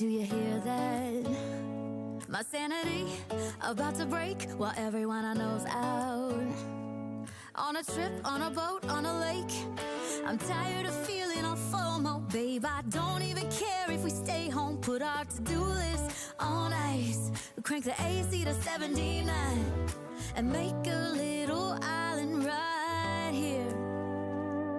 Do you hear that? My sanity about to break while everyone I know's out. On a trip, on a boat, on a lake. I'm tired of feeling all FOMO, babe. I don't even care if we stay home. Put our to-do list on ice. Crank the AC to 79 and make a little island right here.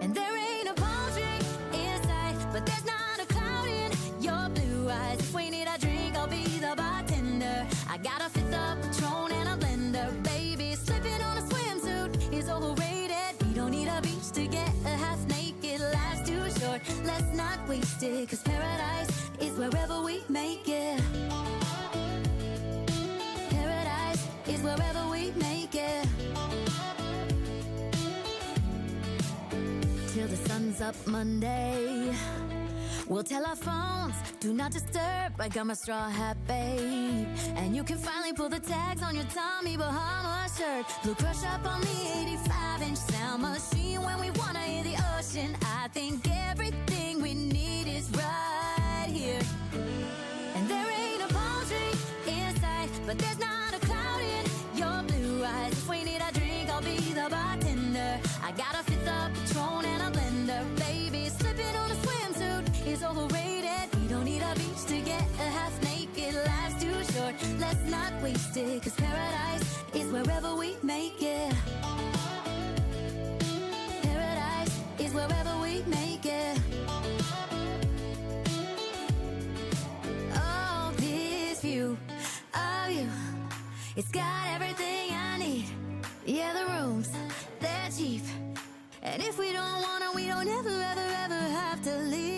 And there ain't a palm tree in sight, but there's not a cloud in your blue eyes. If we need a drink, I'll be the bartender. I got a fifth of Patron and a blender, baby. Slipping on a swimsuit is overrated. We don't need a beach to get a half naked. Life's too short, let's not waste it. Cause paradise is wherever we make it. Paradise is wherever we make it. Till the sun's up Monday. We'll tell our phones, do not disturb. I got my straw hat, babe. And you can finally pull the tags on your Tommy Bahama shirt. Blue crush up on the 85-inch sound machine. When we wanna hear the ocean, I think everything we need is right here. And there ain't a palm tree in sight, but there's not a cloud in your blue eyes. If we need a drink, I'll be the bartender. I got a fifth of Patron and a blender, baby. Slipping on a swimsuit is overrated. We don't need a beach to get a half naked. Life's too short, let's not waste it. Cause paradise is wherever we make it. Paradise is wherever we make it. Oh, this view of you, it's got everything I need. Yeah, the rooms, they're cheap. And if we don't wanna, we don't ever, ever, ever have to leave.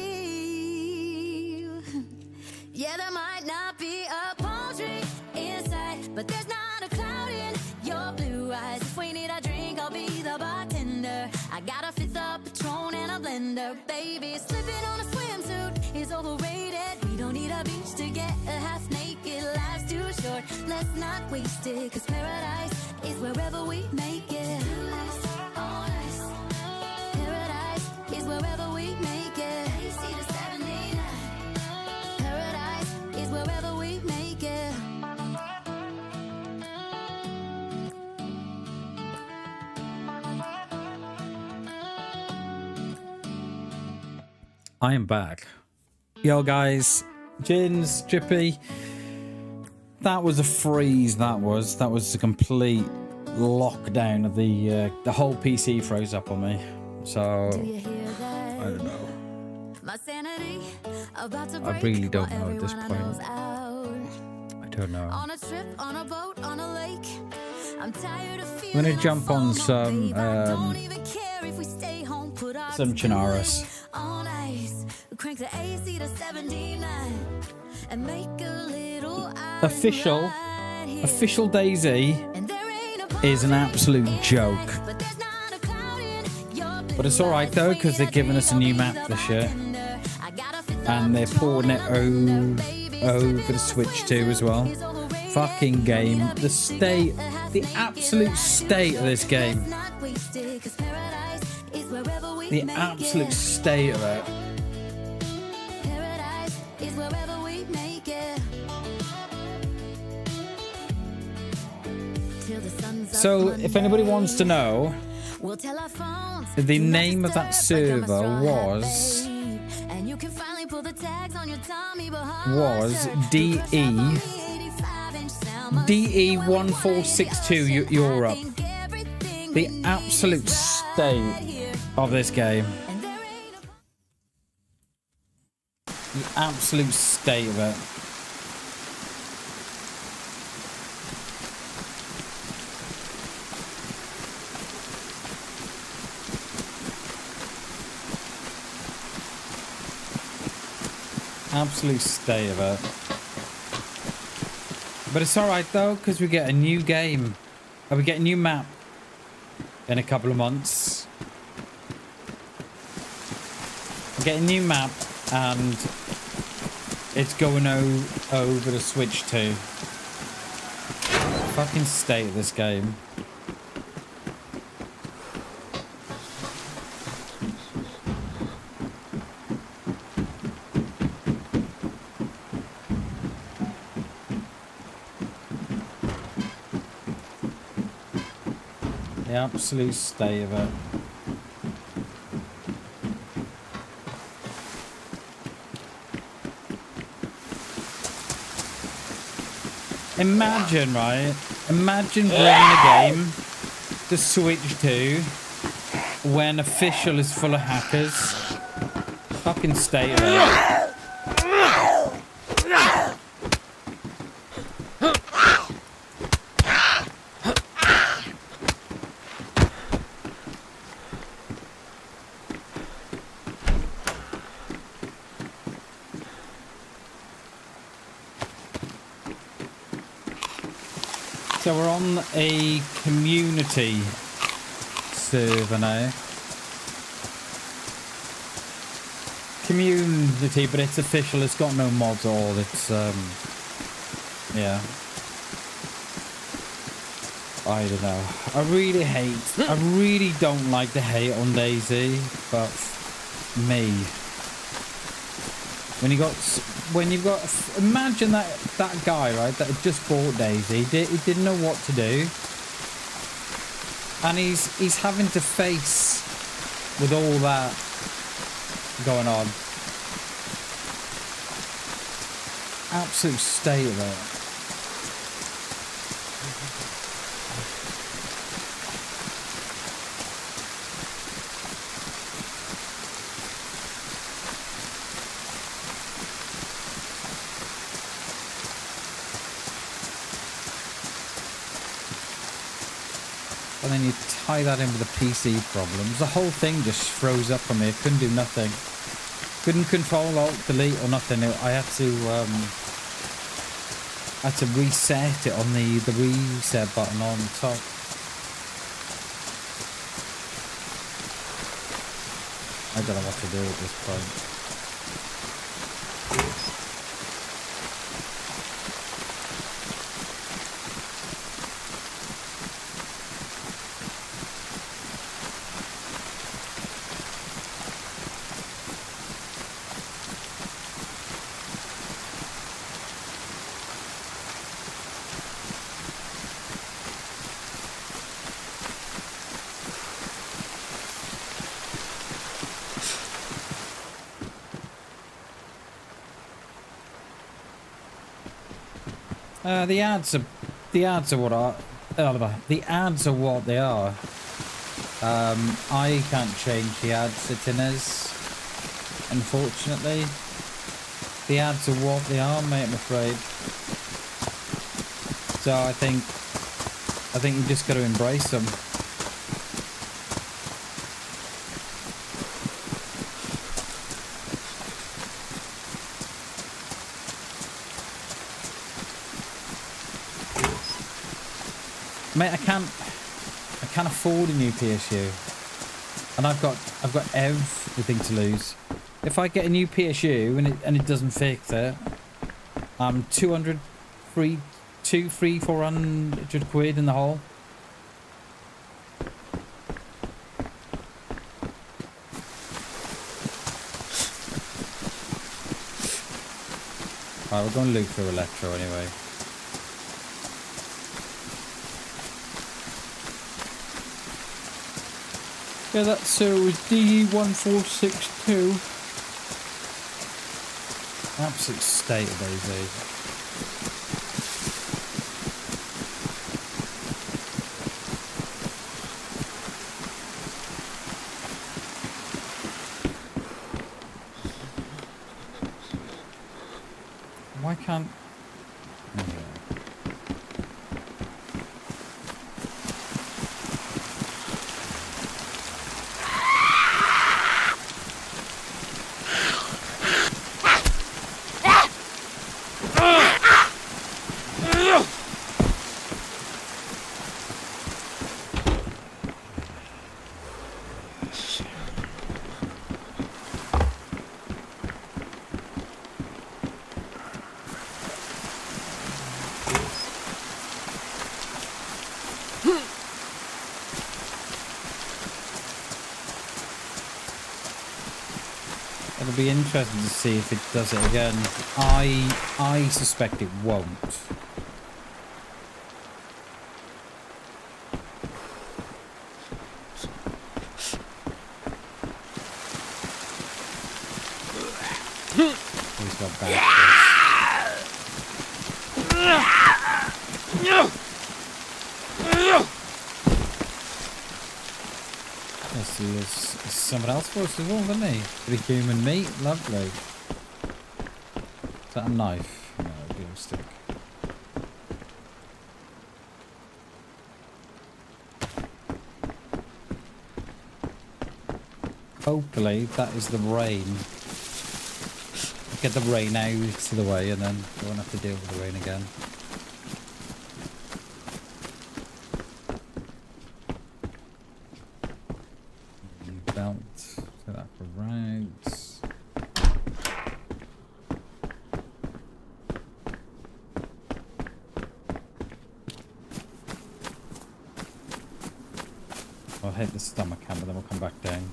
Yeah, there might not be a palm tree inside, but there's not a cloud in your blue eyes. If we need a drink, I'll be the bartender. I got a fifth of Patron and a blender, baby. Slipping on a swimsuit is overrated. We don't need a beach to get a half naked. Life's too short, let's not waste it. Cause paradise is wherever we make it. Paradise is wherever we make it. AC to 79. Paradise is wherever we make it. I am back. Yo guys, Jins, Drippy. That was a freeze. That was a complete lockdown of the whole PC froze up on me. So I don't know. I really don't know at this point. I don't know. I'm gonna jump on some Chinaris. Official DayZ is an absolute joke. But it's alright though, because they're giving us a new map this year. And they're porting it over the Switch too as well. Fucking game. The absolute state of this game. The absolute state of it. So, if anybody wants to know, the name of that server was DE1462 Europe. The absolute state of this game. The absolute state of it. Absolute state of it. But it's alright though, because we get a new game. We get a new map in a couple of months. We get a new map and it's going over the Switch too. Fucking state of this game. The absolute state of it. Imagine, right? Imagine bringing a game to Switch 2 when official is full of hackers. Fucking state of it. So we're on a community server now. Community, but it's official. It's got no mods at all. It's yeah. I don't know. I really don't like the hate on DayZ, but me. When you've got, imagine that guy, right, that had just bought DayZ. He didn't know what to do, and he's having to face with all that going on. Absolute state of it. And then you tie that in with the PC problems. The whole thing just froze up on me. I couldn't do nothing. Couldn't control, alt, delete or nothing. I had to reset it on the reset button on top. I don't know what to do at this point. The ads are what they are. I can't change the ad settings, unfortunately. The ads are what they are, mate, I'm afraid. So I think you just got to embrace them. Mate, I can't afford a new PSU, and I've got everything to lose. If I get a new PSU and it doesn't fix it, I'm 400 quid in the hole. Alright, we're going to loop through Electro anyway. Yeah, that's it was D1462. Absolute state of DayZ. Why can't... It'll be interesting to see if it does it again. I suspect it won't. how bad let's see, there's someone else for us as well, isn't he? Pretty human meat, lovely. Is that a knife? No, a glue stick. Hopefully that is the rain. Get the rain out of the way and then we won't have to deal with the rain again. Belt. Set that for rags. I'll hit the stomach hammer, then we'll come back down.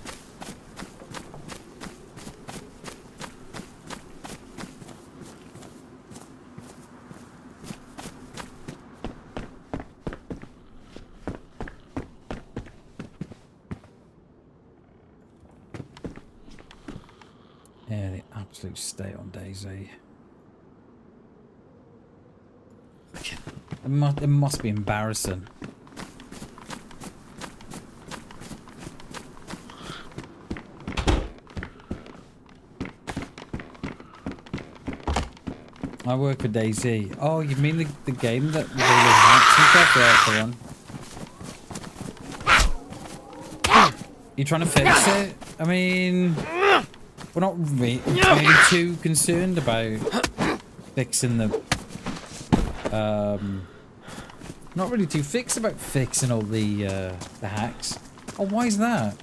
Yeah, the absolute state on DayZ. It must be embarrassing. I work for DayZ. Oh, you mean the game that with all the hacks and stuff? Yeah, the one. You trying to fix it? I mean, we're not really too concerned about fixing the. Not really too about fixing all the hacks. Oh, why is that?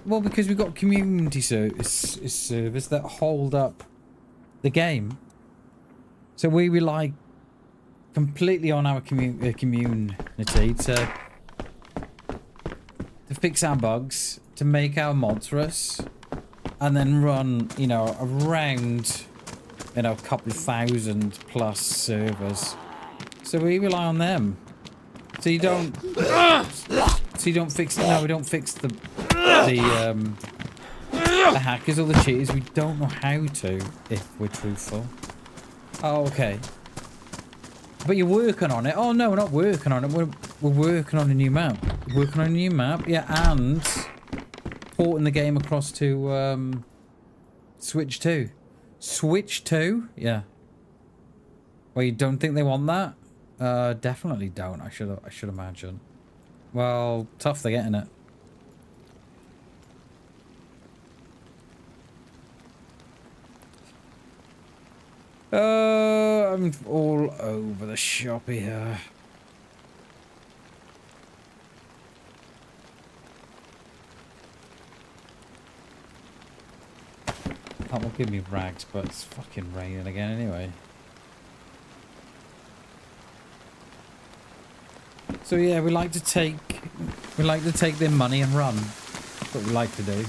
Well, because we've got community servers that hold up the game. So we rely completely on our community to fix our bugs, to make our mods for us, and then run, you know, around, you know, a couple of 1,000 plus servers. So we rely on them. So you don't. So you don't fix. No, we don't fix the hackers or the cheaters. We don't know how to, if we're truthful. Oh, okay. But you're working on it. Oh no, we're not working on it. We're working on a new map. We're working on a new map, yeah, and porting the game across to Switch 2. Switch 2? Yeah. Well, you don't think they want that? Definitely don't. I should imagine. Well, tough they're getting it. I'm all over the shop here. That will give me rags, but it's fucking raining again anyway. So yeah, we like to take their money and run. That's what we like to do.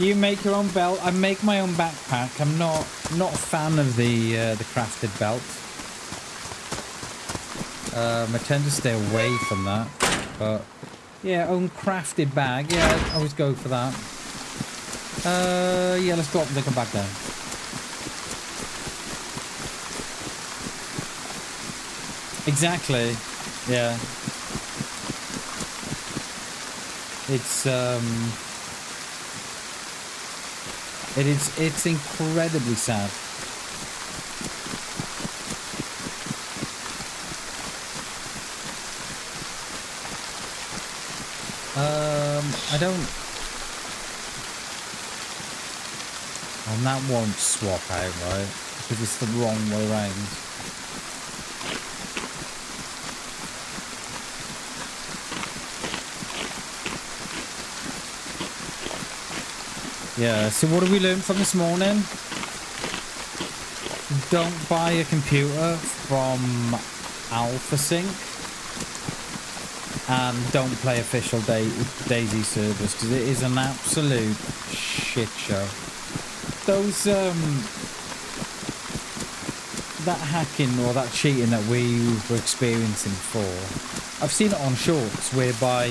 You make your own belt. I make my own backpack. I'm not a fan of the crafted belt. I tend to stay away from that. But yeah, own crafted bag. Yeah, I always go for that. Yeah, let's go up and come back down. Exactly. Yeah. It's incredibly sad. I don't. And that won't swap out, right? Because it's the wrong way around. Yeah, so what have we learned from this morning? Don't buy a computer from AlphaSync. And don't play official DayZ servers, because it is an absolute shit show. Those, that hacking or that cheating that we were experiencing before, I've seen it on shorts whereby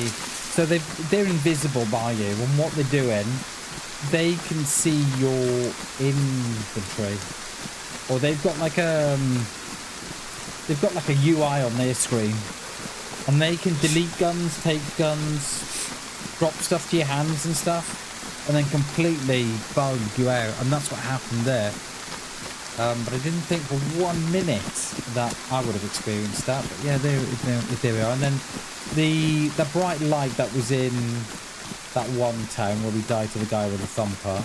So they're invisible by you, and what they're doing, they can see your inventory, or they've got like a UI on their screen, and they can delete guns, take guns, drop stuff to your hands and stuff, and then completely bug you out. And that's what happened there. But I didn't think for 1 minute that I would have experienced that. But yeah, there we are. And then the bright light that was in that one town where we died to the guy with the thumper.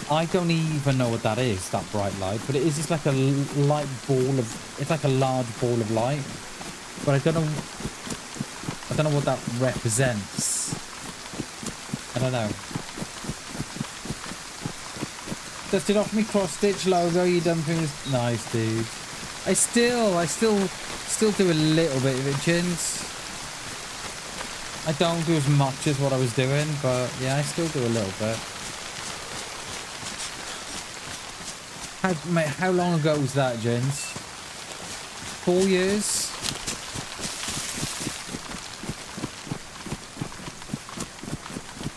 I don't even know what that is, that bright light, but it is just like a light ball of, it's like a large ball of light, but I don't know what that represents. I don't know. Dusted off me cross stitch logo, you done things. Nice, dude. I still do a little bit of it, Chins. I don't do as much as what I was doing, but yeah, I still do a little bit. How long ago was that, Jins? 4 years?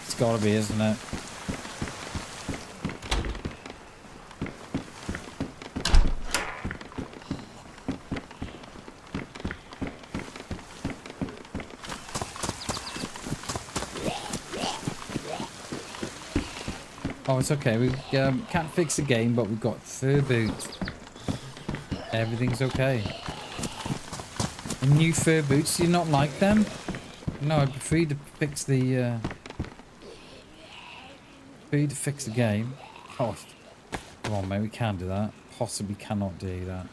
It's gotta be, isn't it? Oh, it's okay. We can't fix the game, but we've got fur boots. Everything's okay. And new fur boots, do you not like them? No, I prefer you to fix the game. Oh, come on, mate. We can't do that. Possibly cannot do that.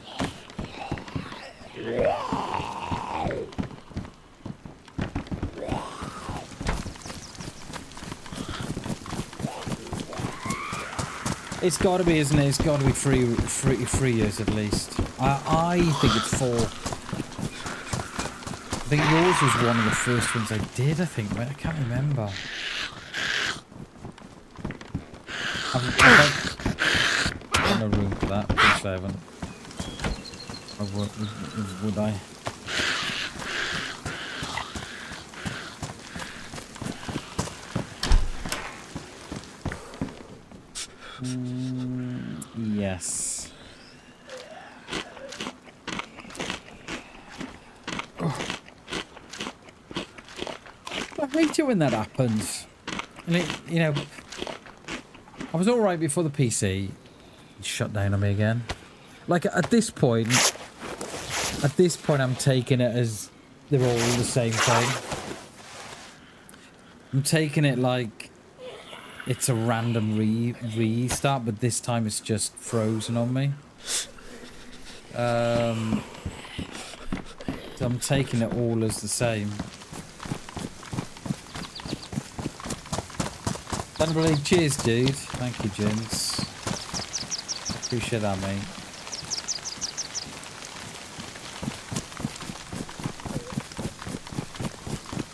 It's got to be, isn't it? It's got to be 3 years at least. I think it's 4. I think yours was one of the first ones I did, I think. I can't remember. I've no room for that. Plus 7. Would I? Yes. Oh. I hate it when that happens. And it, you know, I was alright before the PC. It shut down on me again. Like at this point I'm taking it as they're all the same thing. I'm taking it like it's a random restart, but this time it's just frozen on me. So I'm taking it all as the same. Unbelievable. Cheers, dude. Thank you, Jins. Appreciate that, mate.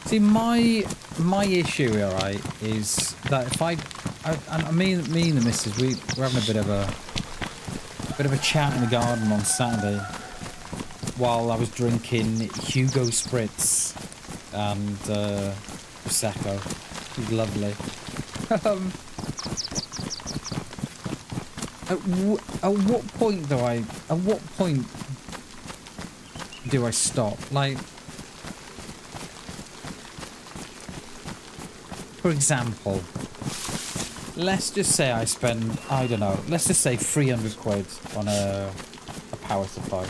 See, my issue here, right, is that if me and the missus, we're having a bit of a chat in the garden on Saturday while I was drinking Hugo Spritz and Prosecco. It was lovely. At what point do I stop? Like, for example, let's just say I spend, I don't know, let's just say 300 quid on a power supply.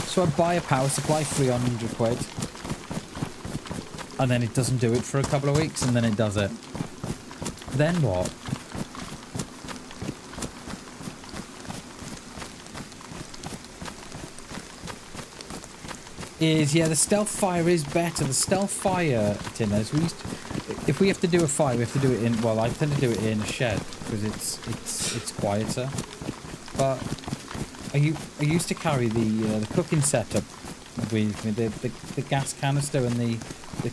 So I buy a power supply, 300 quid, and then it doesn't do it for a couple of weeks, and then it does it. Then what? Yeah, the stealth fire is better. The stealth fire, Tinners, if we have to do a fire, we have to do it in, well, I tend to do it in a shed because it's quieter. But I used to carry the cooking setup with me, the gas canister and the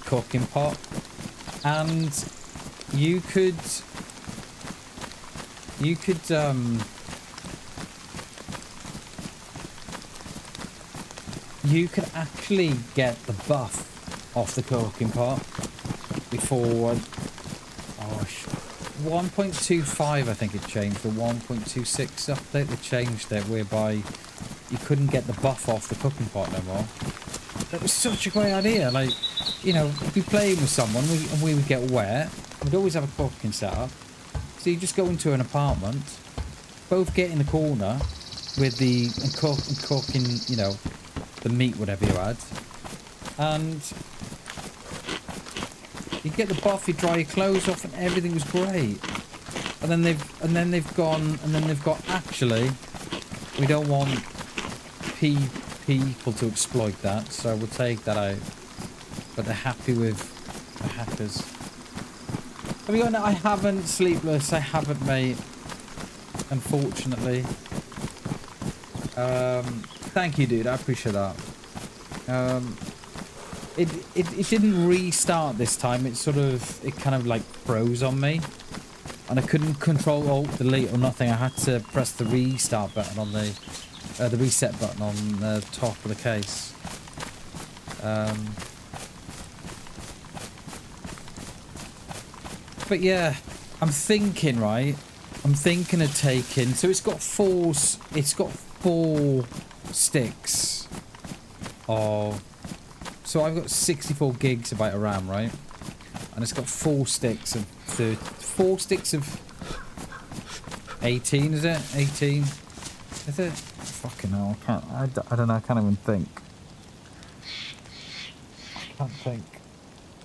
cooking pot, and you could you could actually get the buff off the cooking pot before 1.25 I think it changed. The 1.26 update they changed it whereby you couldn't get the buff off the cooking pot no more. That was such a great idea. Like, you know, if we playing with someone and we would get wet, we'd always have a cooking setup. So you just go into an apartment, both get in the corner with the and cooking, you know, the meat, whatever you had, and you get the buff, you dry your clothes off, and everything was great. And then they've got actually, we don't want people to exploit that, so we'll take that out. But they're happy with the hackers. I haven't sleepless. I haven't, mate. Unfortunately. Thank you, dude. I appreciate that. It didn't restart this time. It kind of like froze on me, and I couldn't control Alt Delete or nothing. I had to press the restart button on the reset button on the top of the case. But yeah, I'm thinking of taking. So it's got four sticks of. So I've got 64 gigabyte of RAM, right? And it's got 4 sticks of 4 sticks of 18. Is it 18? Is it? Fucking hell! I don't know. I can't even think. I can't think.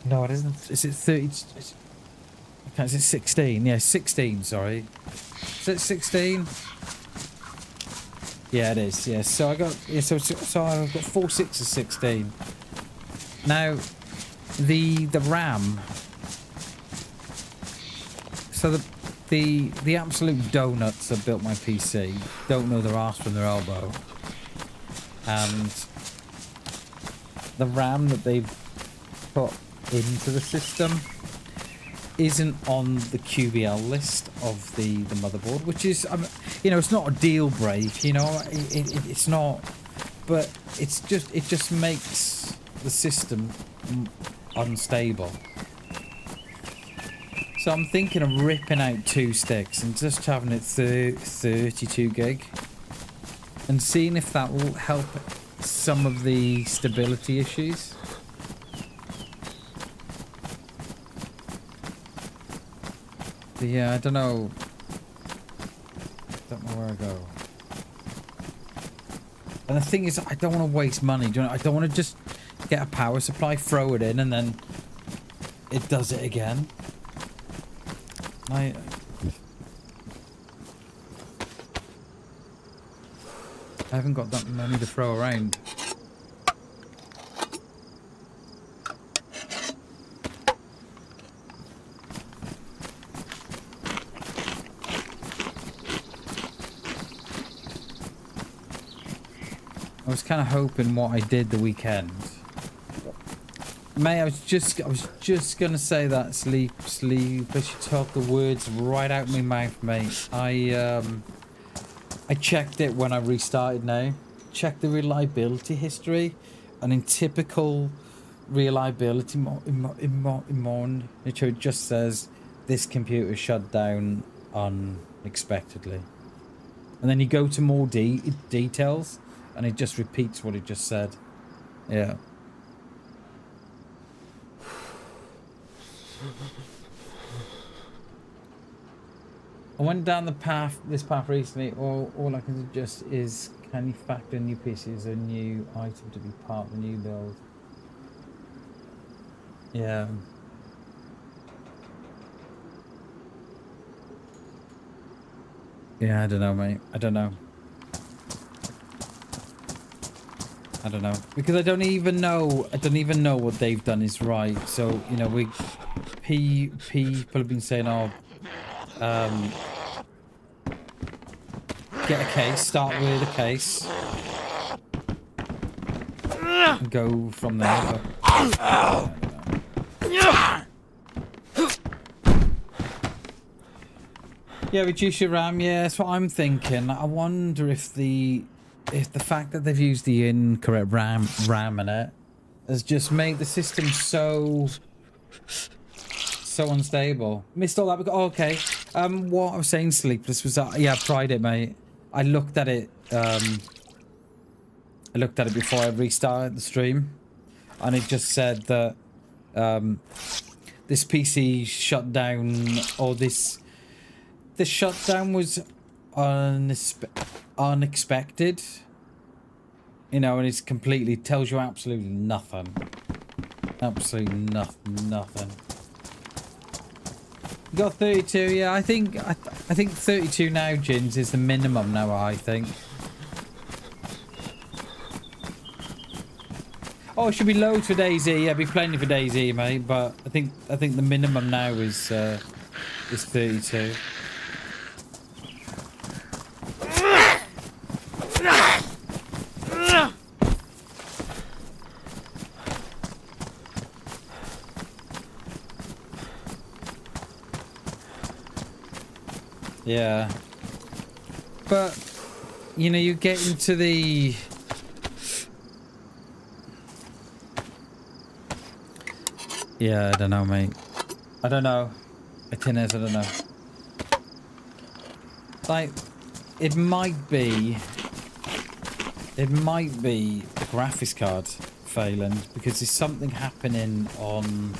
No, it isn't. Is it 30? Is it 16? Yeah, 16. Sorry. Is it 16? Yeah, it is. Yeah. So I got. Yeah. So I've got 4 sticks of 16. Now, the RAM. So the absolute donuts that built my PC don't know their arse from their elbow, and the RAM that they've put into the system isn't on the QBL list of the motherboard, which is, you know, it's not a deal break, you know, it's not, but it just makes the system unstable. So I'm thinking of ripping out 2 sticks and just having it 32 gig and seeing if that will help some of the stability issues. But yeah, I don't know where I go. And the thing is, I don't want to waste money. I don't want to just get a power supply, throw it in, and then it does it again. I haven't got that money to throw around. I was kind of hoping what I did the weekend. Mate, I was just gonna say that sleep. I should talk the words right out my mouth, mate. I checked it when I restarted now. Checked the reliability history, and in typical reliability it just says this computer shut down unexpectedly. And then you go to more details, and it just repeats what it just said. Yeah. I went down this path recently. All I can suggest is, can you factor in new PC as a new item to be part of the new build? Yeah. Yeah, I don't know, mate. I don't know. Because I don't even know what they've done is right. So, you know, people have been saying, oh, get a case, start with a case, and go from there. But, yeah, reduce your RAM. Yeah, that's what I'm thinking. I wonder if the if the fact that they've used the incorrect RAM in it has just made the system so unstable. Missed all that. Oh, okay. What I was saying, Sleepless, was that yeah, I've tried it, mate. I looked at it. I looked at it before I restarted the stream, and it just said that this PC shut down, or this shutdown was unexpected. You know, and it's completely tells you absolutely nothing. Absolutely nothing. You got 32, yeah. I think 32 now, Jins, is the minimum now. I think. Oh, it should be low for DayZ. Yeah, be plenty for DayZ, mate. But I think the minimum now is 32. Yeah, but you know, you get into the I don't know, mate. I don't know. I don't know. Like, it might be the graphics card failing because there's something happening on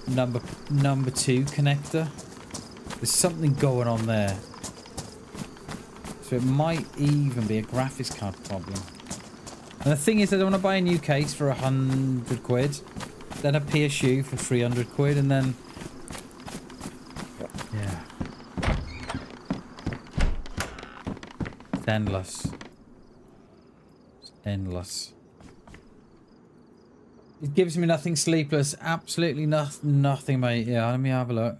number 2 connector. There's something going on there. So it might even be a graphics card problem. And the thing is, I don't want to buy a new case for 100 quid. Then a PSU for 300 quid, and then... yeah. It's endless. It's endless. It gives me nothing, Sleepless. Absolutely nothing, mate. Yeah, let me have a look.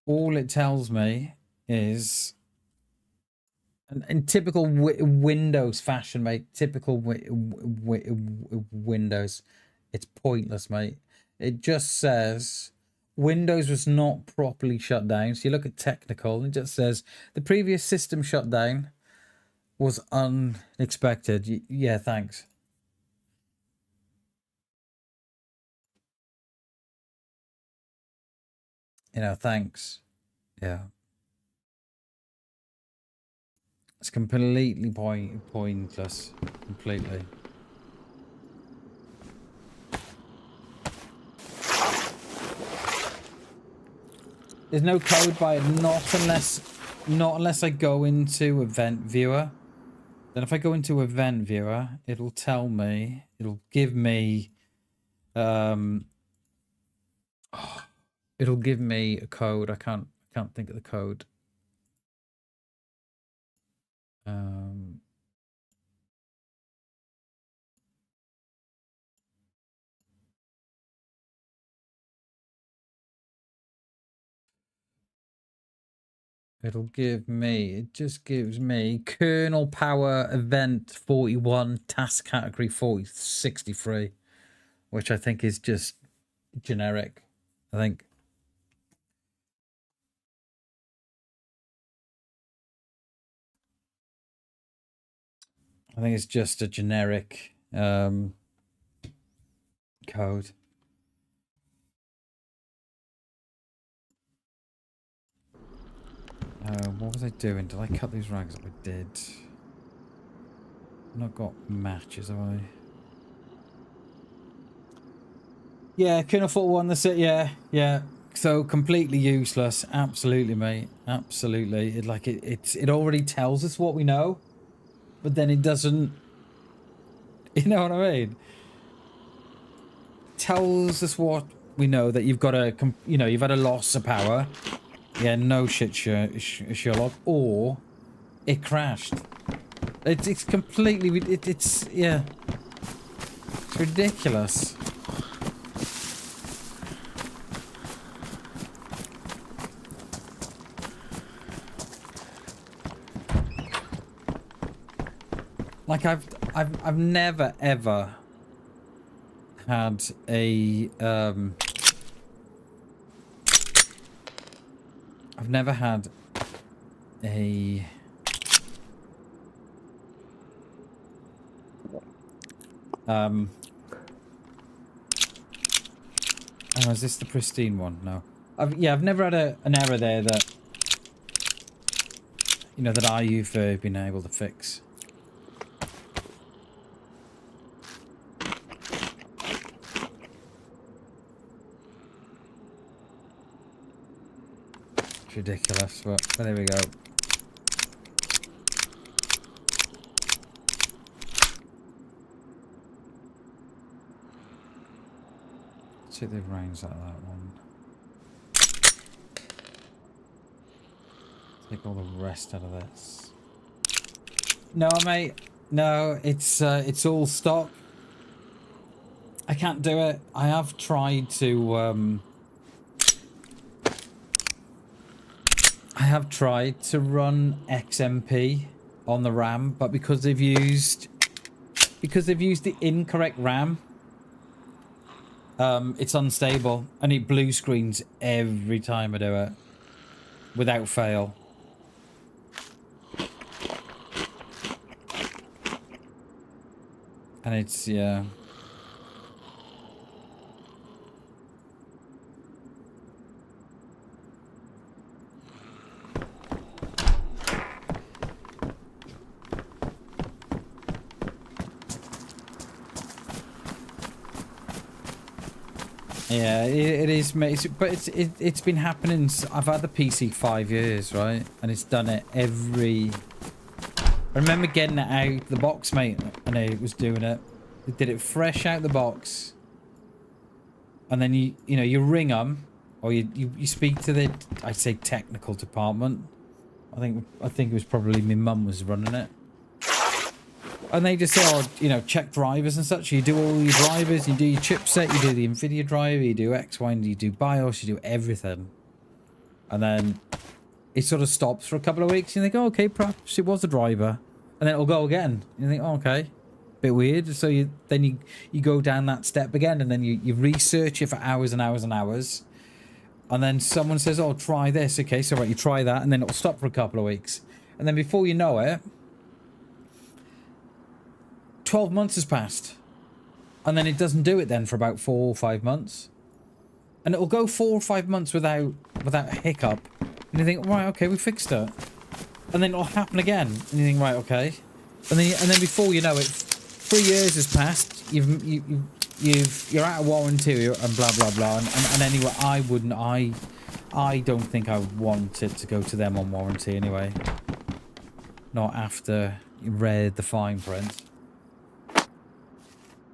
All it tells me is, in typical Windows fashion, mate, typical Windows, it's pointless, mate. It just says Windows was not properly shut down. So you look at technical, it just says the previous system shutdown was unexpected. Yeah, thanks. You know, thanks. Yeah. It's completely pointless. Completely. There's no code by it, not unless I go into Event Viewer. Then if I go into Event Viewer, it'll tell me, it'll give me it'll give me a code. I can't think of the code. It just gives me kernel power event 41, task category 4063, which I think is just generic. I think it's just a generic code. What was I doing? Did I cut these rags? I did. I've not got matches, have I? Yeah, kernel 41, that's it, yeah. So completely useless. Absolutely, mate. Absolutely. It already tells us what we know, but then it doesn't. You know what I mean? Tells us what we know, that you've got you've had a loss of power. Yeah, no shit, Sherlock. Or it crashed. It's completely. It's yeah. It's ridiculous. Like I've never ever had a I've never had a Oh, is this the pristine one? No. I've never had an error there that, you know, that I've been able to fix. It's ridiculous, but there we go. See if they've ranged like that one. Take all the rest out of this. No, mate. No, it's all stock. I can't do it. I have tried to run XMP on the RAM, but because they've used the incorrect RAM, it's unstable and it blue screens every time I do it without fail. And it's, yeah. Yeah, it is, mate. But it's been happening. I've had the PC 5 years, right? And it's done it every... I remember getting it out the box, mate, and it was doing it. It did it fresh out the box. And then you know, you ring them, or you speak to the, I'd say, technical department. I think it was probably my mum was running it. And they just say, oh, you know, check drivers and such. You do all your drivers, you do your chipset, you do the NVIDIA driver, you do X, Y, and you do BIOS, you do everything. And then it sort of stops for a couple of weeks. And you think, oh, okay, perhaps it was the driver. And then it'll go again. And you think, oh, okay, bit weird. So you go down that step again, and then you research it for hours and hours and hours. And then someone says, oh, try this. Okay, so right, you try that, and then it'll stop for a couple of weeks. And then before you know it, 12 months has passed, and then it doesn't do it then for about 4 or 5 months, and it'll go 4 or 5 months without a hiccup, and you think, right, okay, we fixed it, and then it'll happen again, and you think, right, okay, and then before you know it, 3 years has passed, you're out of warranty and blah blah blah, and anyway, I don't think I want it to go to them on warranty anyway, not after you read the fine print.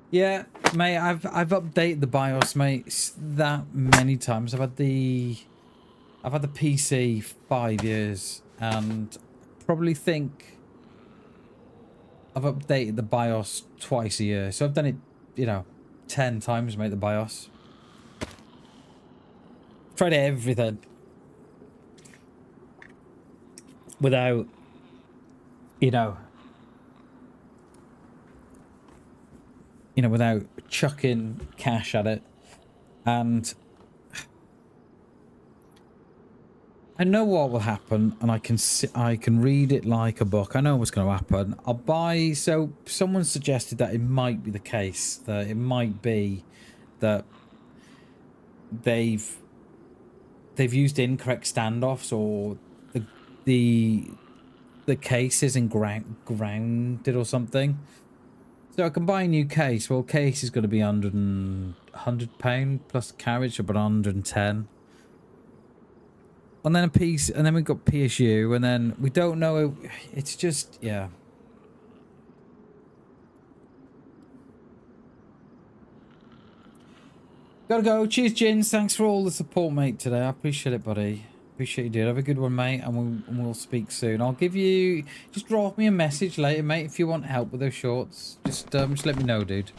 Yeah, mate, I've updated the BIOS, mate, that many times. I've had the PC 5 years, and probably think I've updated the BIOS twice a year. So I've done it, you know, 10 times, mate, the BIOS. Tried everything without, you know, without chucking cash at it. And I know what will happen, and I can read it like a book. I know what's going to happen. I'll buy... So someone suggested that it might be the case, that it might be that they've used incorrect standoffs, or the case isn't grounded or something. So I can buy a new case. Well, case is going to be £100 plus carriage, about 110. And then a piece, and then we've got PSU, and then we don't know. It's just, yeah. Gotta go. Cheers, Jins. Thanks for all the support, mate, today. I appreciate it, buddy. Appreciate you, dude. Have a good one, mate, and we'll speak soon. I'll give you... Just drop me a message later, mate, if you want help with those shorts. Just let me know, dude.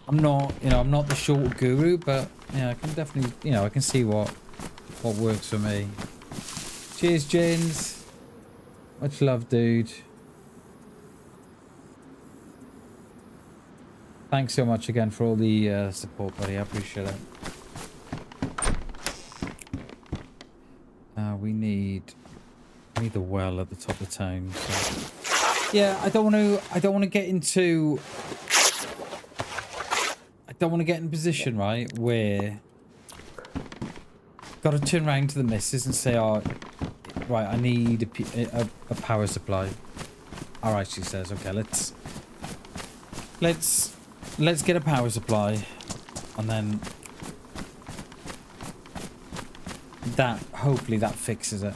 I'm not, I'm not the short guru, but, yeah, I can definitely, I can see what works for me. Cheers, Jins. Much love, dude. Thanks so much again for all the support, buddy. I appreciate it. We need the well at the top of town. So. Yeah, I don't want to get into don't want to get in a position, right, where got to turn around to the missus and say, oh, right, I need a power supply. All right, she says, okay, let's get a power supply, and then hopefully that fixes it.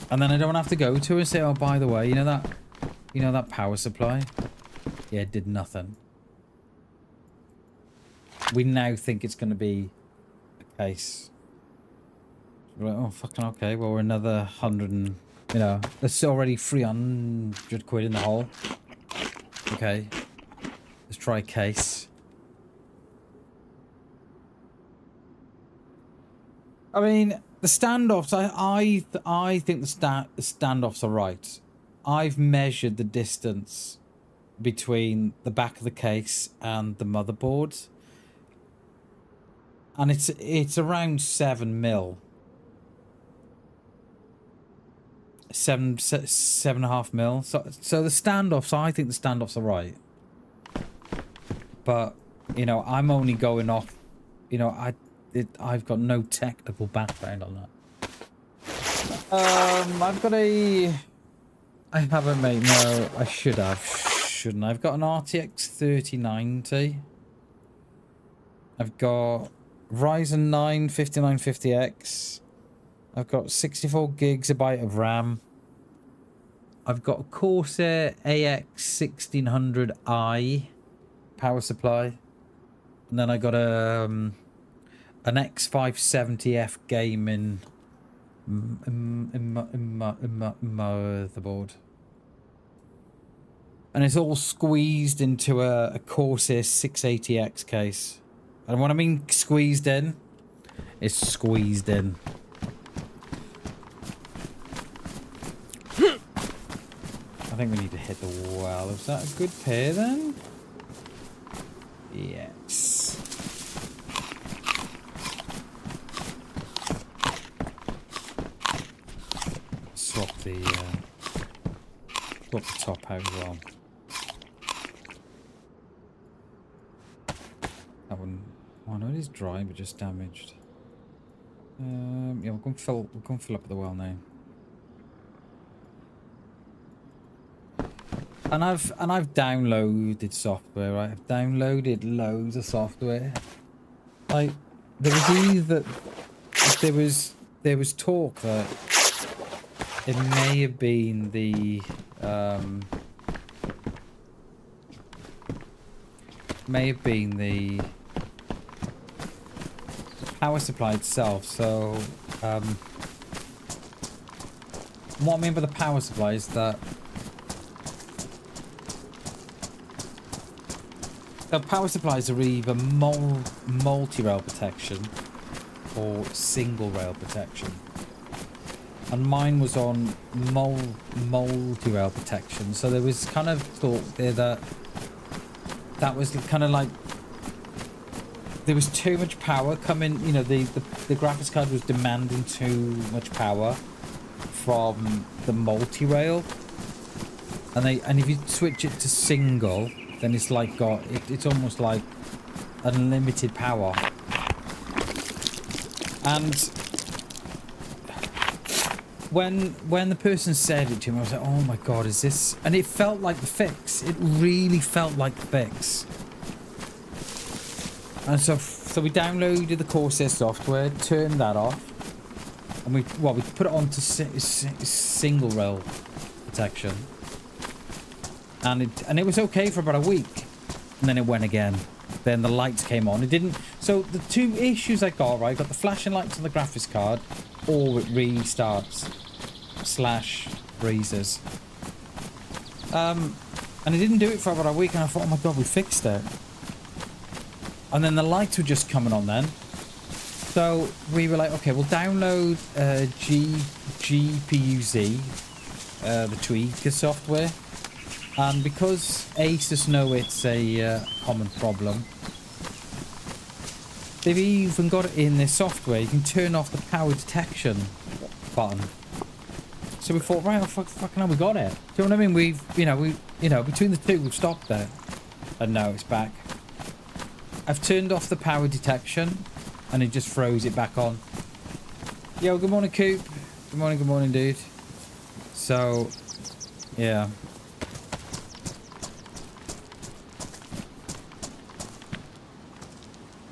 And then I don't have to go to her and say, oh, by the way, you know that power supply? Yeah, it did nothing. We now think it's going to be a case. We're like, oh, fucking okay. Well, we're another 100 and, that's already 300 quid in the hole. Okay. Let's try a case. I mean, the standoffs, I think the standoffs are right. I've measured the distance between the back of the case and the motherboard, and it's around 7 mil. 7.5 mil. So the standoffs, I think the standoffs are right. But I'm only going off. I've got no technical background on that. I haven't, mate. No, I should have. Shouldn't I? I've got an RTX 3090. I've got Ryzen 9 5950X. I've got 64 gigabyte of RAM. I've got a Corsair AX 1600i power supply. And then I got an X570F gaming motherboard. And it's all squeezed into a Corsair 680X case. And what I mean squeezed in, it's squeezed in. I think we need to hit the well. Is that a good pair then? Yes. Swap the top out as well. That one. Oh no, it is dry but just damaged. Yeah, we'll go and fill up the well now. And I've downloaded software, right? I've downloaded loads of software. Like there was talk that it may have been the power supply itself. So what I mean by the power supply is that the power supplies are either multi-rail protection or single rail protection. And mine was on multi-rail protection. So there was kind of talk there that was kind of like there was too much power coming. The graphics card was demanding too much power from the multi-rail. And if you switch it to single, then it's like it's almost like unlimited power. And when the person said it to me, I was like, oh my god, is this? And it felt like the fix. It really felt like the fix. And so we downloaded the Corsair software, turned that off, and we put it onto single rail protection. And it was okay for about a week, and then it went again. Then the lights came on. It didn't. So the two issues I got, right, got the flashing lights on the graphics card, or it restarts / freezes. And it didn't do it for about a week, and I thought, oh my god, we fixed it. And then the lights were just coming on then. So we were like, okay, we'll download GPU-Z, the Tweaker software. And because Asus know it's a common problem, they've even got it in their software. You can turn off the power detection button. So we thought, right, fucking hell, we got it. Do you know what I mean? We've, between the two, we've stopped there. And now it's back. I've turned off the power detection and it just throws it back on. Yo, good morning, Coop. Good morning, dude. So, yeah.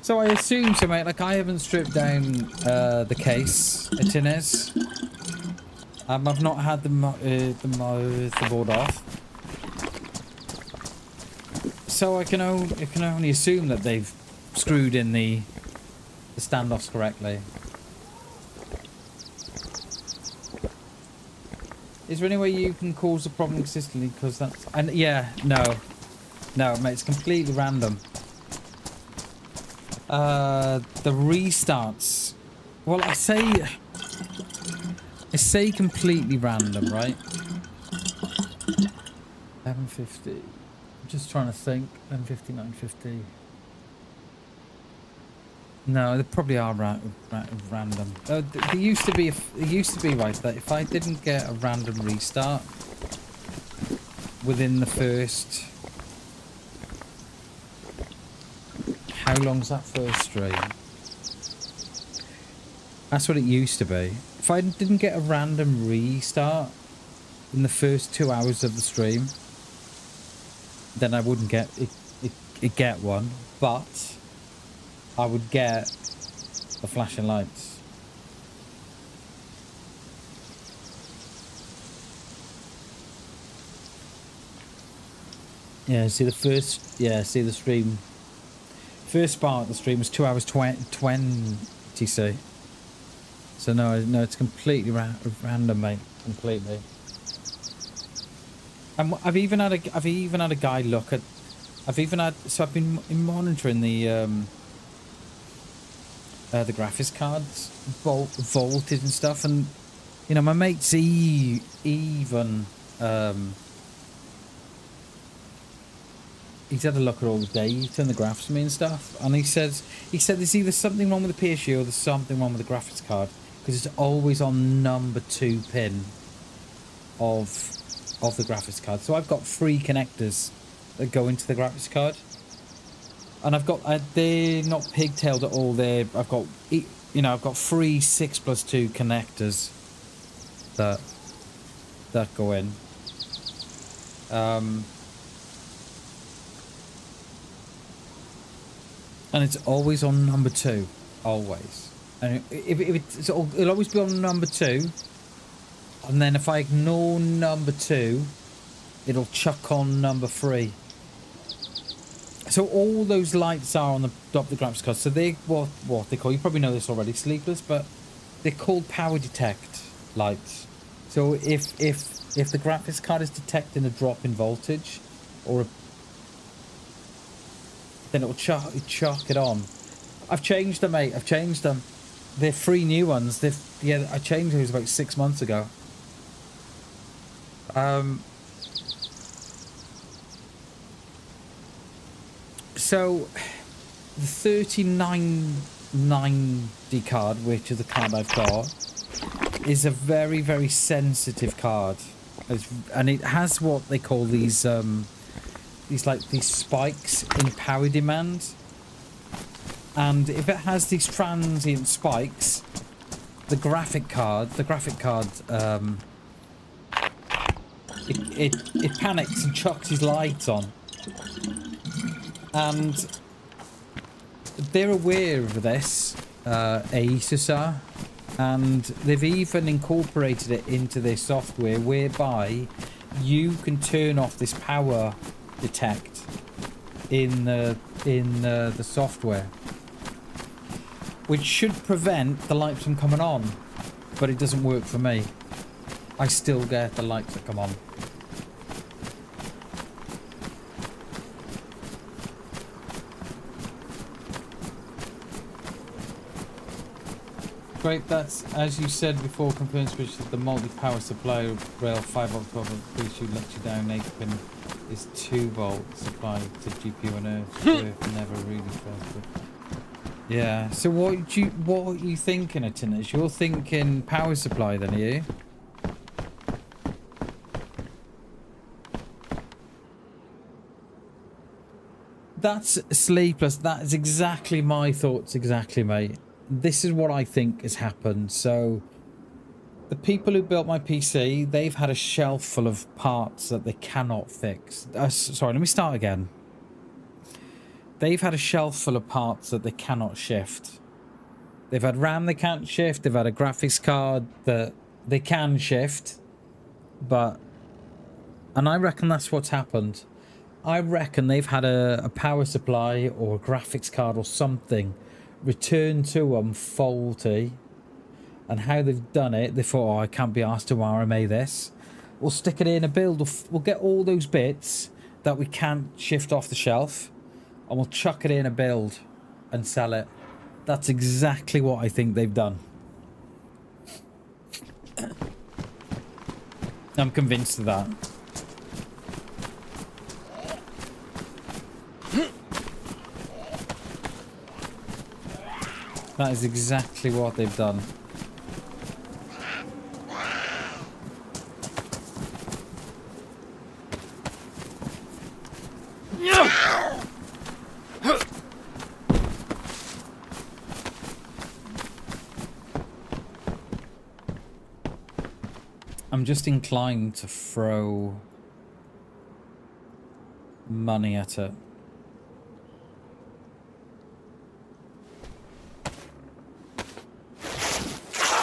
So I assume so, mate. Like, I haven't stripped down the case at Inez. I've not had the motherboard off. So I can only assume that they've screwed in the standoffs correctly. Is there any way you can cause a problem consistently? Because that's... And yeah, no, mate, it's completely random. The restarts. Well, I say completely random, right? 11:50. I'm just trying to think. 11:50, 9:50. No, they probably are random. There used to be right that if I didn't get a random restart within the first, how long's that first stream? That's what it used to be. If I didn't get a random restart in the first 2 hours of the stream, then I wouldn't get one, but I would get the flashing lights. Yeah, see the first, see the stream. First part of the stream was 2 hours 20, see. So no, it's completely random, mate. Completely. And I've even had a guy look at. So I've been monitoring the graphics cards, voltage and stuff, and you know my mate's even he's had a look at all the data and the graphs for me and stuff, and he said there's either something wrong with the PSU or there's something wrong with the graphics card because it's always on number 2 pin of the graphics card. So I've got 3 connectors that go into the graphics card, and they're not pigtailed at all. I've got 3 6+2 connectors that go in. And it's always on number 2, always. And it'll always be on number 2. And then if I ignore number 2, it'll chuck on number 3. So all those lights are on the top of the graphics card. So they what they call, you probably know this already, sleepless, but they're called power detect lights. So if the graphics card is detecting a drop in voltage, then it'll chuck it on. I've changed them, mate. I've changed them. They're 3 new ones. I changed those about 6 months ago. So the 3990 card, which is the card I've got, is a very, very sensitive card, and it has what they call these spikes in power demand. And if it has these transient spikes, the graphic card it panics and chucks his lights on. And they're aware of this, Asus are, and they've even incorporated it into their software whereby you can turn off this power detect in the software, which should prevent the lights from coming on, but it doesn't work for me. I still get the lights that come on. Great, that's, as you said before, confirmed switch that the multi-power supply rail 5-volt 12-volt should let you down. 8-pin is 2-volt supply to GPU and Earth. Never really fast. Yeah, so what are you thinking, Atinas? You're thinking power supply then, are you? That's Sleepless. That is exactly my thoughts, exactly, mate. This is what I think has happened. So, the people who built my PC, they've had a shelf full of parts that they cannot fix. Sorry, let me start again. They've had a shelf full of parts that they cannot shift. They've had RAM they can't shift. They've had a graphics card that they can shift. But... And I reckon that's what's happened. I reckon they've had a power supply or a graphics card or something returned to them faulty. And how they've done it, they thought, oh, I can't be asked to RMA this. We'll stick it in a build. We'll get all those bits that we can't shift off the shelf. And we'll chuck it in a build and sell it. That's exactly what I think they've done. I'm convinced of that. That is exactly what they've done. I'm just inclined to throw money at it.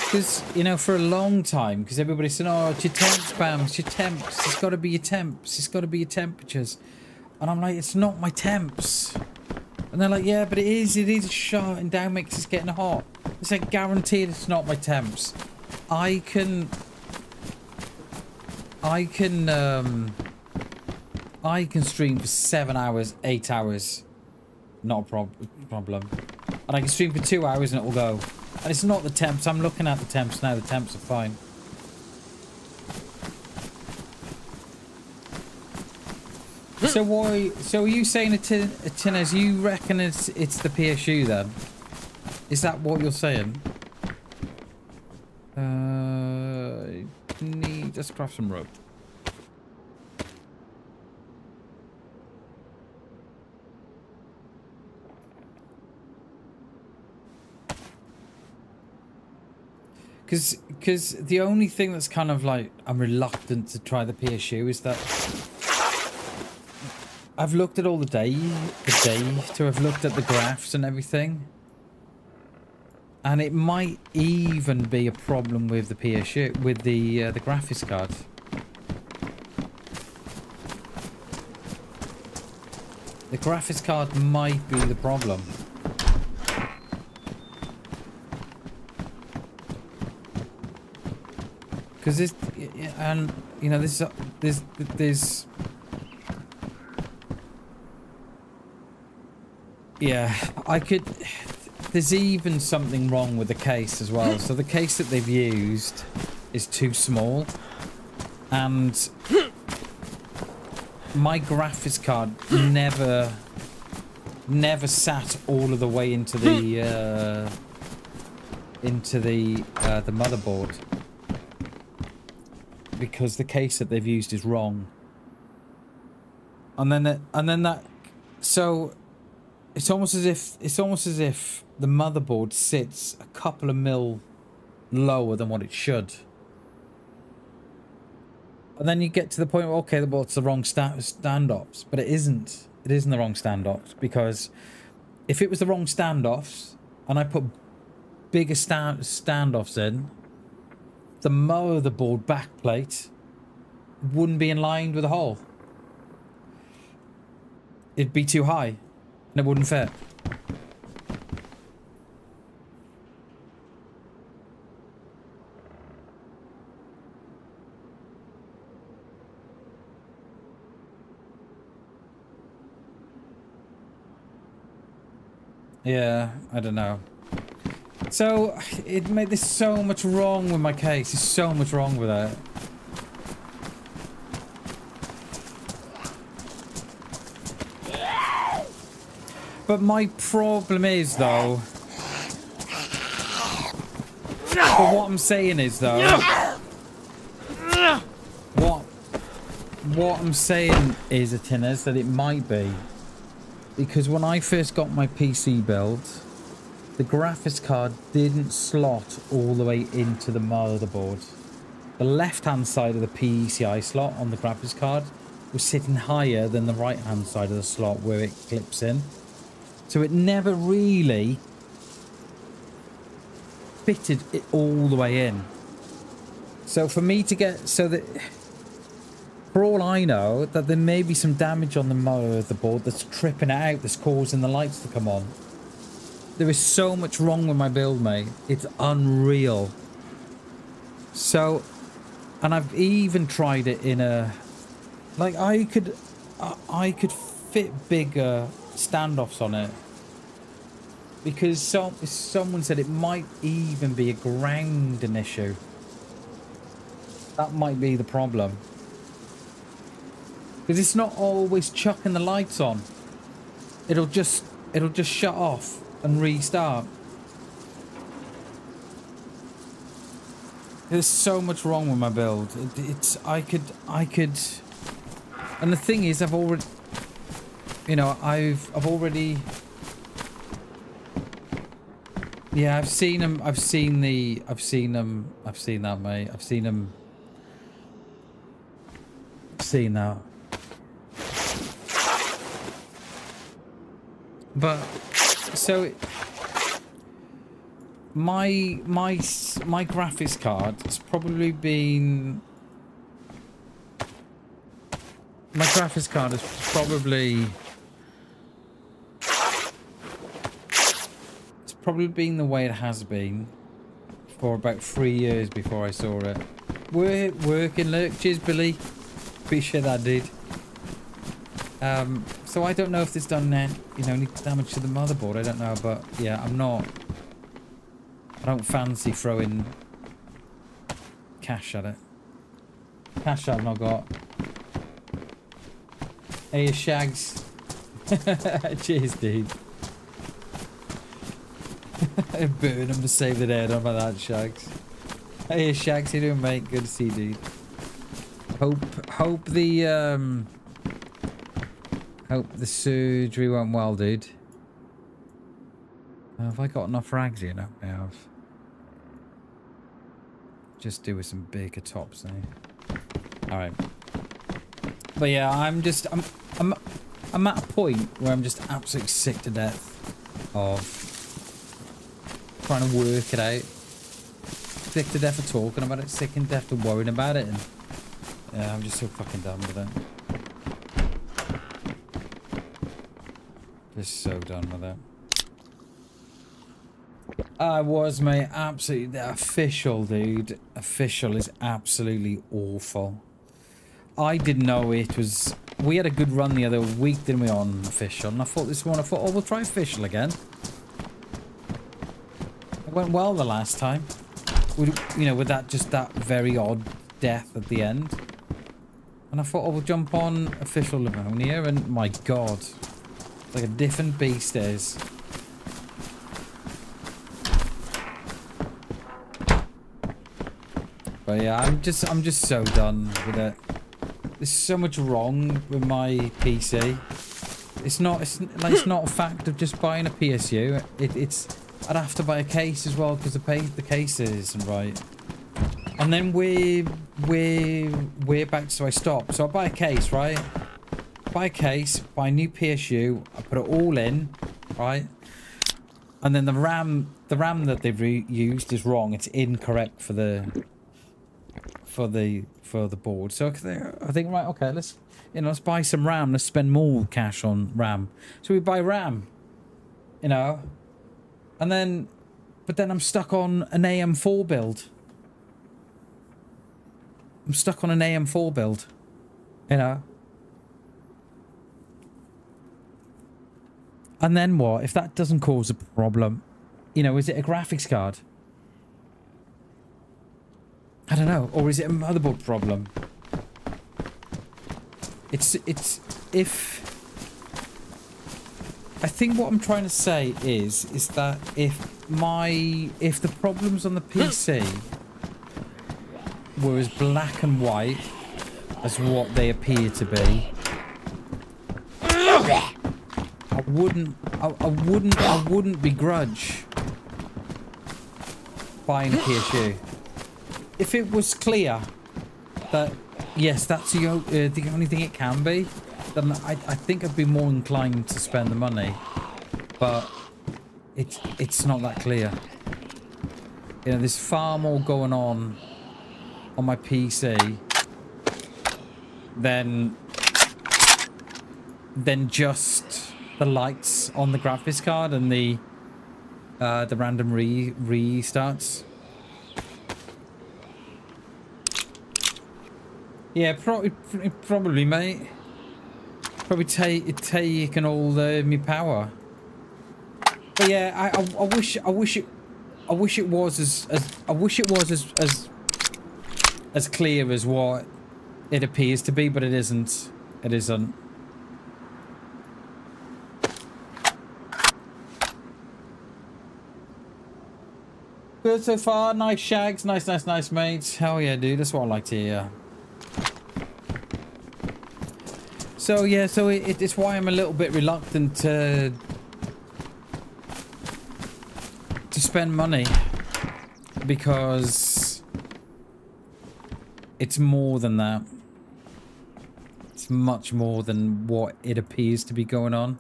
Because, you know, for a long time, because everybody said, oh, it's your temps, Bam, it's your temps, it's got to be your temps, it's got to be your temperatures. And I'm like, it's not my temps. And they're like, yeah, but it is shutting down, makes it getting hot. It's like, guaranteed it's not my temps. I can stream for 7 hours, 8 hours. Not a problem. And I can stream for 2 hours and it will go. And it's not the temps. I'm looking at the temps now. The temps are fine. So why? So are you saying, Tinez, you reckon it's the PSU then? Is that what you're saying? Let's craft some rope. Because the only thing that's kind of like I'm reluctant to try the PSU is that I've looked at all the data, I've looked at the graphs and everything, and it might even be a problem with the PSU, with the graphics card. The graphics card might be the problem. Because this, and you know, there's yeah, there's even something wrong with the case as well. So the case that they've used is too small, and my graphics card never sat all of the way into the motherboard. Because the case that they've used is wrong, and then that, so it's almost as if the motherboard sits a couple of mil lower than what it should, and then you get to the point where, okay, well, it's the wrong standoffs, but it isn't. It isn't the wrong standoffs, because if it was the wrong standoffs and I put bigger standoffs in, the motherboard backplate wouldn't be in line with the hole. It'd be too high and it wouldn't fit. Yeah, I don't know. So, it made this so much wrong with my case. There's so much wrong with it. But my problem is, though... But what I'm saying is, though... What I'm saying is, Atinas, that it might be Because when I first got my PC build, the graphics card didn't slot all the way into the motherboard. The left-hand side of the PCI slot on the graphics card was sitting higher than the right-hand side of the slot where it clips in. So it never really fitted it all the way in. So for me to get... So that... For all I know, that there may be some damage on the motherboard that's tripping it out, that's causing the lights to come on. There is so much wrong with my build, mate. It's unreal. So, and I've even tried it in a... Like, I could fit bigger standoffs on it. Because someone said it might even be a grounding issue. That might be the problem. Because it's not always chucking the lights on. It'll just shut off and restart. There's so much wrong with my build. I could, and the thing is, I've already, you know, I've already, yeah, I've seen them. I've seen that, mate. I've seen them. I've seen that. But so my graphics card has probably been it's probably been the way it has been for about 3 years before I saw it. Working, look, cheers Billy, appreciate that, dude. So I don't know if this done any damage to the motherboard. I don't know, but yeah, I don't fancy throwing cash at it. Cash I've not got. Hey, Shags. Cheers, dude. Burn him to save the day. Don't about that, Shags. Hey, Shags, how you doing, mate? Good to see you, dude. Hope the surgery went well, dude. Have I got enough rags here now? I have. Just do with some bigger tops now. Alright. But yeah, I'm at a point where I'm just absolutely sick to death of trying to work it out. Sick to death of talking about it, sick and death of worrying about it, and yeah, I'm just so fucking done with it. Just so done with it. I was, mate, absolutely. The official, dude. Official is absolutely awful. I didn't know it was... We had a good run the other week, didn't we, on official? And I thought this one, oh, we'll try official again. It went well the last time. You know, with that, just that very odd death at the end. And I thought, oh, we'll jump on official Livonia, and my God. It's like a different beast is. But yeah, I'm just so done with it. There's so much wrong with my PC. It's not a fact of just buying a PSU. I'd have to buy a case as well because the case isn't right. And then we're back to I stop. So I buy a case, right? Buy a case, buy a new PSU, I put it all in, right? And then the RAM that they've used is wrong. It's incorrect for the board. So I think, right, okay, let's buy some RAM. Let's spend more cash on RAM. So we buy RAM, you know, and then, but then I'm stuck on an AM4 build. I'm stuck on an AM4 build, you know. And then what? If that doesn't cause a problem, you know, is it a graphics card? I don't know. Or is it a motherboard problem? If... I think what I'm trying to say is that if the problems on the PC were as black and white as what they appear to be... Oh, I wouldn't begrudge buying a PSU if it was clear that yes, that's the only thing it can be. Then I think I'd be more inclined to spend the money, but it's not that clear. You know, there's far more going on my PC than just the lights on the graphics card and the random restarts. Yeah, probably, mate. Probably taking all me power. But yeah, I wish it was as clear as what it appears to be, but it isn't. It isn't. Good so far. Nice shags. Nice, mates. Hell yeah, dude. That's what I like to hear. So yeah, so it's why I'm a little bit reluctant to spend money, because it's more than that. It's much more than what it appears to be going on.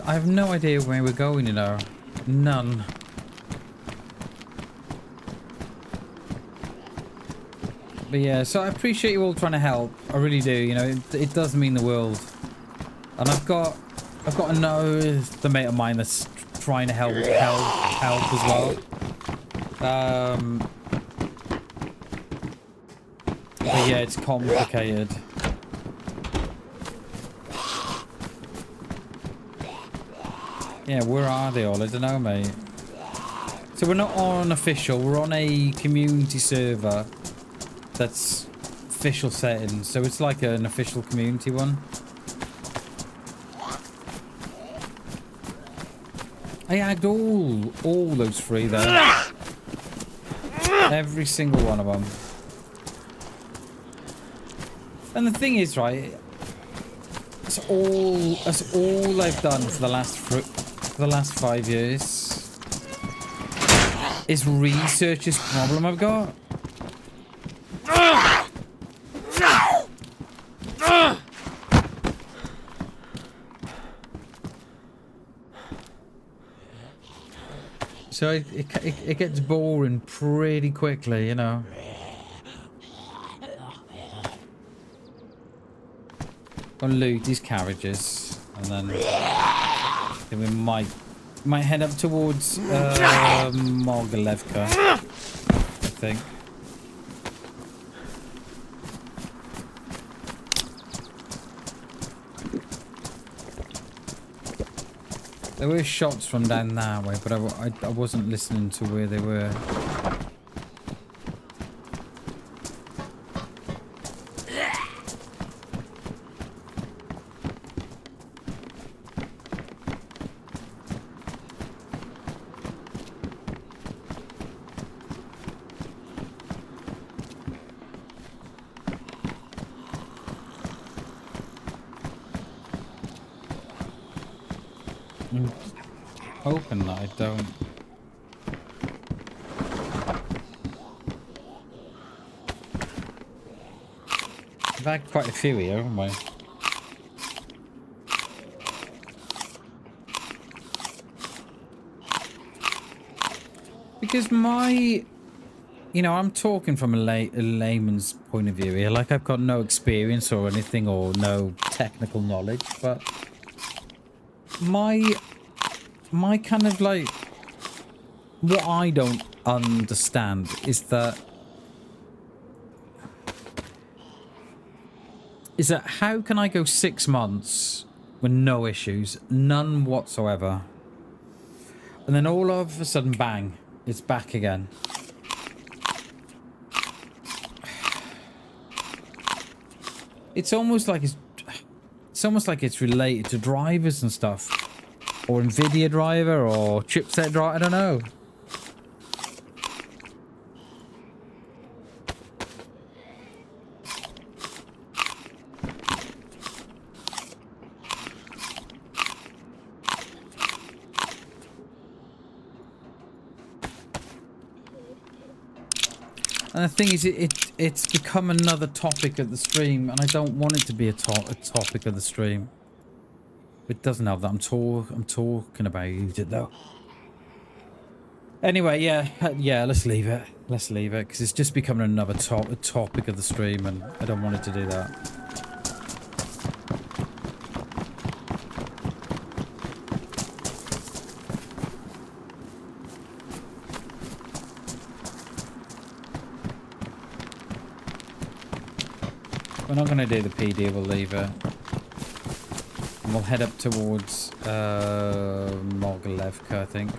I have no idea where we're going, you know. None. But yeah, so I appreciate you all trying to help. I really do, you know, it does mean the world. And I've got to know the mate of mine that's trying to help as well. But yeah, it's complicated. Yeah, where are they all? I don't know, mate. So we're not on official. We're on a community server that's official settings. So it's like an official community one. I added all those three there. Every single one of them. And the thing is, right, that's all I've done for the last 5 years is research this problem I've got. So it gets boring pretty quickly, you know. Gonna loot these carriages, and then we might head up towards Mogilevka, I think. There were shots from down that way, but I wasn't listening to where they were. Hoping that I don't. I've had quite a few here, haven't I? Because you know, I'm talking from a layman's point of view here. Like, I've got no experience or anything, or no technical knowledge, but my kind of, like, what I don't understand is that how can I go 6 months with no issues, none whatsoever, and then all of a sudden, bang, it's back again. It's almost like it's related to drivers and stuff. Or NVIDIA driver, or chipset driver, I don't know. And the thing is, it's become another topic of the stream, and I don't want it to be a topic of the stream. It doesn't have that. I'm talking about it though. Anyway, yeah, let's leave it. Let's leave it because it's just becoming another topic of the stream, and I don't want it to do that. We're not going to do the PD, we'll leave it. And we'll head up towards Mogilevka, I think.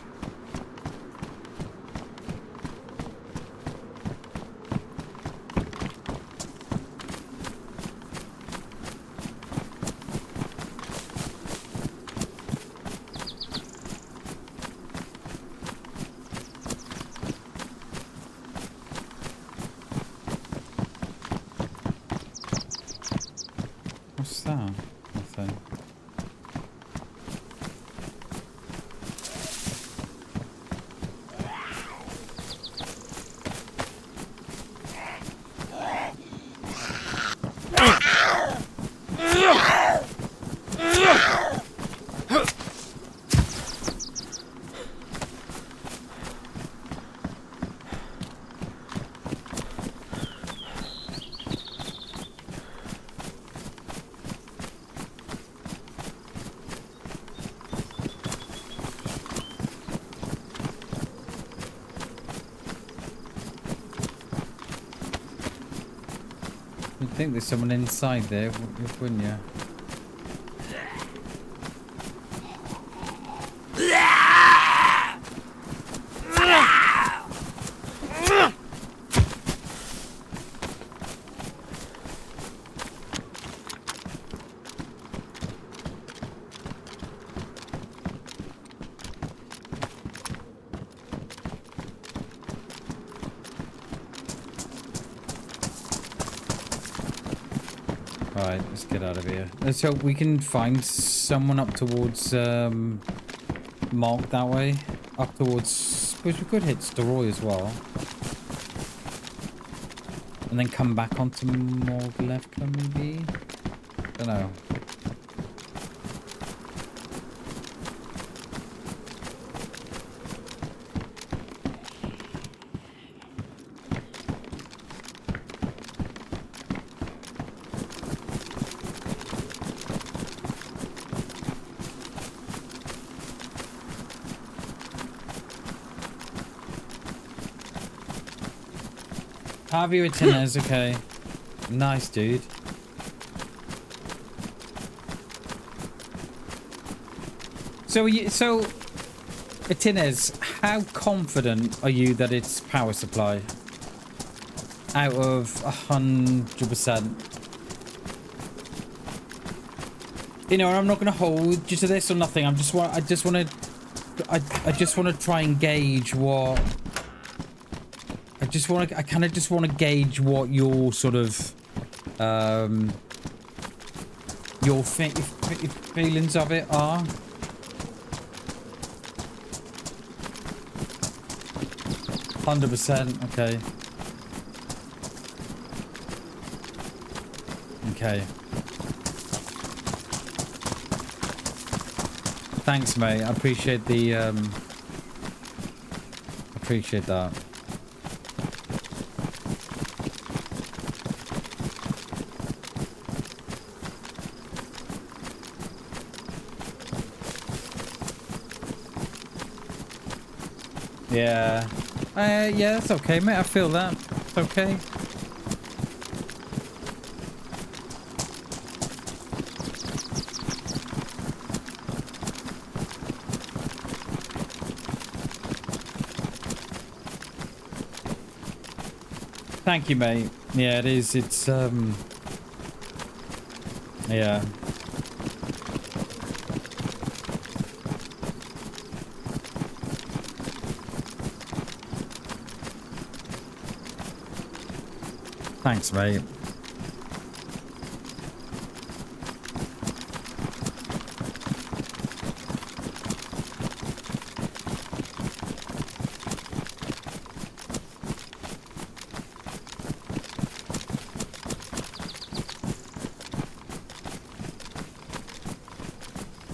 What's that? Nothing. I think there's someone inside there, wouldn't you? Right, let's get out of here. Let's hope we can find someone up towards Mog that way. Up towards... Which we could hit Staroy as well. And then come back onto Mogilevka maybe? Don't know. Harvey with Tinez, okay. Nice, dude. So, Tinez, how confident are you that it's power supply? Out of 100%. You know, I'm not going to hold you to this or nothing. I just want to try and gauge what. I kind of just want to gauge what your sort of your feelings of it are. %, okay. Okay. Thanks, mate. I appreciate the appreciate that. Yeah. Yeah, it's okay, mate. I feel that. It's okay. Thank you, mate. Yeah, it is. It's, yeah. Thanks, mate.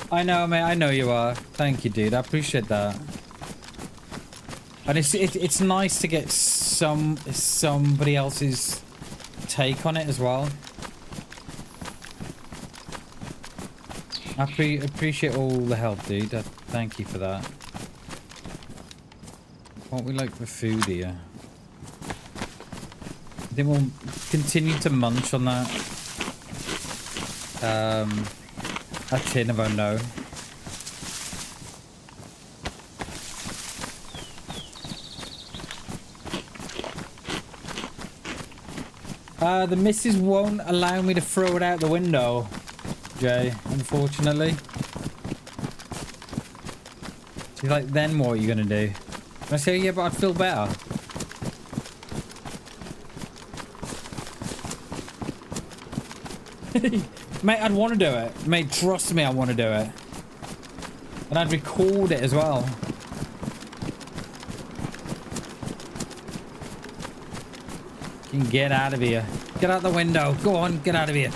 I know, mate. I know you are. Thank you, dude. I appreciate that. And it's nice to get somebody else's take on it as well. I appreciate all the help, dude. Thank you for that. What we like for food here? I think we'll continue to munch on that. A tin of unknown. The missus won't allow me to throw it out the window, Jay, unfortunately. She's like, then what are you gonna do? And I say, yeah, but I'd feel better. Mate, I'd want to do it. Mate, trust me, I want to do it. And I'd record it as well. You can get out of here. Get out the window. Go on, get out of here.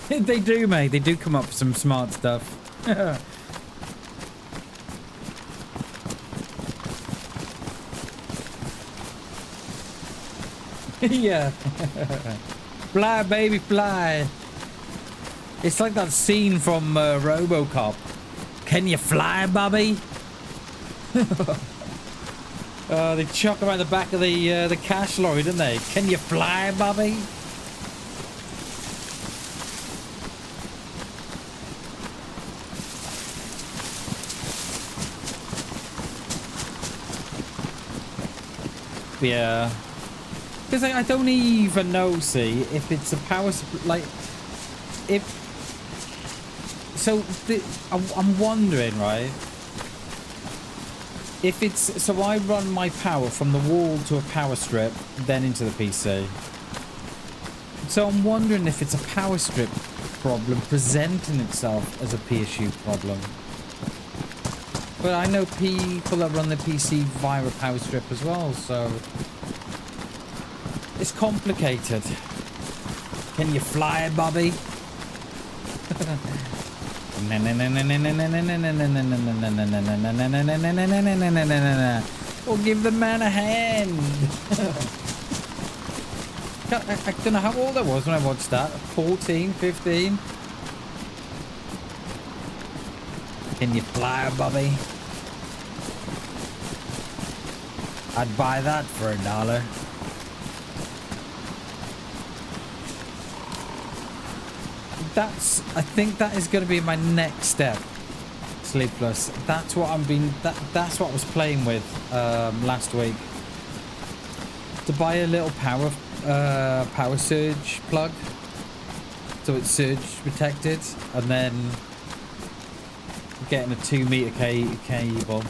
They do, mate. They do come up with some smart stuff. Yeah. Fly, baby, fly. It's like that scene from RoboCop. Can you fly, Bobby? They chuck him out the back of the cash lorry, didn't they? Can you fly, Bobby? Yeah. Because I don't even know, see, if it's a power... Like, if... So, I'm wondering, right? If it's... So I run my power from the wall to a power strip, then into the PC. So I'm wondering if it's a power strip problem presenting itself as a PSU problem. But I know people that run the PC via a power strip as well, so... It's complicated. Can you fly, Bobby? Or give the man a hand. I don't know how old I was when I watched that. 14, 15. Can you fly, Bobby? I'd buy that for $1. I think that is going to be my next step. Sleepless. That's what that's what I was playing with last week. To buy a little power surge plug, so it's surge protected, and then getting a 2-meter cable.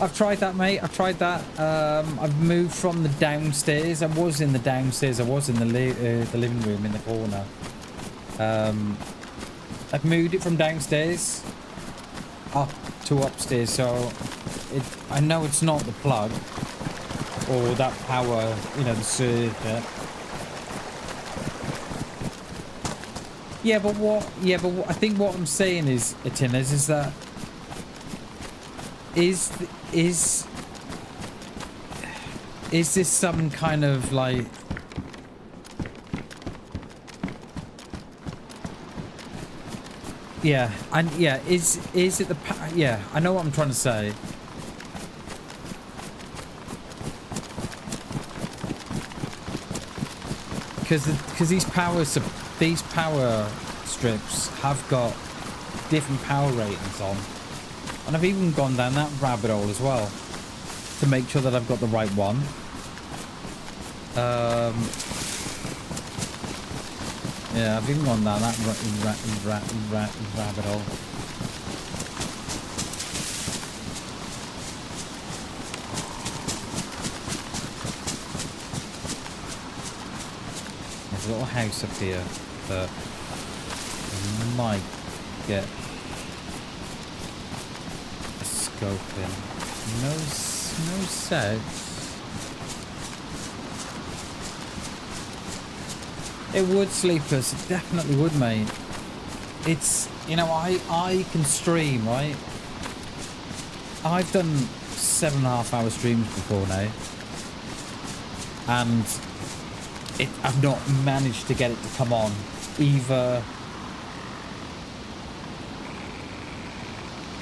I've tried that, mate. I've tried that. I've moved from the downstairs. I was in the downstairs. I was in the living room in the corner. I've moved it from downstairs up to upstairs. So I know it's not the plug or that power, you know, the circuit. Yeah, but what I think what I'm saying is, Atinas, is that is this some kind of like yeah, and yeah, is it the yeah, I know what I'm trying to say. Because these power strips have got different power ratings on. And I've even gone down that rabbit hole as well to make sure that I've got the right one. Yeah, I've even gone down that rabbit hole. There's a little house up here that I might get a scope in. No sets. It would, Sleepers. It definitely would, mate. It's, you know, I can stream, right? I've done 7.5 hour streams before now. And I've not managed to get it to come on. Either.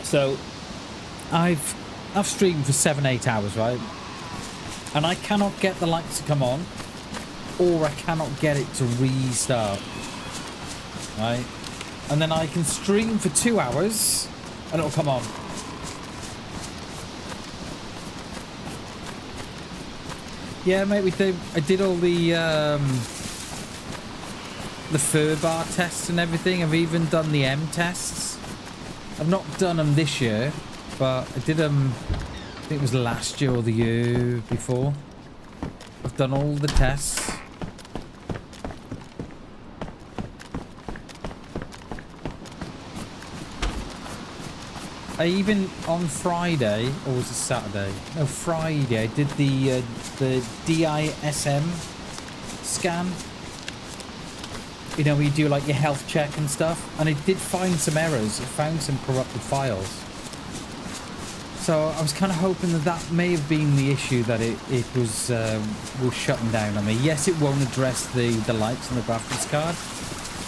So, I've streamed for 7-8 hours, right? And I cannot get the lights to come on. Or I cannot get it to restart, right? And then I can stream for 2 hours and it'll come on. Yeah, mate, I did all the fur bar tests and everything. I've even done the M tests. I've not done them this year, but I did them, I think it was last year or the year before. I've done all the tests. I even on Friday, or was it Saturday? No, Friday. I did the DISM scan. You know, where you do like your health check and stuff, and it did find some errors. It found some corrupted files. So I was kind of hoping that may have been the issue, that it was shutting down on me. Yes, it won't address the lights on the graphics card,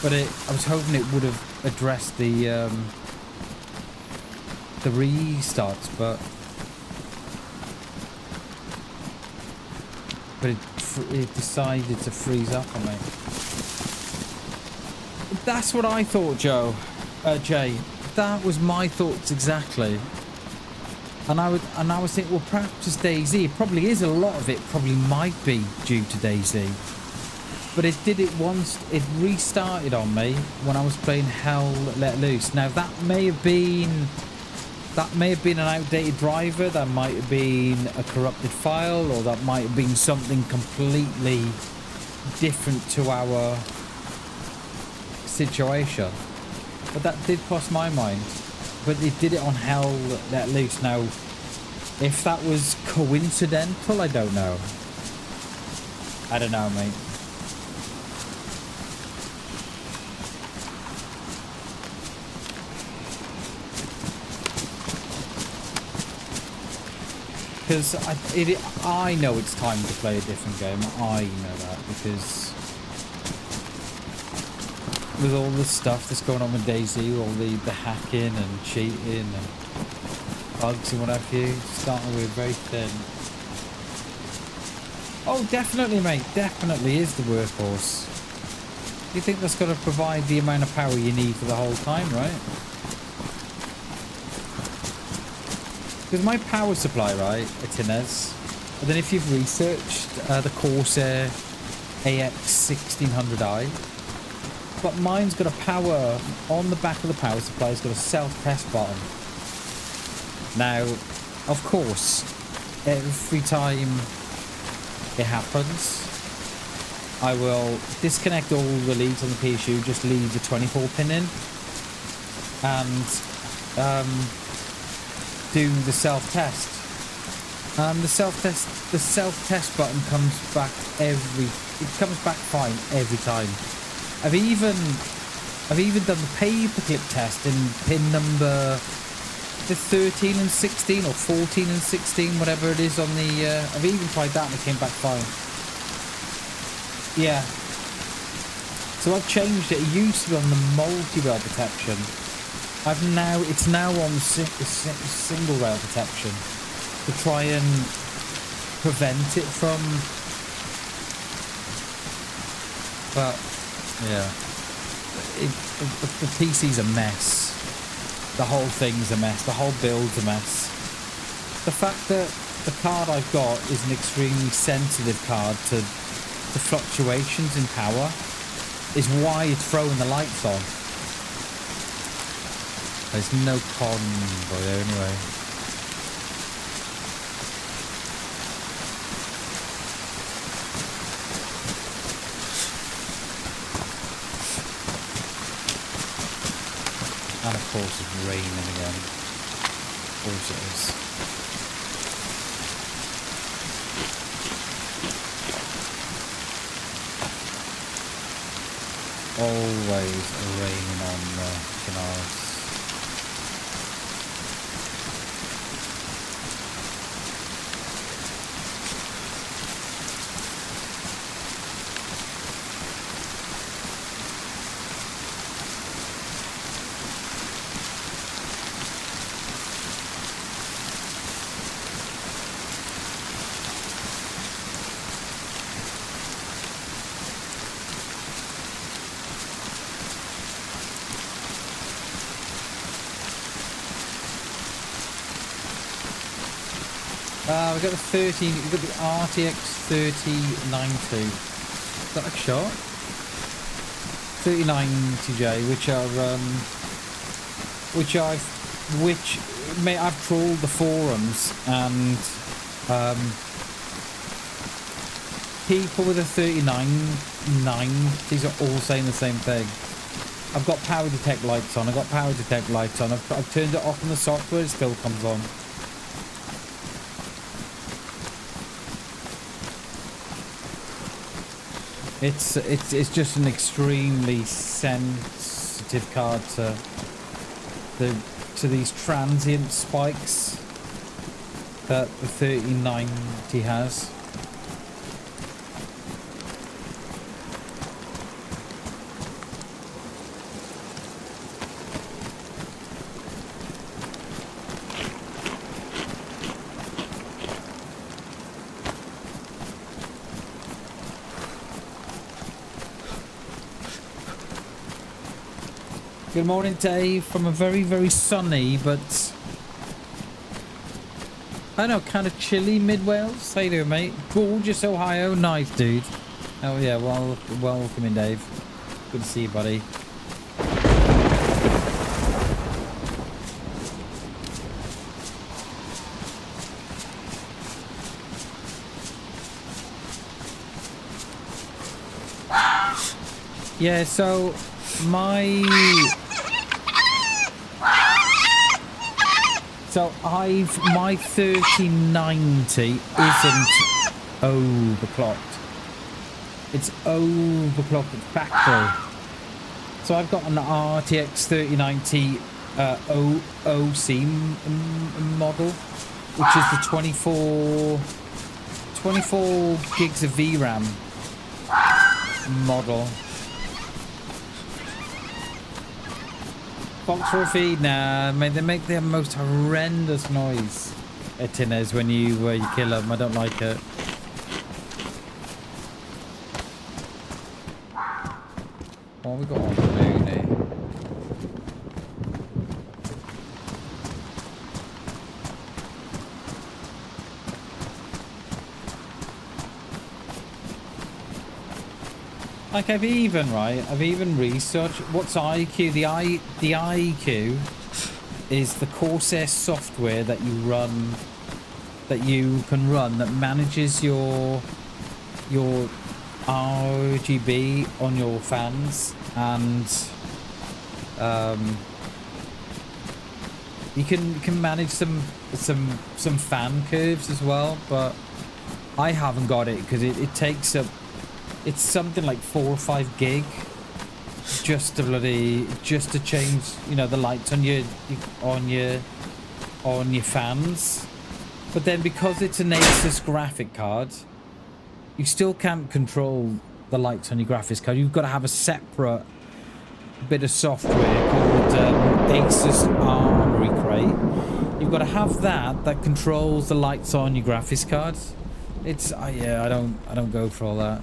but I was hoping it would have addressed the restarts, but it decided to freeze up on me. That's what I thought, Jay. That was my thoughts exactly. And I was thinking, well, perhaps it's DayZ. It probably is. A lot of it probably might be due to DayZ. But it did it once. It restarted on me when I was playing Hell Let Loose. Now that may have been an outdated driver, that might have been a corrupted file, or that might have been something completely different to our situation. But that did cross my mind. But it did it on Hell Let Loose. Now, if that was coincidental, I don't know. I don't know, mate. Because I know it's time to play a different game. I know that, because with all the stuff that's going on with DayZ, all the hacking and cheating and bugs and what have you, starting with very thin. Oh, definitely, mate. Definitely is the workhorse. You think that's got to provide the amount of power you need for the whole time, right? Because my power supply, right, at Inez, and then if you've researched the Corsair AX1600i, but mine's got a power, on the back of the power supply, it's got a self-test button. Now, of course, every time it happens, I will disconnect all the leads on the PSU, just leave the 24 pin in, and do the self-test. The self-test button comes back fine every time. I've even done the paperclip test in pin number 13 and 16 or 14 and 16, whatever it is on the I've even tried that and it came back fine. Yeah. So I've changed it. It used to be on the multi-rail protection. It's now on single rail protection to try and prevent it from. But yeah, the PC's a mess. The whole thing's a mess. The whole build's a mess. The fact that the card I've got is an extremely sensitive card to the fluctuations in power. is why it's throwing the lights on. There's no convoy there anyway. And of course it's raining again. Of course it is. Always raining on the canals. We've got the we've got the RTX 3090. Is that a shot? 3090J, I've trawled the forums, and people with a 3090s are all saying the same thing. I've got power detect lights on. I've turned it off in the software. It still comes on. It's just an extremely sensitive card to these transient spikes that the 3090 has. Good morning, Dave, from a very, very sunny, but I don't know, kind of chilly mid-Wales. How you doing, mate? Gorgeous Ohio. Nice, dude. Oh, yeah, well, welcome in, Dave. Good to see you, buddy. Yeah, so my 3090 isn't overclocked. It's overclocked. It's backfill. So I've got an RTX 3090 OC model, which is the 24 gigs of VRAM model. Box for a feed? Nah, mate, they make the most horrendous noise at Tinners when you kill them. I don't like it. What have we got on the moon here? Like I've even researched what's IQ. The IQ is the Corsair software that you can run that manages your RGB on your fans, and you can manage some fan curves as well. But I haven't got it because it takes up. It's something like 4 or 5 gig just to change, the lights on your fans. But then because it's an Asus graphic card, you still can't control the lights on your graphics card. You've got to have a separate bit of software called Asus Armory Crate. You've got to have that controls the lights on your graphics card. It's yeah, I don't go for all that.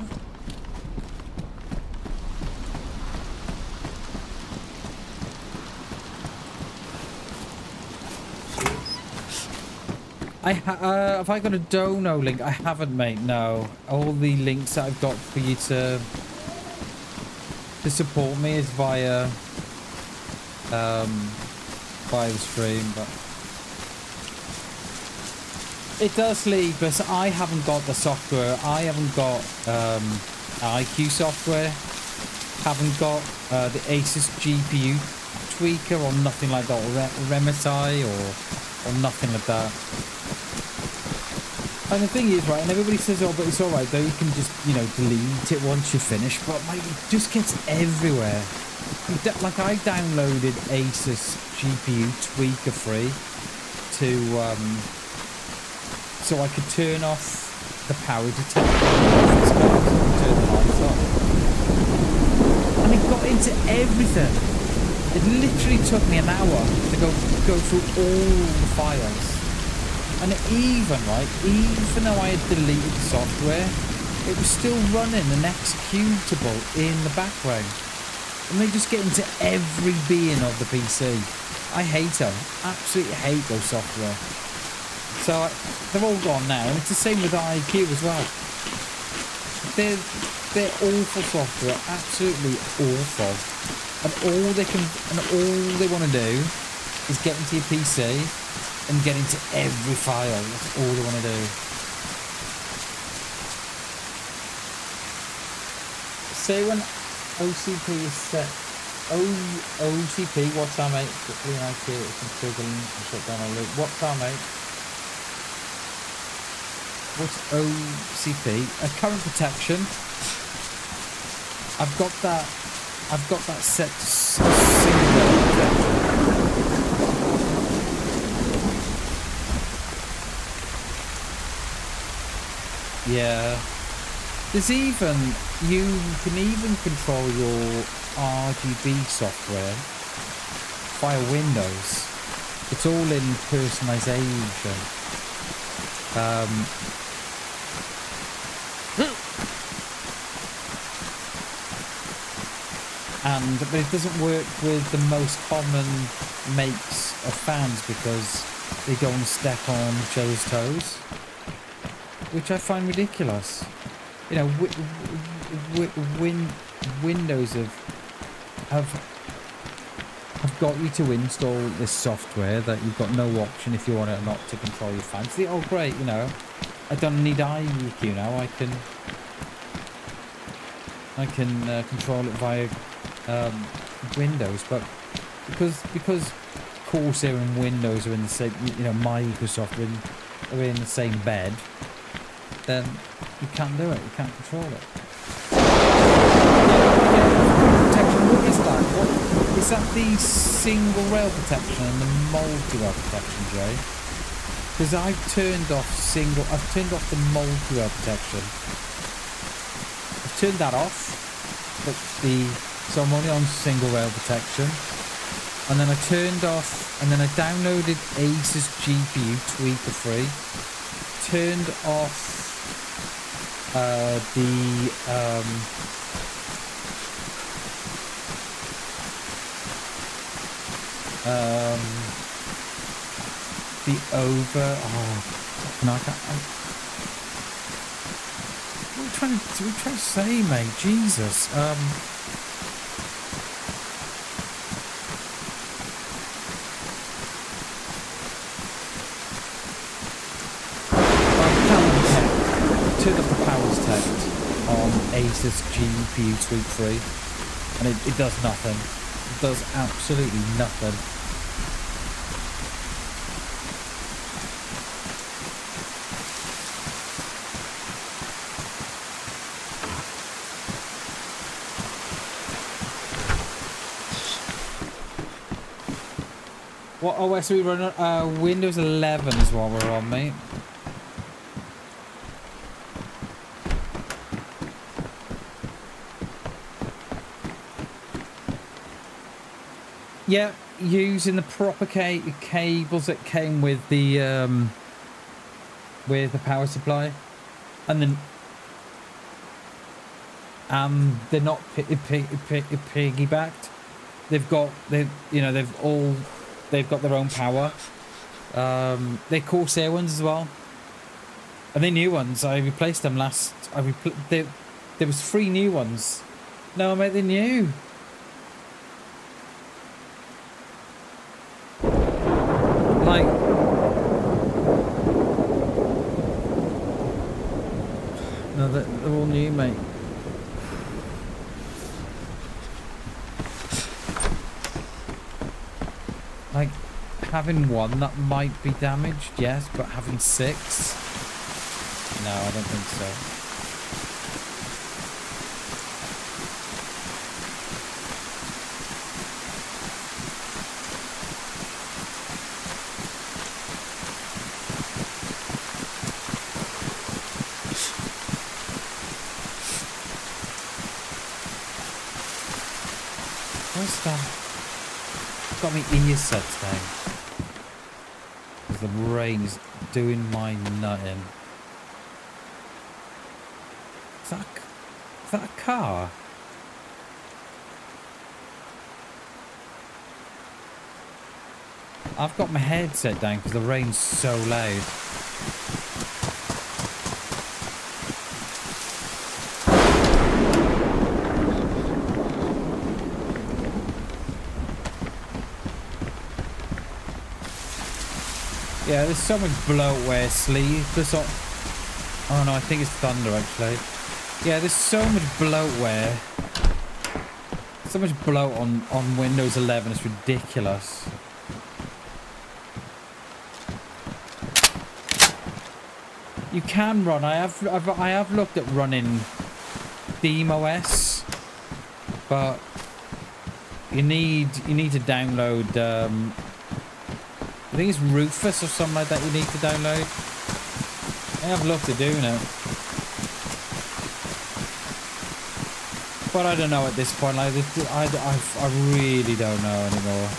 Have I got a dono link? I haven't, mate. No. All the links that I've got for you to to support me is via the stream, but it does lead, but I haven't got the software. I haven't got IQ software. Haven't got the Asus GPU tweaker or nothing like that, or Remedy or nothing like that. And the thing is, right, and everybody says, oh, but it's all right though, you can just, you know, delete it once you're finished, but like, it just gets everywhere. Like, I downloaded Asus GPU tweaker free to so I could turn off the power detector and turn the lights off, and it got into everything. It literally took me an hour to go through all the files. And even though I had deleted the software, it was still running an executable in the background. And they just get into every being of the PC. I hate them. Absolutely hate those software. So they're all gone now, and it's the same with IQ as well. They're awful software, absolutely awful. And all they want to do is get into your PC and get into every file. That's all they want to do. Say when OCP is set. OCP, what's that, mate? Shut down a loop. What's that, mate? What's OCP? A current protection. I've got that set to single protection. Yeah, there's even, you can even control your RGB software via Windows. It's all in personalization. But it doesn't work with the most common makes of fans because they don't want to step on each other's toes, which I find ridiculous. You know, Windows have got you to install this software that you've got no option if you want it or not to control your fans. Oh, great! You know, I don't need IQ now. I can control it via Windows, but because Corsair and Windows are in the same, you know, Microsoft are in the same bed, then you can't do it. You can't control it. Protection. What is that? What is that? The single rail protection and the multi-rail protection, Jay? Because I've turned off the multi-rail protection. I've turned that off, but so I'm only on single rail protection. And then I turned off, and then I downloaded Asus GPU tweaker free. Turned off the over. Oh, no, I can't. What are we trying to say, mate? Jesus. Turn up the power test on Asus GPU tweak free, and it does nothing. It does absolutely nothing. What OS are we running? Windows 11 is what we're on, mate. Yeah, using the proper cables that came with the power supply, and then they're not piggybacked. They've got their own power. They're Corsair ones as well, and they're new ones. I replaced them last. There was 3 new ones No, mate, they're new. Like, no, they're all new, mate. Like, having one that might be damaged, yes, but having 6? No, I don't think so. What's that? Got me ear sets down. Because the rain is doing my nutting. Is that a car? I've got my headset down because the rain's so loud. Yeah, there's so much bloatware, sleeve. Oh no, I think it's thunder actually. Yeah, there's so much bloatware. So much bloat on Windows 11, it's ridiculous. You can run. I have looked at running DemonOS, but you need to download. I think it's Rufus or something like that. You need to download. I have looked at doing it, but I don't know at this point. Like, I really don't know anymore.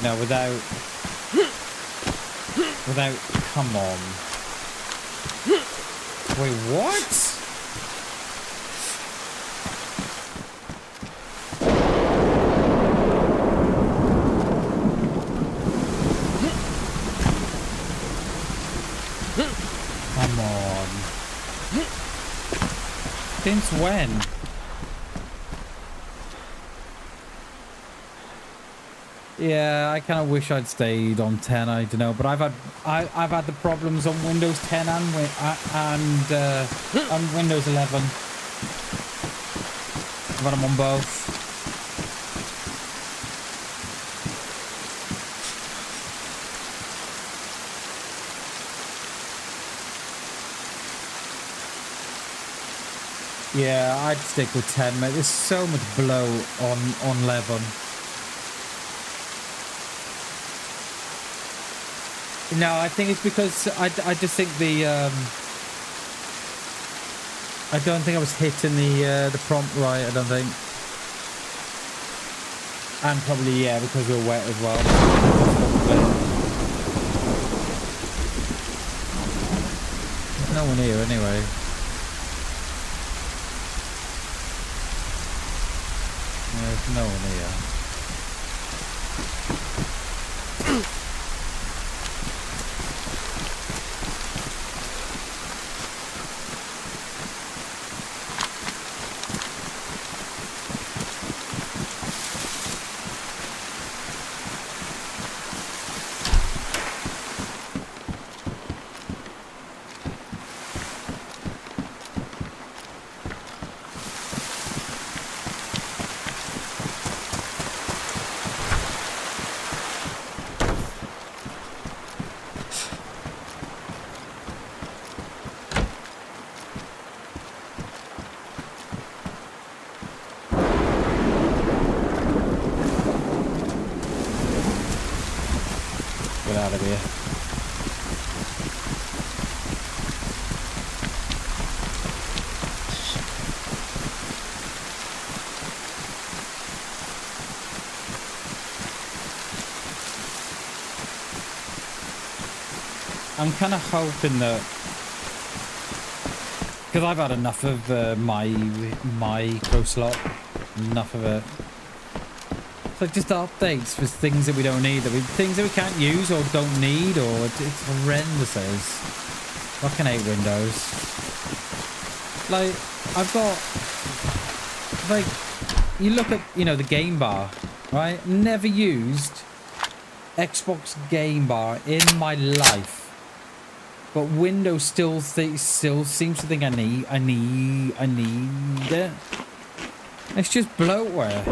No, without. Come on. Wait, what? Come on. Since when? Yeah, I kind of wish I'd stayed on 10. I don't know, but I've had the problems on Windows 10 and on Windows 11. I've had them on both. Yeah, I'd stick with 10, mate. There's so much blow on 11. No, I think it's because I just think I don't think I was hitting the prompt right. I don't think, and probably yeah because we were wet as well. There's no one here anyway. Yeah, there's no one here. Out of here. I'm kind of hoping that, because I've had enough of my micro slot, enough of it. Like just updates for things that we don't need, things that we can't use or don't need, or it's horrendous. Fucking hate Windows. Like, I've got Like, you look at, you know, the game bar, right? Never used Xbox game bar in my life. But Windows still seems to think I need it. It's just bloatware.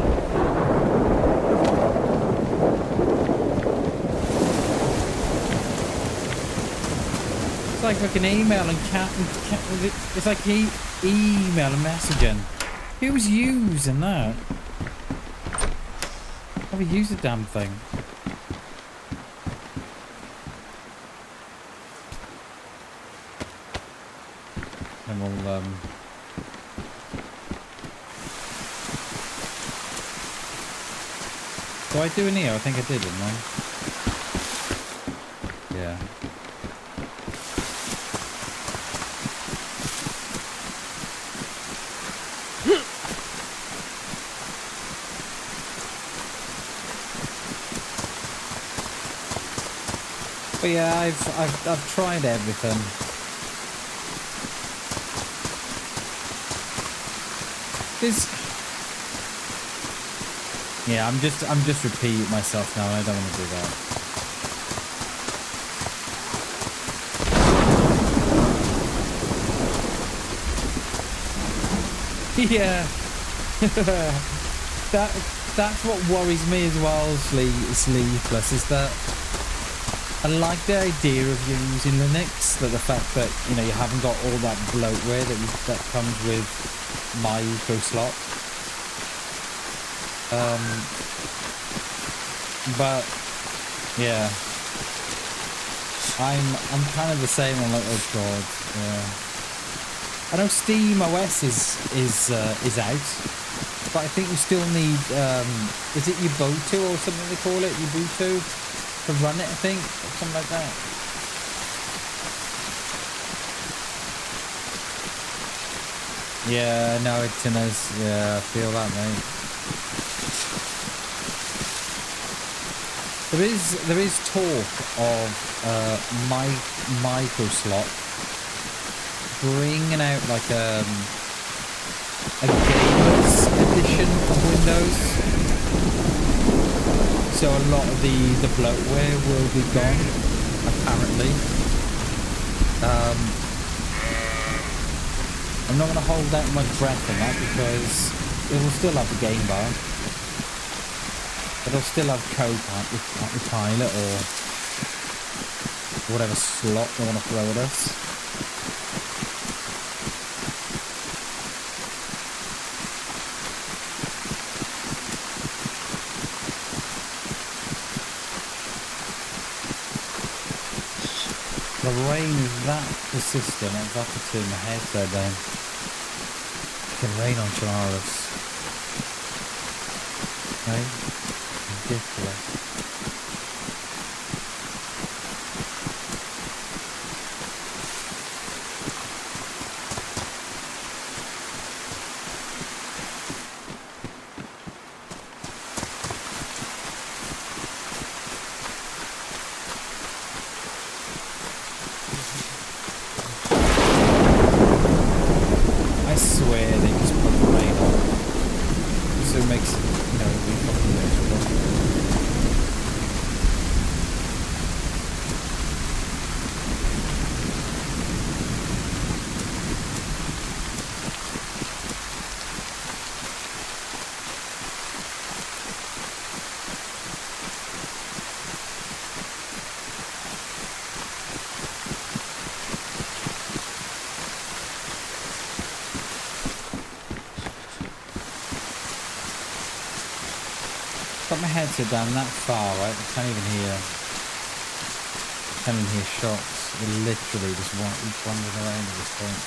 It's like fucking email and it's like email and messaging. Who's using that? Never use the damn thing. And we'll do I do an EO? I think I did, didn't I? Yeah. But yeah, I've tried everything. Yeah, I'm just repeating myself now, and I don't want to do that. Yeah. That's what worries me as well, Sleeveless, is that I like the idea of you using Linux, that the fact that, you know, you haven't got all that bloatware that comes with my eco slot. But yeah, I'm kind of the same. I'm like, oh god, yeah. I know Steam OS is out, but I think you still need is it Ubuntu or something they call it, Ubuntu, to run it, I think, or something like that. Yeah, no, it's in us. Yeah, I feel that, mate. There is talk of Microslot bringing out like a gamers edition of Windows. So a lot of the bloatware will be gone, apparently. I'm not going to hold out my breath on that because it will still have the game bar. It'll still have Copilot or whatever slot they want to throw at us. The rain is that persistent, I've got to turn my headset down. It can rain on Chinaris. Right? Ridiculous. I swear they just put the rain on. So it makes, you know, it fucking miserable. Got my headset down that far, right? I can't even hear shots. They're literally just wandering around at this point.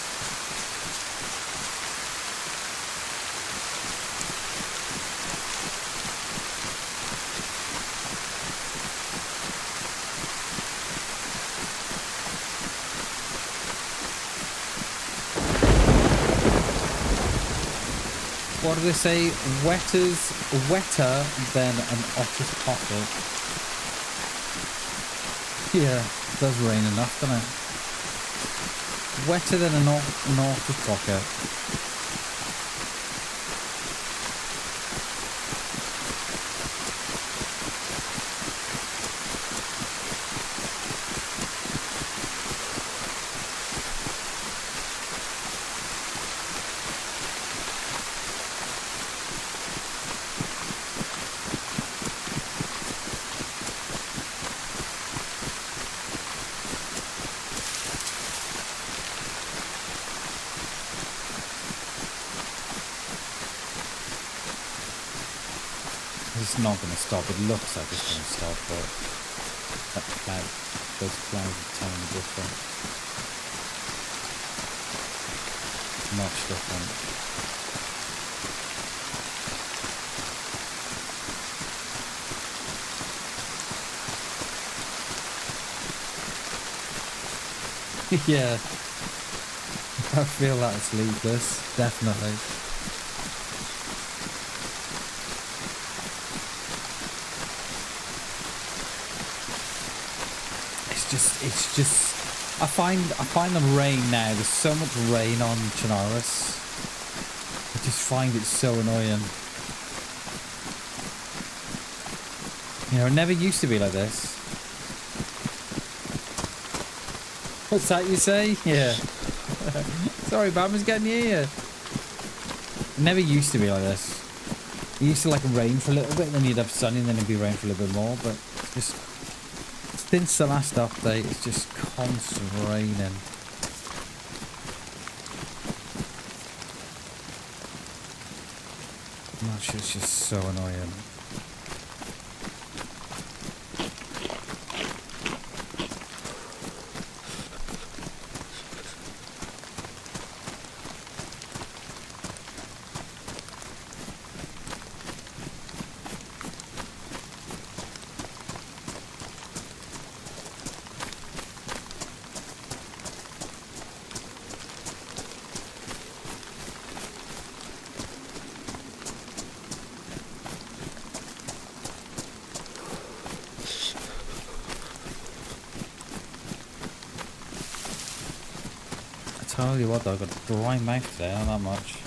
What do they say? Wetter than an otter's pocket. Yeah, it does rain enough, doesn't it? Wetter than an otter's pocket. It's not going to stop. It looks like it's going to stop, but that cloud, those clouds are totally different. Much different. Yeah, I feel that sleepless, definitely. It's just. I find the rain now. There's so much rain on Chernarus. I just find it so annoying. You know, it never used to be like this. What's that you say? Yeah. Sorry, Bam, it's getting you here. It never used to be like this. It used to like rain for a little bit, then you'd have sun, and then it'd be rain for a little bit more. But it's just since the last update, it's just constant raining. Gosh, it's just so annoying. Tell you what though, I've got a dry mouth today, not that much.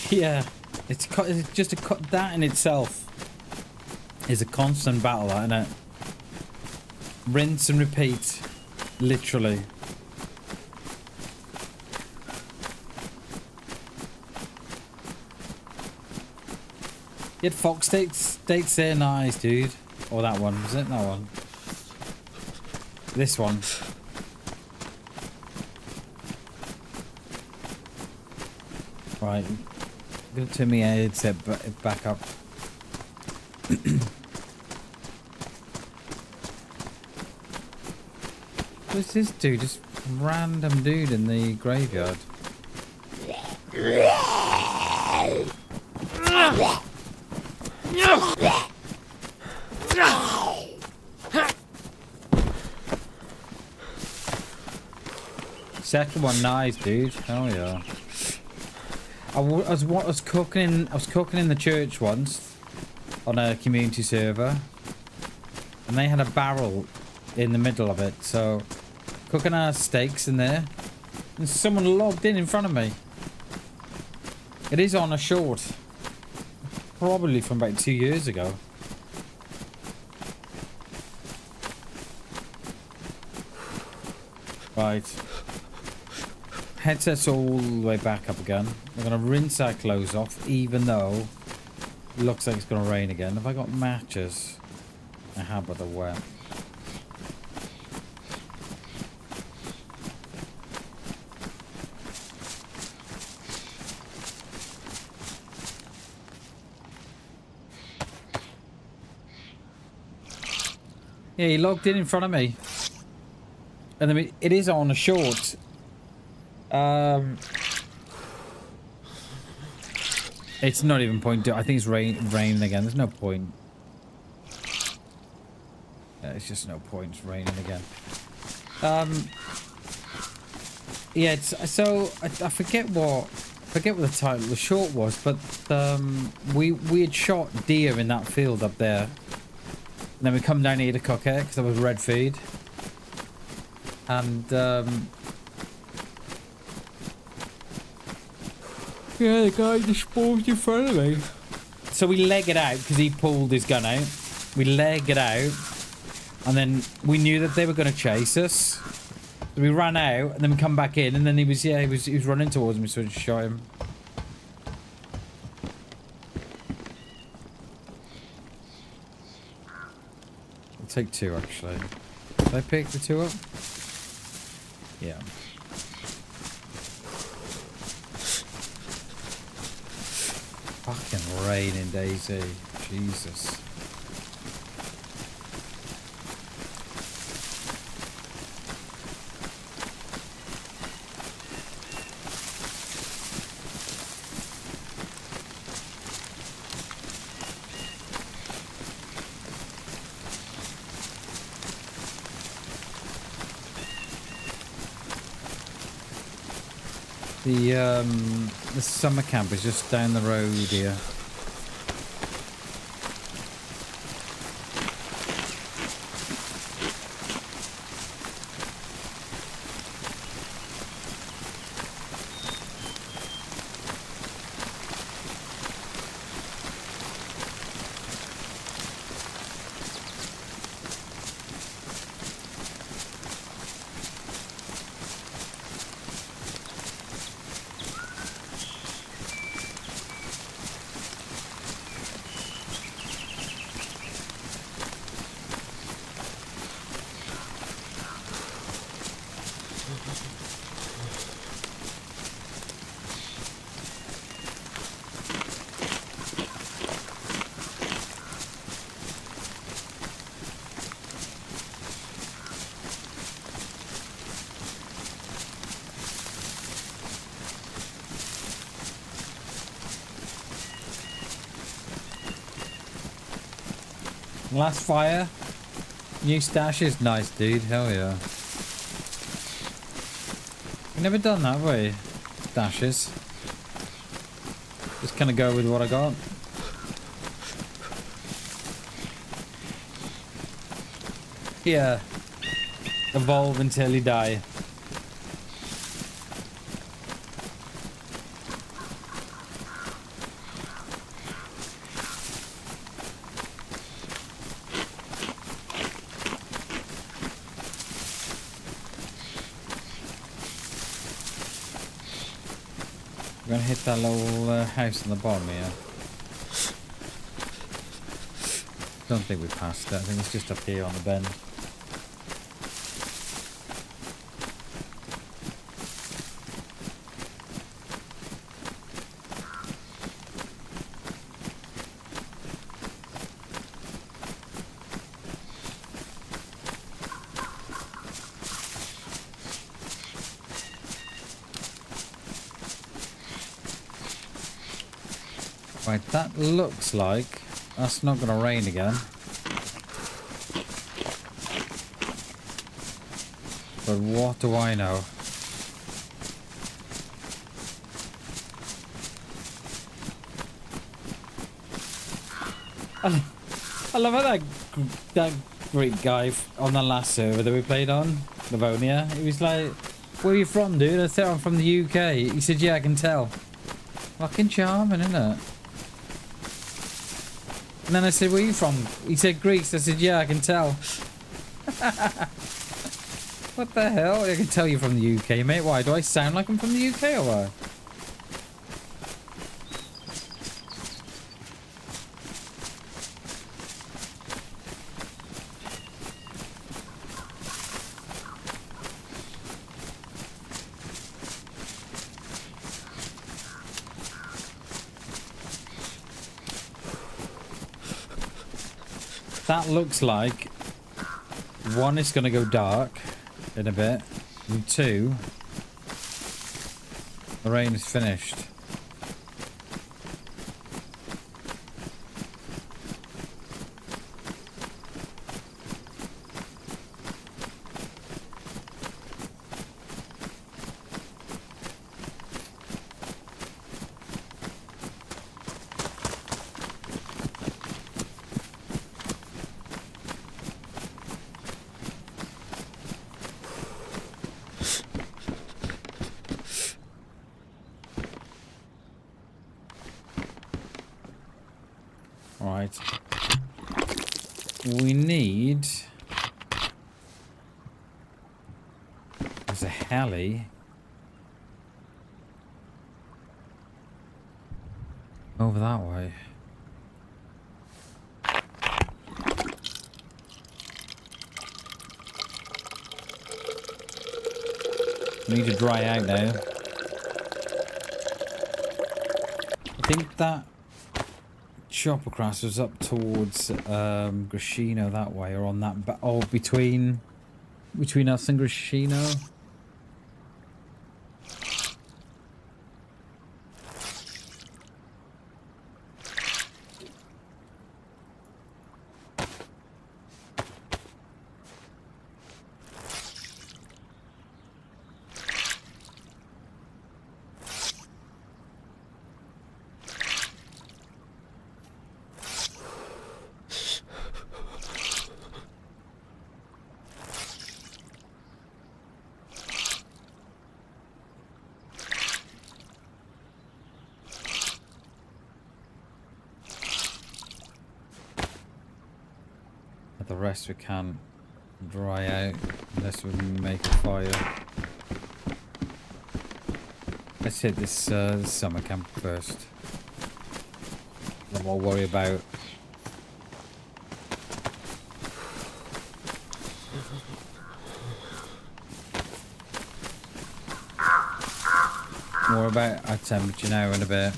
Yeah, it's just that in itself is a constant battle, isn't it? Rinse and repeat, literally. You had Fox steaks there, nice, dude. Or that one, was it? That one. This one. Right. I'm gonna turn my headset back up. What's this dude? Just random dude in the graveyard. Second one, nice, dude. Hell yeah. I was cooking in the church once on a community server, and they had a barrel in the middle of it, so cooking our steaks in there, and someone logged in front of me. It is on a short, probably from about 2 years ago. Right. Headset's all the way back up again. We're going to rinse our clothes off, even though it looks like it's going to rain again. Have I got matches? I have, but they're wet. Yeah, he logged in front of me. And then it is on a short. It's not even point to. I think it's raining again. There's no point. Yeah, it's just no point. It's raining again. Yeah, it's so I forget what the title of the short was, but we had shot deer in that field up there, and then we come down here to cook it because there was red feed, and yeah, the guy just spawned in front of me. So we leg it out because he pulled his gun out. We leg it out, and then we knew that they were going to chase us. So we ran out, and then we come back in, and then he was running towards me, so I just shot him. I'll take 2 actually. Did I pick the 2 up? Yeah. Fucking rain in DayZ. Jesus. The summer camp is just down the road here. Last fire. New stashes. Nice, dude. Hell yeah. We've never done that, have we? Stashes. Just kind of go with what I got. Yeah. Evolve until you die. We're gonna hit that little house on the bottom here. Don't think we passed it. I think it's just up here on the bend. Right, that looks like that's not going to rain again. But what do I know? I love how that Greek guy on the last server that we played on, Livonia, he was like, "Where are you from, dude?" I said, "I'm from the UK." He said, "Yeah, I can tell." Fucking charming, isn't it? And then I said, "Where are you from?" He said, "Greece." I said, "Yeah, I can tell." What the hell? I can tell you're from the UK, mate. Why? Do I sound like I'm from the UK or what? That looks like 1, it's going to go dark in a bit, and 2, the rain is finished. Right. We need... There's a heli. Over that way. We need to dry out now. I think that chopper crash was up towards Grishino that way, or on that, or between us and Grishino. The rest we can't dry out unless we make a fire. Let's hit this summer camp first. Then we'll worry about our temperature now in a bit.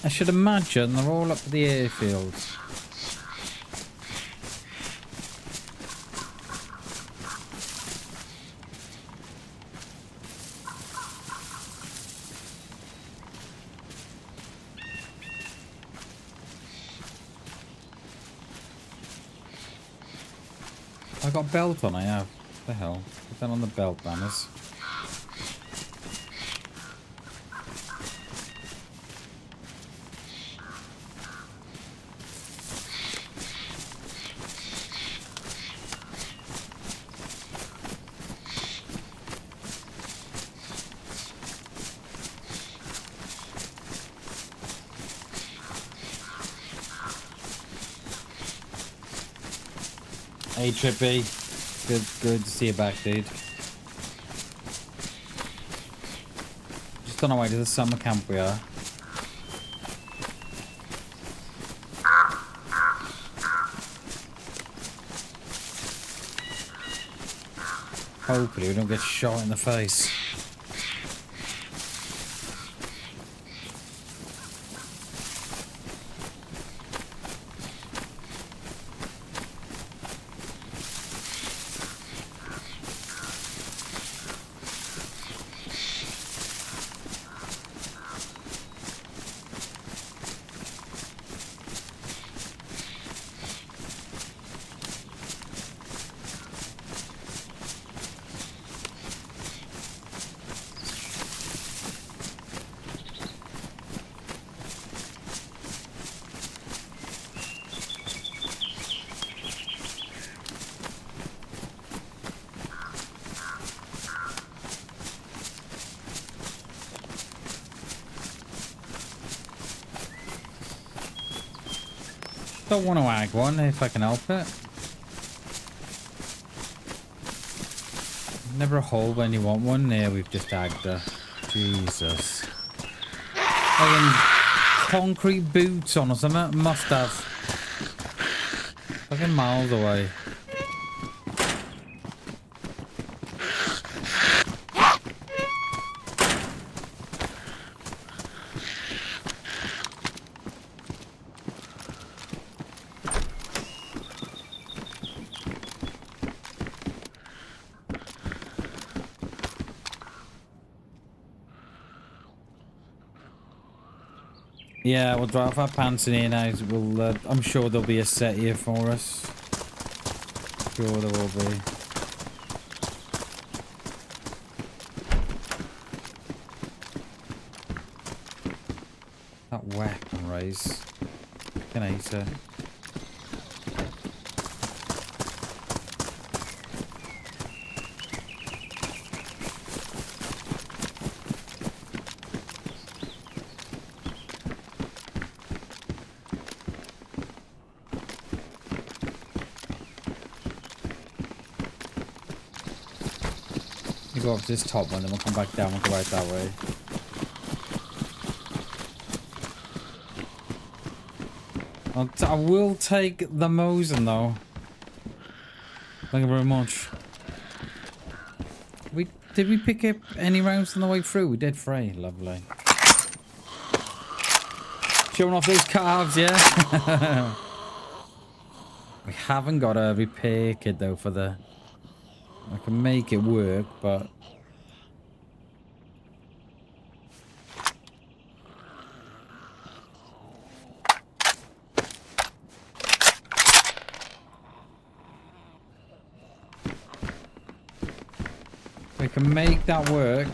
I should imagine they're all up at the airfields. I got belt on, I have. What the hell? Put that on the belt banners. Hey Trippy, good to see you back, dude. Just on our way to the summer camp we are. Hopefully we don't get shot in the face. Don't want to ag one if I can help it. Never a hole when you want one. There, we've just agged her. Jesus. Fucking concrete boots on or something. Must have. Fucking miles away. Yeah, we'll drop our pants in here now. We'll, I'm sure there'll be a set here for us. Sure there will be. That weapon raise. Can I eat it? Go up to this top one, then we'll come back down and go out that way. I will take the Mosin though. Thank you very much. Did we pick up any rounds on the way through? We did 3. Lovely. Showing off those calves, yeah? We haven't got a repair kit though for the... I can make it work, but... we can make that work.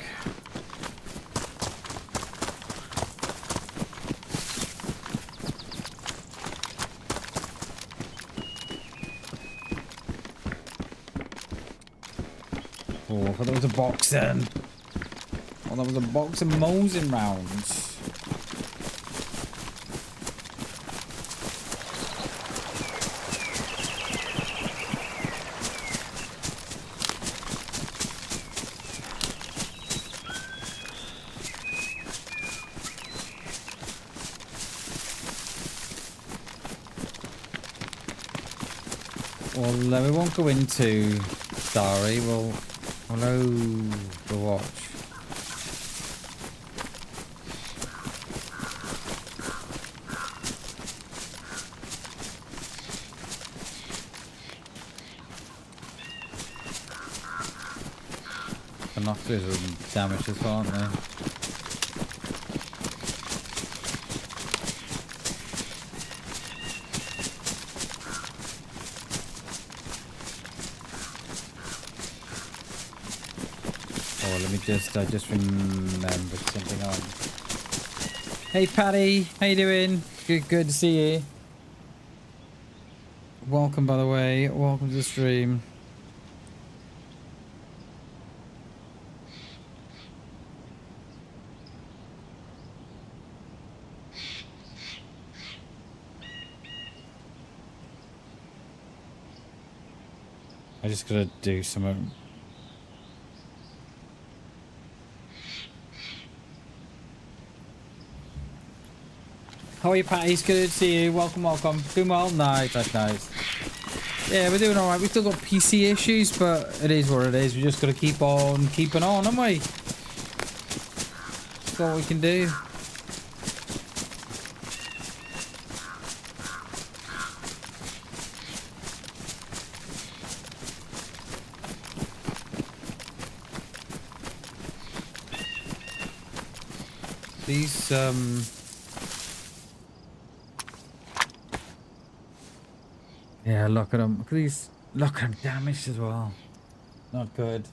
Oh, I thought that was a box then. Oh, that was a box of Mosin rounds. Well, we won't go into Starry. We'll the watch. The knockers are damaged as well, aren't they? I just remembered something on. Hey Patty, how you doing? Good to see you. Welcome, by the way. Welcome to the stream. I just gotta do some. How are you, Patty? It's good to see you. Welcome, welcome. Doing well? Nice, that's nice. Yeah, we're doing alright. We've still got PC issues, but it is what it is. We just got to keep on keeping on, haven't we? That's all we can do. These, yeah, look at them. Look at these. Look at them damaged as well. Not good.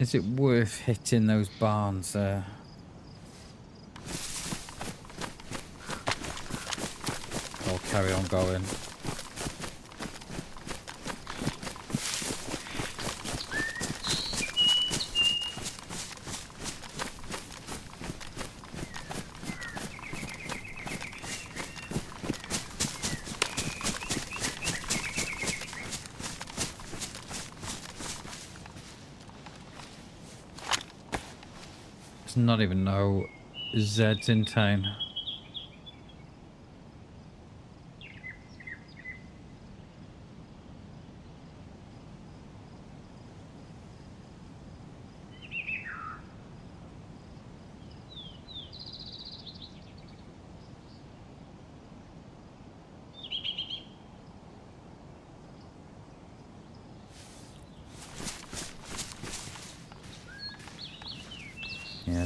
Is it worth hitting those barns there? I'll carry on going. Not even know Zed's in town.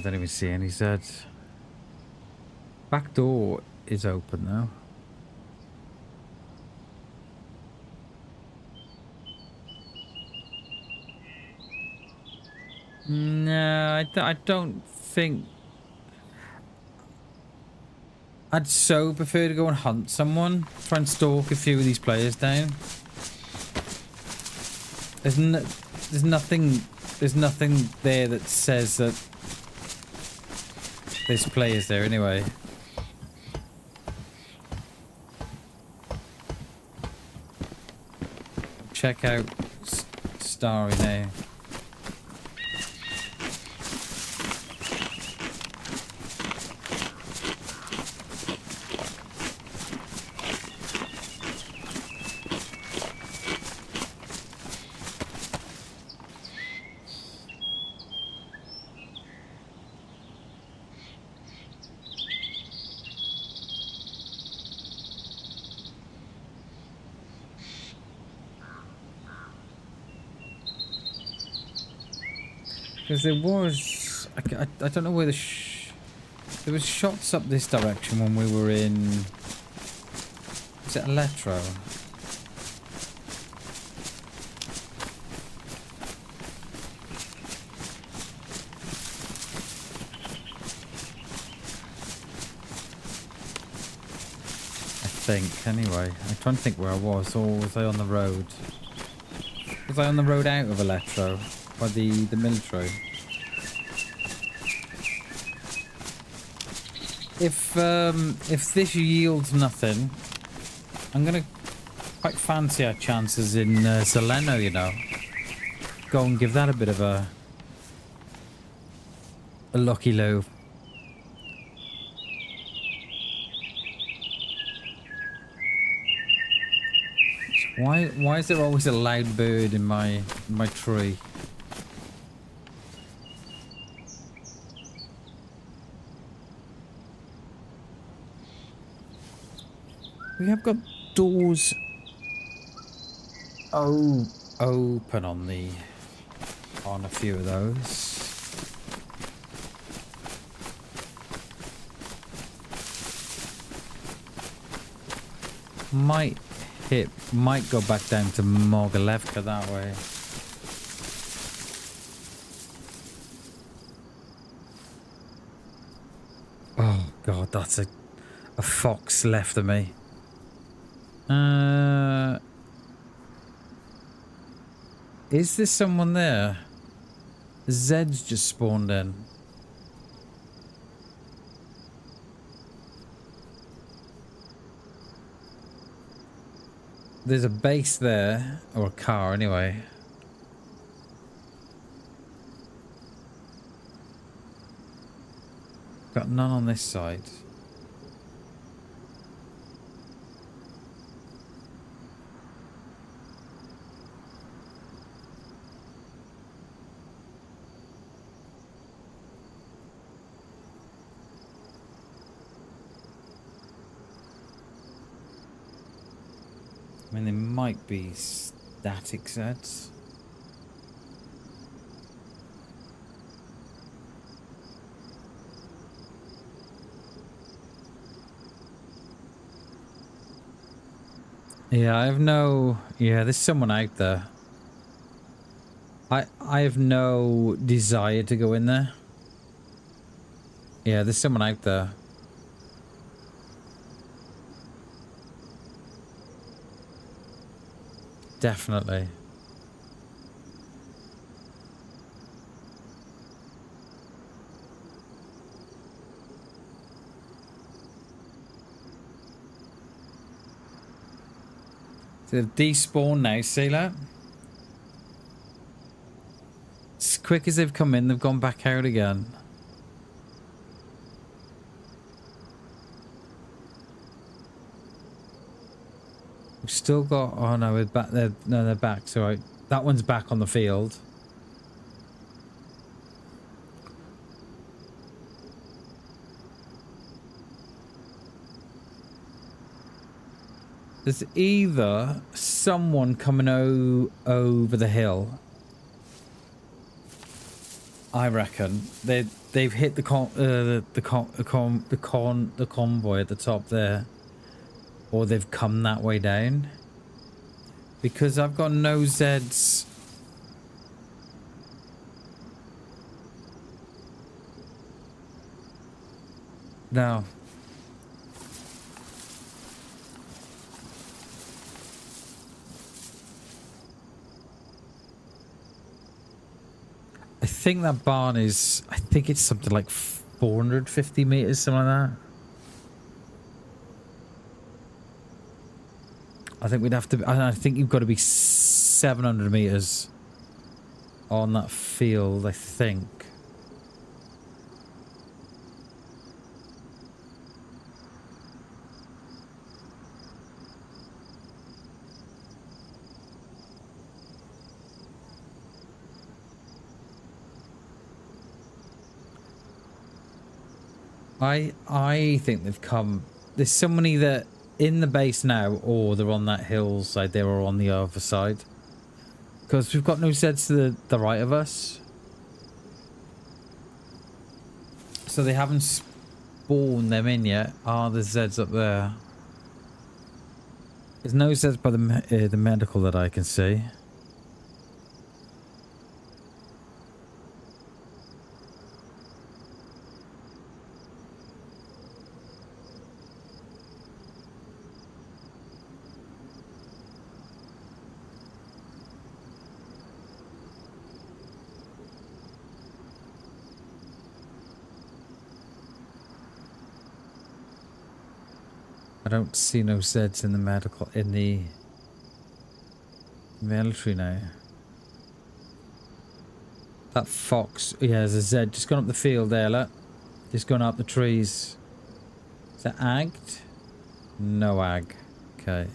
don't even see any Zeds. Back door is open though. No, I don't think... I'd so prefer to go and hunt someone. Try and stalk a few of these players down. There's nothing there that says that there's players there anyway. Check out Starry now. Because there was... I don't know where the... there was shots up this direction when we were in... Is it Electro? I think, anyway. I'm trying to think where I was. Or was I on the road? Was I on the road out of Electro? By the military. If this yields nothing, I'm gonna quite fancy our chances in Zeleno, you know. Go and give that a bit of a lucky loo. Why is there always a loud bird in my tree? We have got doors open on a few of those. Might go back down to Mogilevka that way. Oh god, that's a fox left of me. Is there someone there? Zed's just spawned in. There's a base there, or a car anyway. Got none on this side. I mean, there might be static sets. Yeah, I have no... Yeah, there's someone out there. I have no desire to go in there. Yeah, there's someone out there. Definitely. They've despawned now, see that? As quick as they've come in, they've gone back out again. We've still got... Oh no, we're back there. No, they're back. So right. That one's back on the field. There's either someone coming over the hill. I reckon. they've hit the convoy at the top there, or they've come that way down. Because I've got no Zeds. No. I think that barn is, I think it's something like 450 meters, something like that. I think we'd have to, I think you've got to be 700 meters on that field, I think. I think they've come. There's so many that in the base now, or they're on that hillside there, or on the other side. Because we've got no Zeds to the right of us. So they haven't spawned them in yet. Ah, there's Zeds up there. There's no Zeds by the medical that I can see. I don't see no Zeds in the medical, in the military now. That fox, yeah, there's a Zed just gone up the field there, look. Just gone up the trees. Is that agged? No ag. Okay.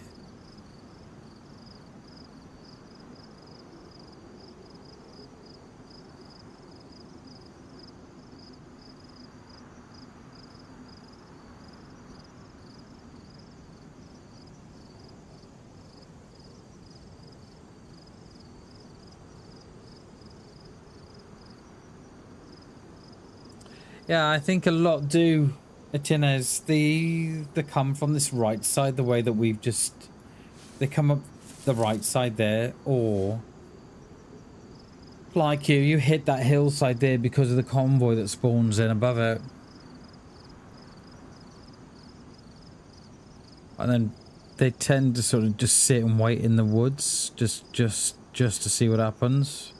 Yeah, I think a lot do, Etienne. They come from this right side, the way that we've just... They come up the right side there, or... Like you hit that hillside there because of the convoy that spawns in above it. And then they tend to sort of just sit and wait in the woods, just to see what happens.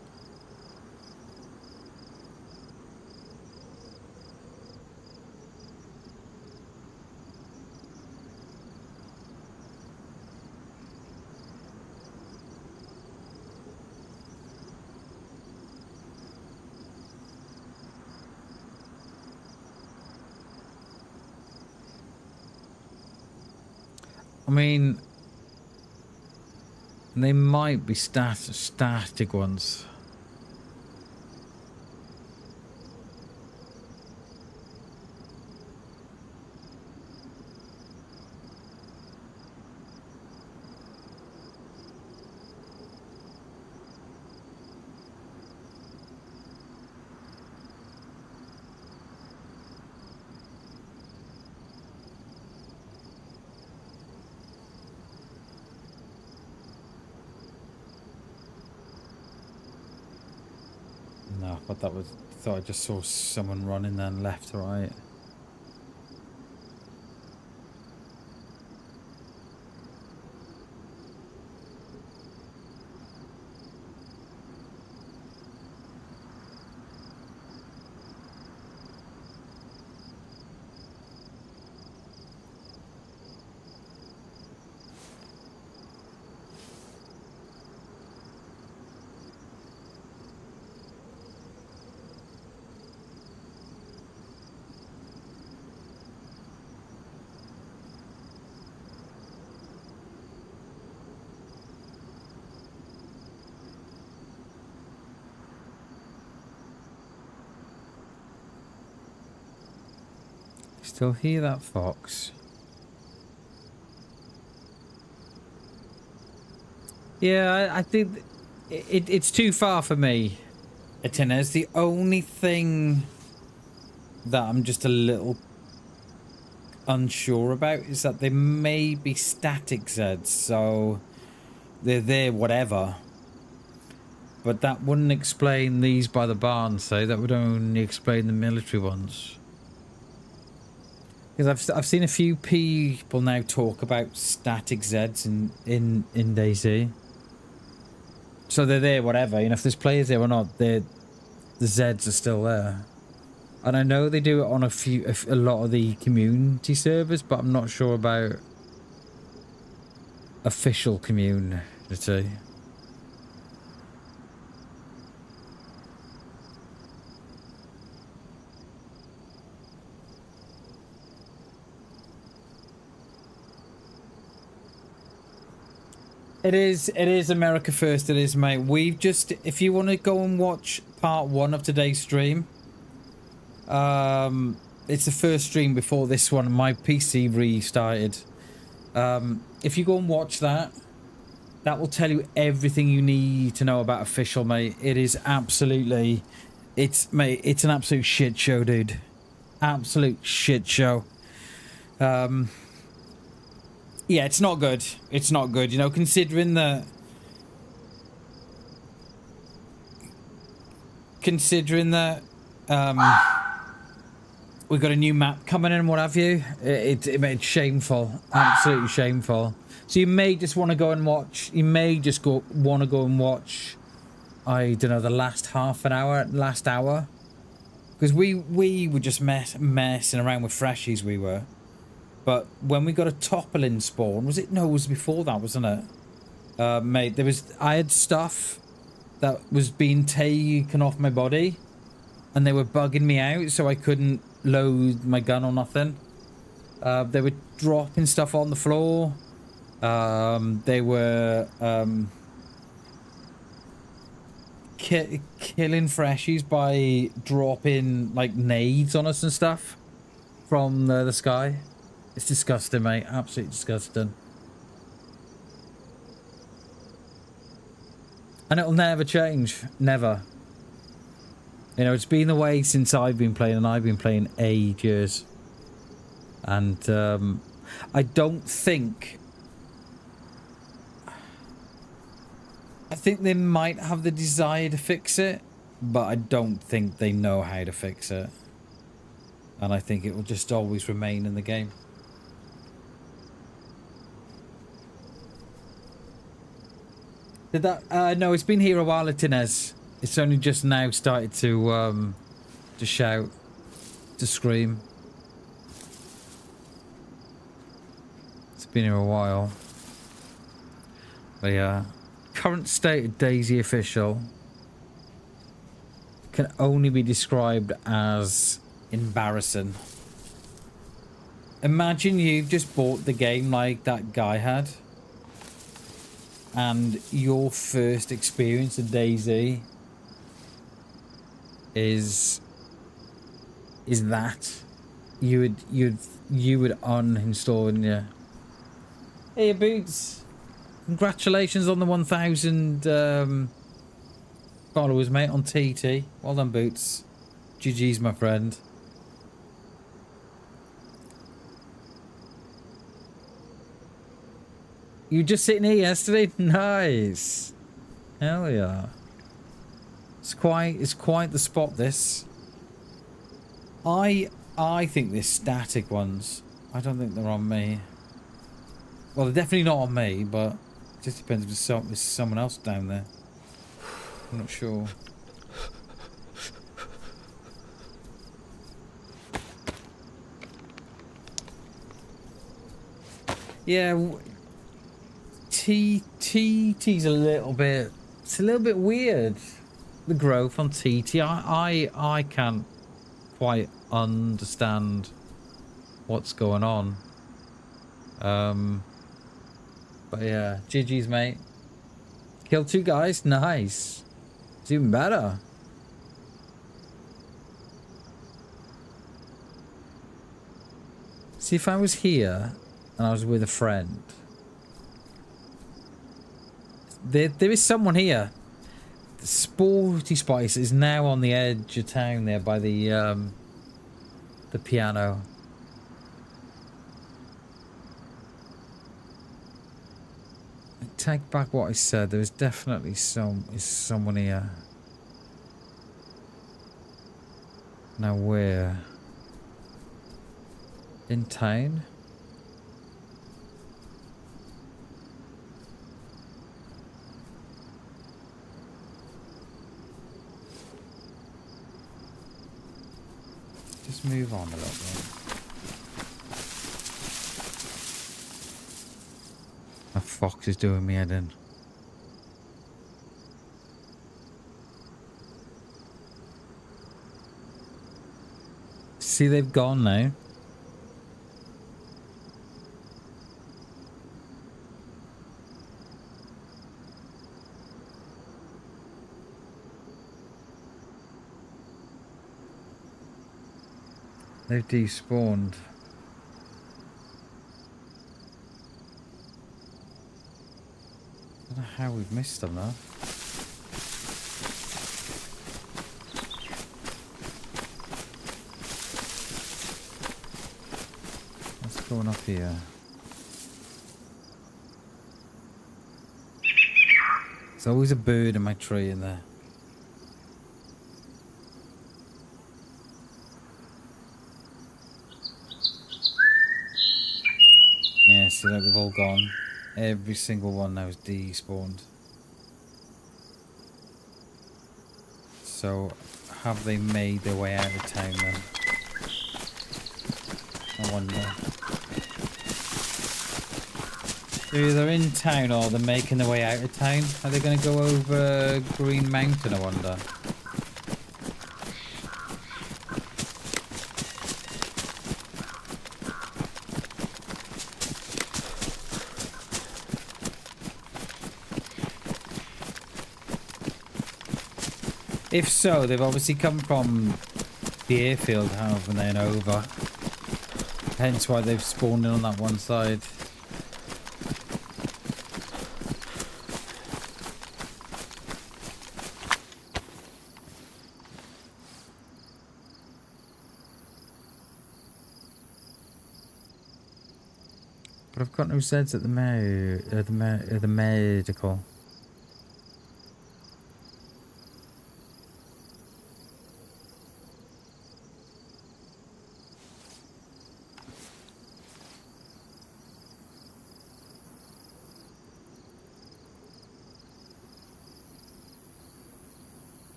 I mean, they might be static ones. But that was, thought I just saw someone running then left to right. Still hear that fox? Yeah, I think it's too far for me, Etienne. The only thing that I'm just a little unsure about is that they may be static Zeds, so they're there, whatever. But that wouldn't explain these by the barn, say. That would only explain the military ones. Because I've seen a few people now talk about static Zeds in DayZ. So they're there, whatever. You know, if there's players there or not, the Zeds are still there. And I know they do it on a lot of the community servers, but I'm not sure about official community. It is America first, it is, mate. We've just, if you want to go and watch part 1 of today's stream, it's the first stream before this one. My PC restarted. If you go and watch that, that will tell you everything you need to know about official, mate. It is absolutely, it's an absolute shit show, dude. Absolute shit show. Yeah, it's not good. It's not good, you know, considering that we've got a new map coming in and what have you. It's shameful. Absolutely shameful. So you may just want to go and watch. You may just want to go and watch, I don't know, the last half an hour, last hour. Because we were just messing around with freshies, we were. But when we got a toppling spawn, was it? No, it was before that, wasn't it? Mate, I had stuff that was being taken off my body. And they were bugging me out, so I couldn't load my gun or nothing. They were dropping stuff on the floor. They were killing freshies by dropping like nades on us and stuff from the sky. It's disgusting, mate. Absolutely disgusting. And it'll never change. Never. You know, it's been the way since I've been playing, and I've been playing ages. And I don't think... I think they might have the desire to fix it, but I don't think they know how to fix it. And I think it will just always remain in the game. Did that? No, it's been here a while, Tinez. It's only just now started to shout, to scream. It's been here a while. But yeah, current state of DayZ official can only be described as embarrassing. Imagine you've just bought the game like that guy had. And your first experience of DayZ is that you would uninstall, and yeah. Hey Boots, congratulations on the 1,000 followers, mate, on TT. Well done, Boots. GG's, my friend. You were just sitting here yesterday? Nice. Hell yeah. It's quite the spot, this. I think they're static ones. I don't think they're on me. Well, they're definitely not on me, but it just depends if there's someone else down there. I'm not sure. Yeah, TT's a little bit... It's a little bit weird. The growth on TT. I can't quite understand what's going on. But yeah, GG's, mate. Killed 2 guys. Nice. It's even better. See, if I was here and I was with a friend, there is someone here. Sporty Spice is now on the edge of town there by the the piano. I take back what I said. There was definitely someone here. Now where? In town? Just move on a little bit. A fox is doing me head in. See, they've gone now. They've despawned. I don't know how we've missed them though. What's going up here? There's always a bird in my tree in there. Yeah, see, like they've all gone. Every single one now is despawned. So, have they made their way out of town then? I wonder. They're either in town or they're making their way out of town. Are they going to go over Green Mountain, I wonder? If so, they've obviously come from the airfield, haven't they, and over. Hence why they've spawned in on that one side. But I've got no Zeds at the medical.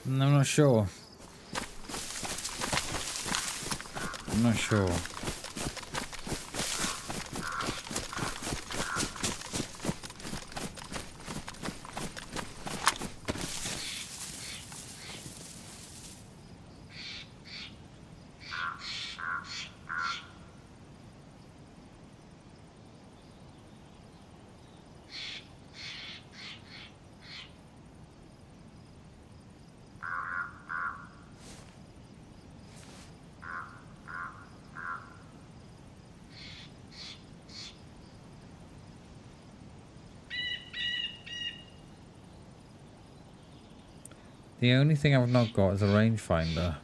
I'm not sure. I'm not sure. The only thing I've not got is a rangefinder.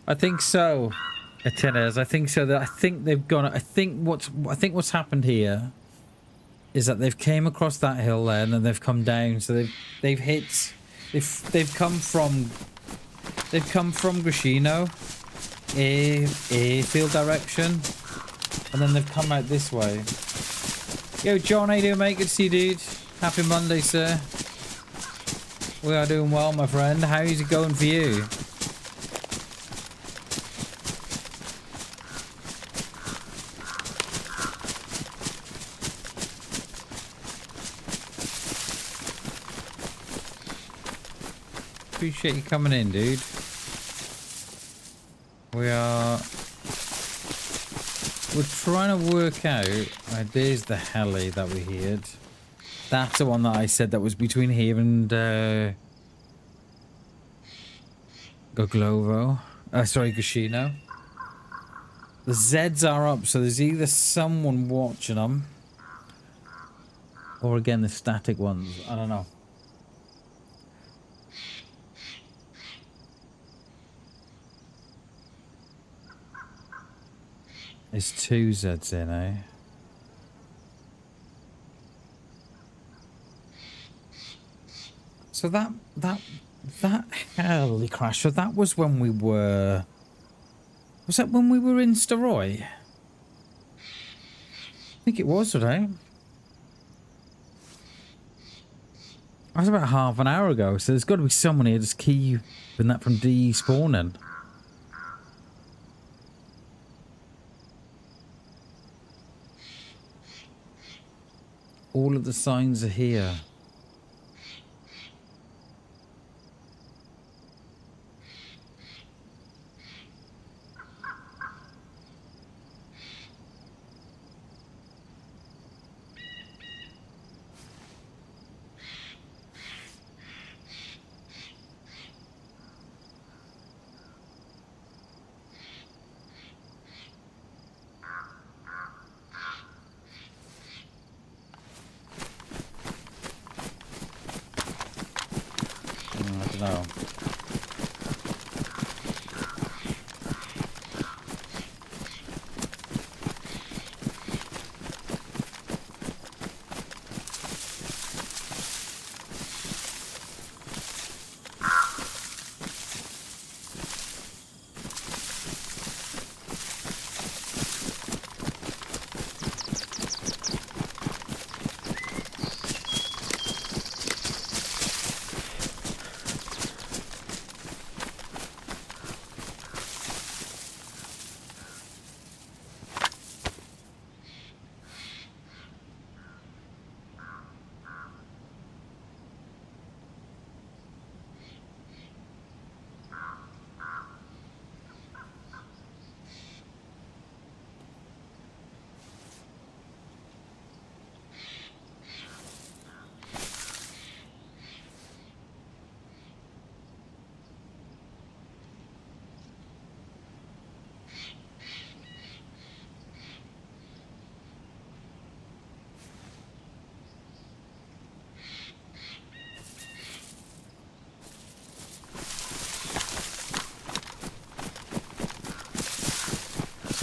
I think so, Atinas. I think so. That I think they've gone. I think what's happened here is that they've came across that hill there and then they've come down. So they've come from Grishino, airfield direction, and then they've come out this way. Yo, John, how you doing, mate? Good to see you, dude. Happy Monday, sir. We are doing well, my friend. How is it going for you? Appreciate you coming in, dude. We are We're trying to work out... Right, there's the heli that we heard. That's the one that I said that was between here and... Goglovo. Sorry, Gushino. The Zeds are up, so there's either someone watching them. Or again, the static ones. I don't know. There's 2 Zeds in, eh? So that heli crash, so that was when we were... Was that when we were in Staroy? I think it was, right? That was about half an hour ago, so there's got to be someone here just keeping that from despawning. All of the signs are here. No.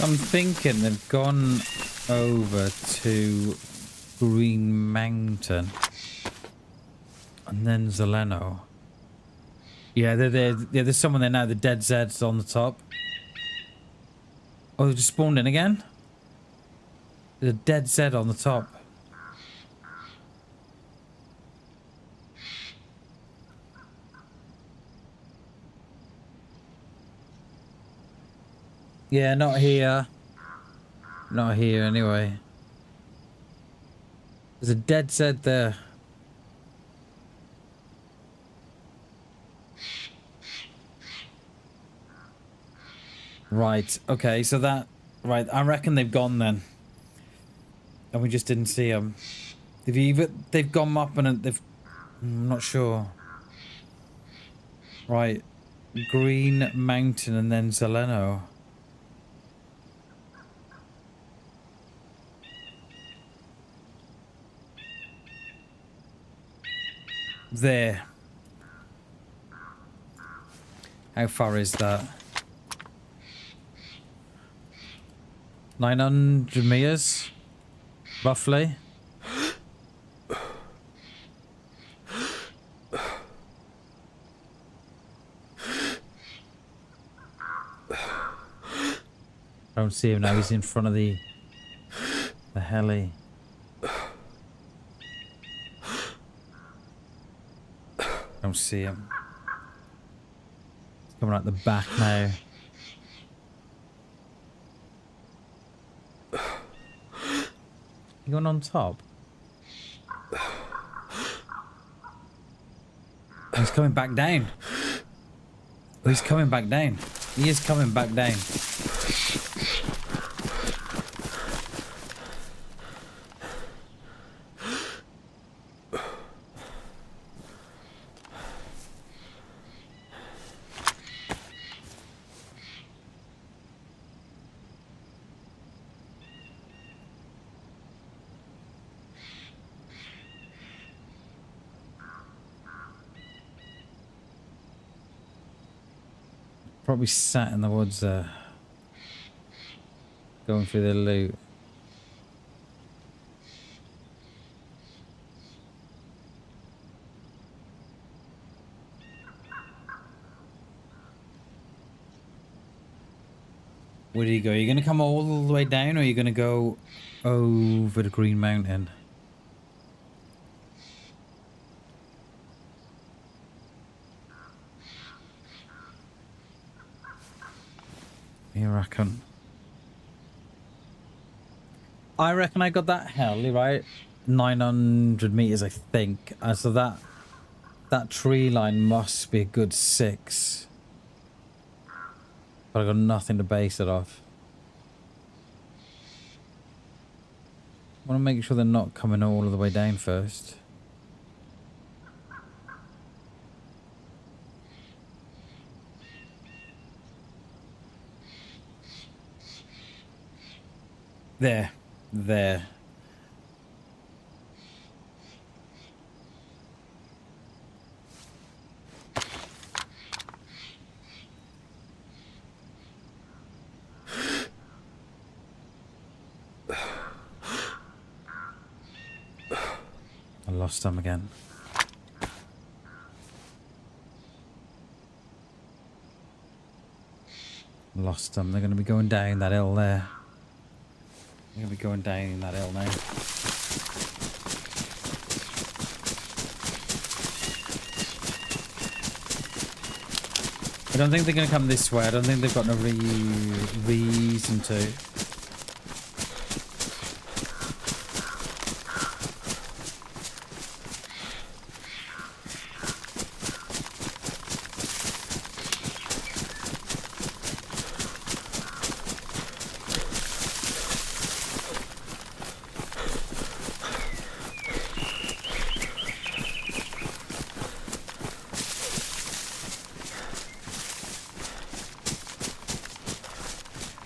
I'm thinking they've gone over to Green Mountain and then Zeleno. Yeah, they're there. Yeah, there's someone there now. The dead Zed's on the top. Oh, they just spawned in again? There's a dead Zed on the top. Yeah, not here. Not here, anyway. There's a dead Zed there. Right, okay, so that... Right, I reckon they've gone then. And we just didn't see them. They've gone up and they've... I'm not sure. Right. Green Mountain and then Zeleno. There. How far is that? 900 meters? Roughly? I don't see him now, he's in front of the heli. Don't see him. He's coming out the back now. You going on top? Oh, he's coming back down. Oh, he's coming back down. He is coming back down. probably sat in the woods there. Going through the loot. Where do you go? Are you going to come all the way down, or are you going to go over the Green Mountain? You reckon? I reckon I got that heli, right? 900 meters, I think. So that tree line must be a good 6. But I got nothing to base it off. I want to make sure they're not coming all the way down first. There. There. I lost them again. Lost them. They're going to be going down that hill there. They're going to be going down that hill now. I don't think they're going to come this way. I don't think they've got no reason to.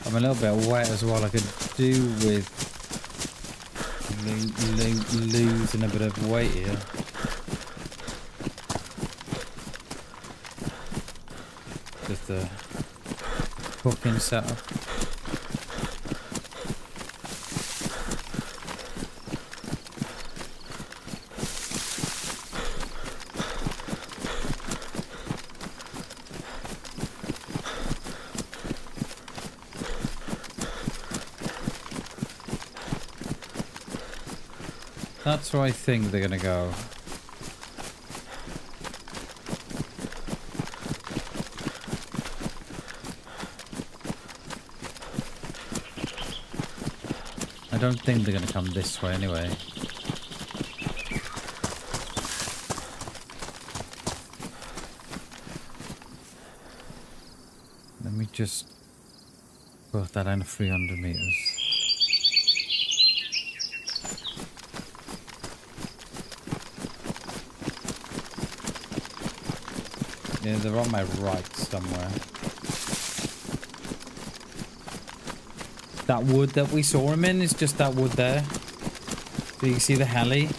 I'm a little bit wet as well. I could do with losing a bit of weight here. Just the cooking setup. That's where I think they're gonna go. I don't think they're gonna come this way anyway. Let me just put that down to 300 meters. Yeah, they're on my right somewhere. That wood that we saw him in is just that wood there. So you can see the heli.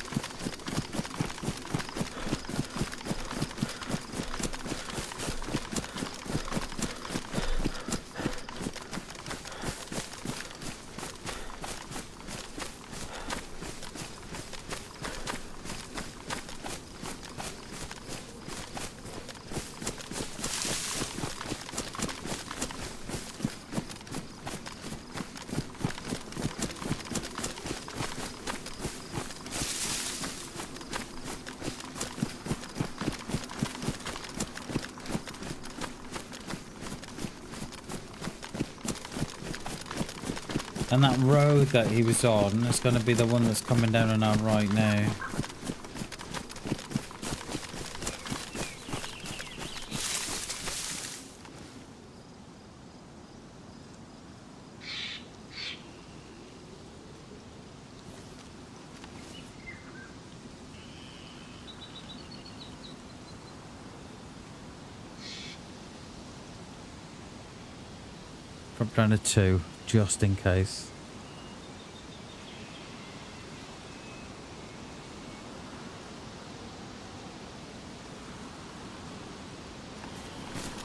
And that road that he was on is going to be the one that's coming down on our right now. Drop down to 2, just in case.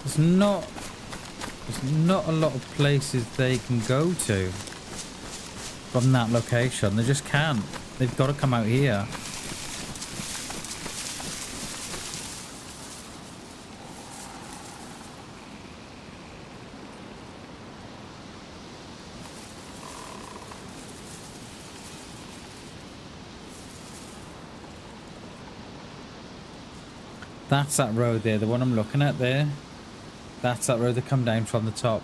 There's not There's not a lot of places they can go to from that location. They just can't. They've got to come out here. That's that road there, the one I'm looking at there. That's that road that come down from the top.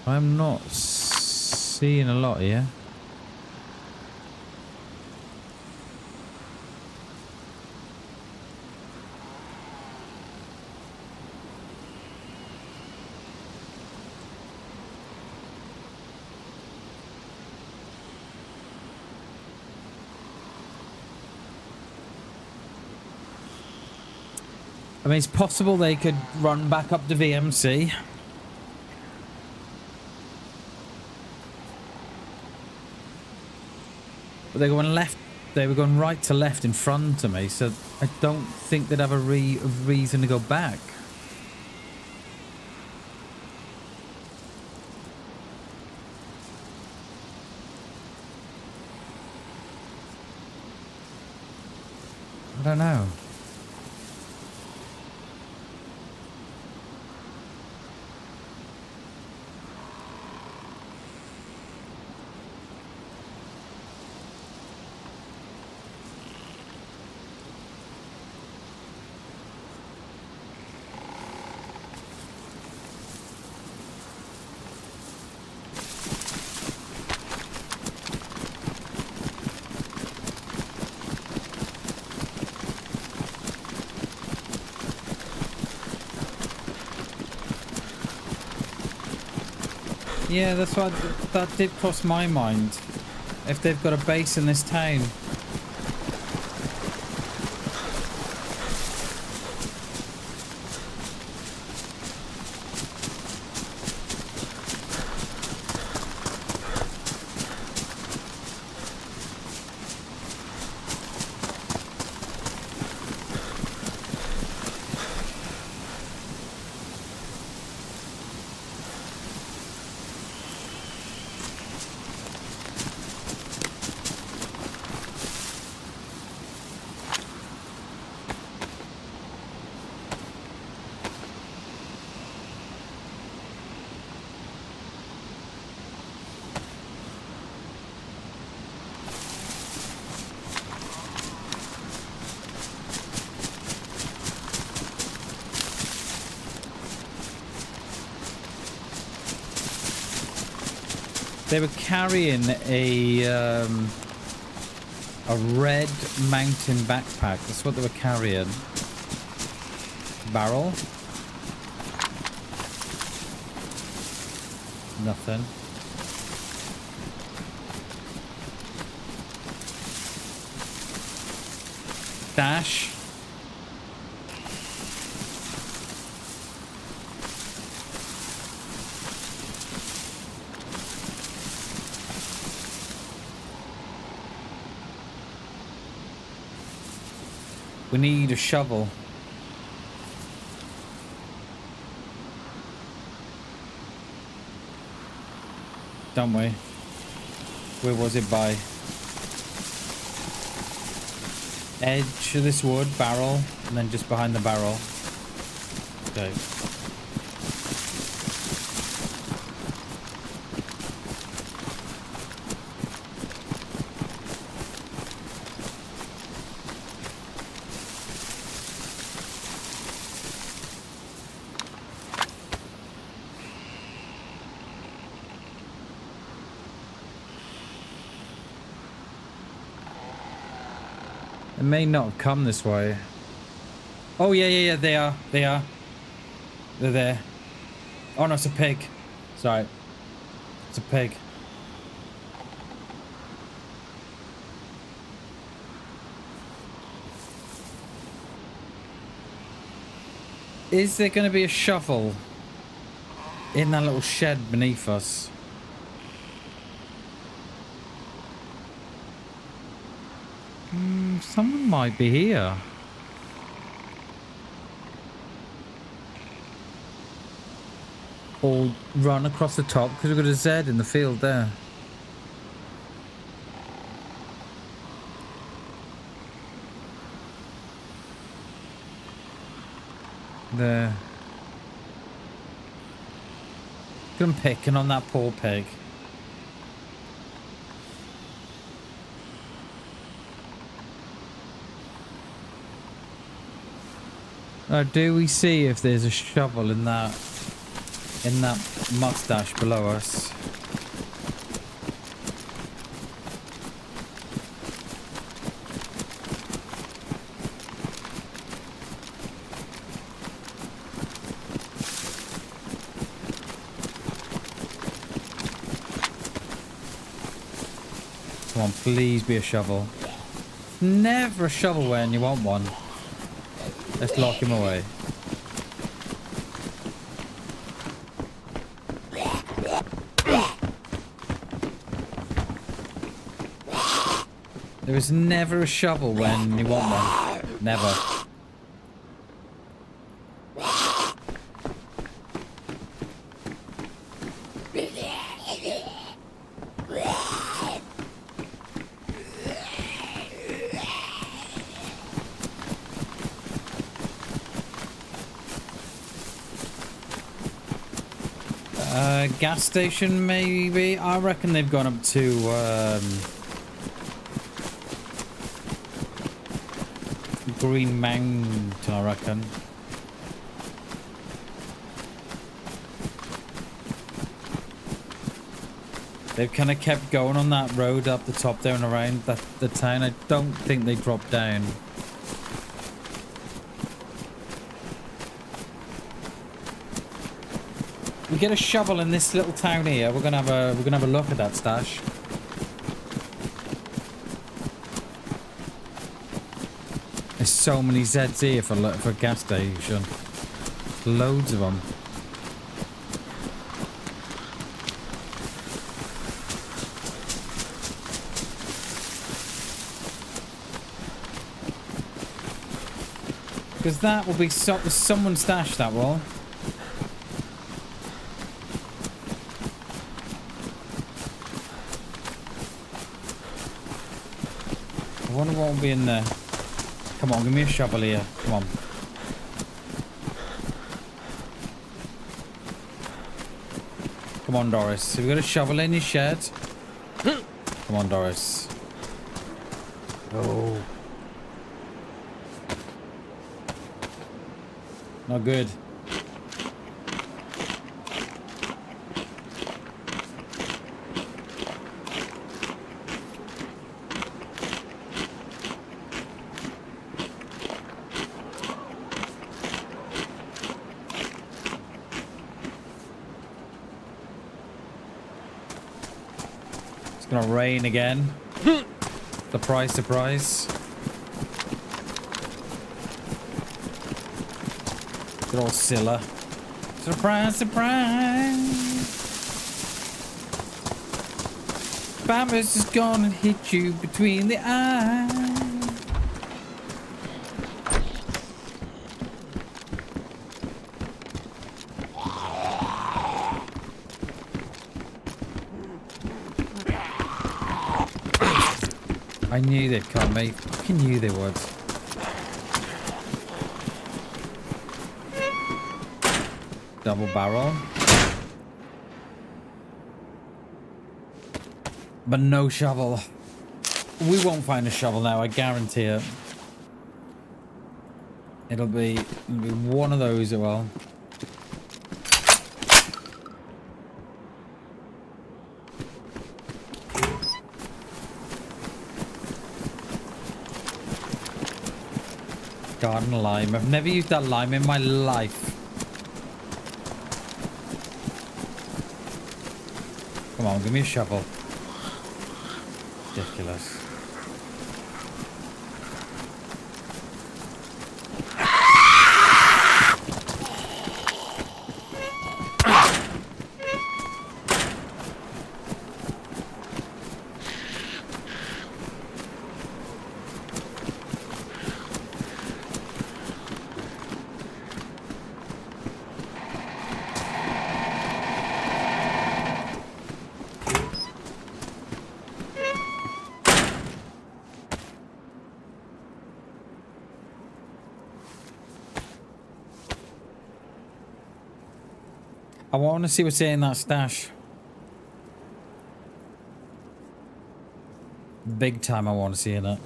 I'm not seeing a lot here. I mean, it's possible they could run back up to VMC. But they're going left. They were going right to left in front of me, so I don't think they'd have a reason to go back. I don't know. Yeah, that's what that did cross my mind. If they've got a base in this town. They were carrying a red mountain backpack. That's what they were carrying. Barrel. Nothing. Dash. We need a shovel. Don't we? Where was it by? Edge of this wood, barrel, and then just behind the barrel. Okay. It may not have come this way. Oh, yeah, they are. They're there. Oh, no, it's a pig. Sorry. It's a pig. Is there going to be a shovel in that little shed beneath us? Someone might be here. Or run across the top because we've got a Z in the field there. There. I'm picking on that poor pig. Now, do we see if there's a shovel in that mustache below us? Come on, please be a shovel. Never a shovel when you want one. Let's lock him away. There is never a shovel when you want one. Never. Gas station, maybe? I reckon they've gone up to Green Mountain, I reckon. They've kind of kept going on that road up the top there and around the town. I don't think they dropped down. We get a shovel in this little town here. We're gonna have a look at that stash. There's so many Zs here for a gas station. Loads of them. Because that will be someone's stash. That will. I wonder what will be in there. Come on, give me a shovel here. Come on. Come on, Doris. Have you got a shovel in your shed? Come on, Doris. Oh. Not good. Gonna rain again. Surprise, surprise. Good old Scylla. Surprise, surprise. Bamba's just gonna hit you between the eyes. I knew they'd come, mate. I knew they would. Double barrel. But no shovel. We won't find a shovel now, I guarantee it. It'll be one of those as well. Garden lime. I've never used that lime in my life. Come on, give me a shovel. Ridiculous. I want to see what's in that stash. Big time I want to see in it.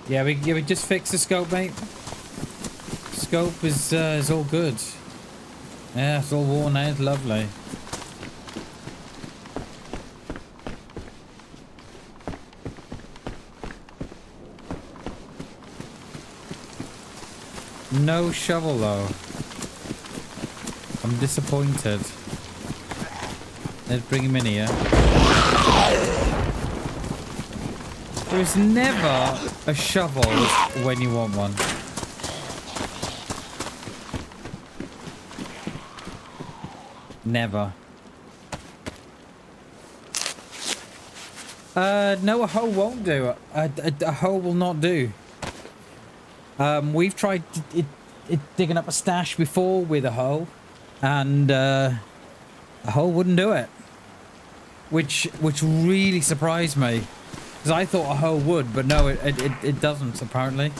Yeah, we just fixed the scope, mate. Scope is all good. Yeah, it's all worn out. Lovely. No shovel though. I'm disappointed. Let's bring him in here. There's never a shovel when you want one. Never. No, a hoe won't do. A hoe will not do. We've tried digging up a stash before with a hoe, and a hoe wouldn't do it. Which really surprised me. Because I thought a hoe would, but no, it doesn't, apparently.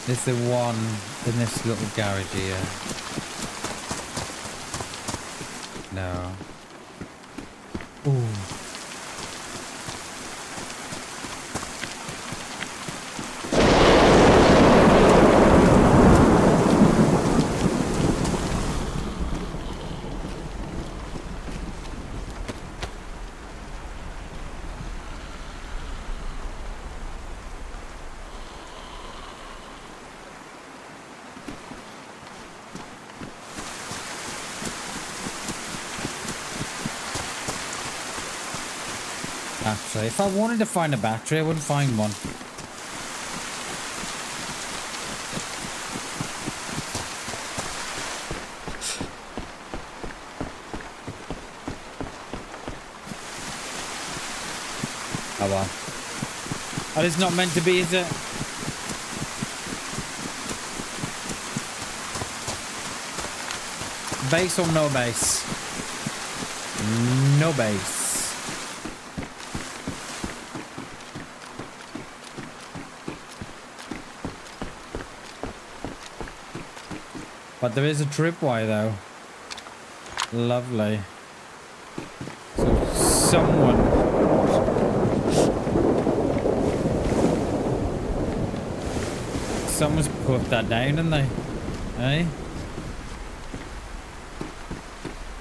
There's the one in this little garage here. No. Ooh. Battery. If I wanted to find a battery, I wouldn't find one. Oh well. That is not meant to be, is it? Base or no base? No base. But there is a tripwire though. Lovely. So someone's put that down, didn't they? Eh?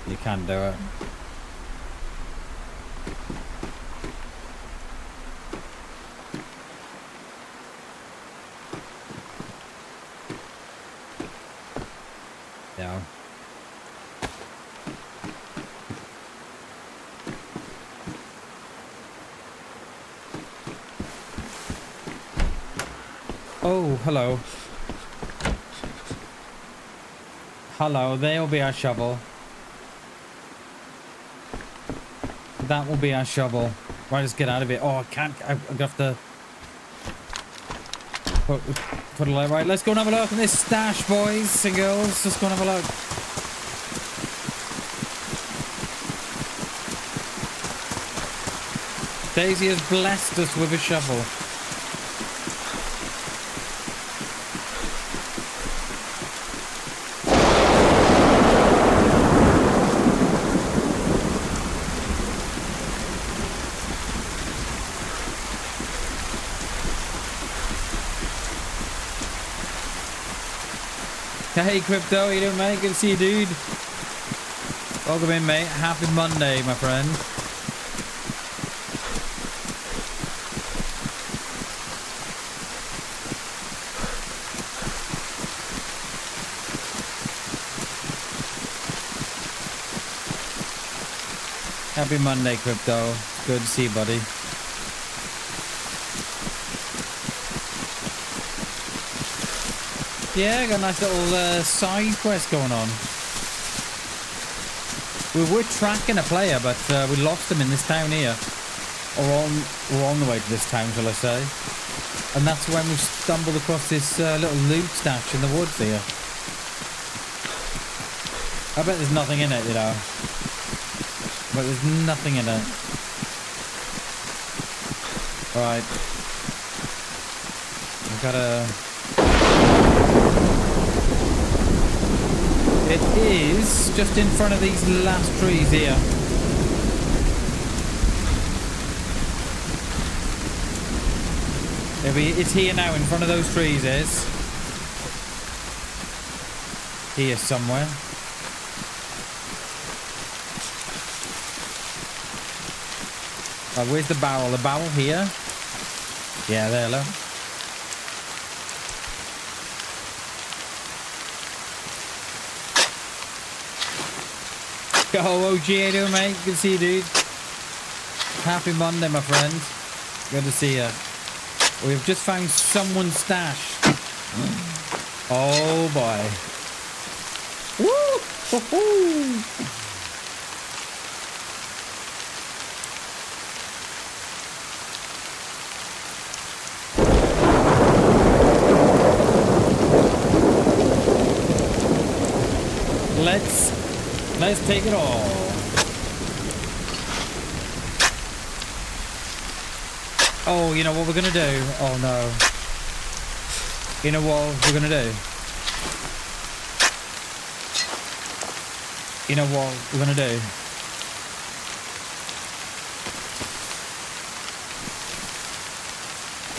You can't do it. Yeah. Oh, hello. Hello, there will be our shovel. That will be our shovel. Right, let's get out of it. Oh, I can't. I'm gonna have to put a light. Right, let's go and have a look at this stash, boys and girls. Let's go and have a look. Daisy has blessed us with a shovel. Hey Crypto, how you doing, mate? Good to see you, dude. Welcome in, mate. Happy Monday, my friend. Happy Monday, Crypto. Good to see you, buddy. Yeah, got a nice little side quest going on. We were tracking a player, but we lost him in this town here. Or we're on the way to this town, shall I say. And that's when we stumbled across this little loot stash in the woods here. I bet there's nothing in it, you know. But there's nothing in it. Alright. I've gotta... It is just in front of these last trees here. It's here now, in front of those trees is. Here somewhere. Where's the barrel? The barrel here? Yeah, there, look. Go, OG, how you doing, mate? Good to see you, dude. Happy Monday, my friend. Good to see you. We've just found someone's stash. Oh, boy. Woo! Woo-hoo! Let's take it all. Oh, you know what we're gonna do? Oh no. You know what we're gonna do? You know what we're gonna do?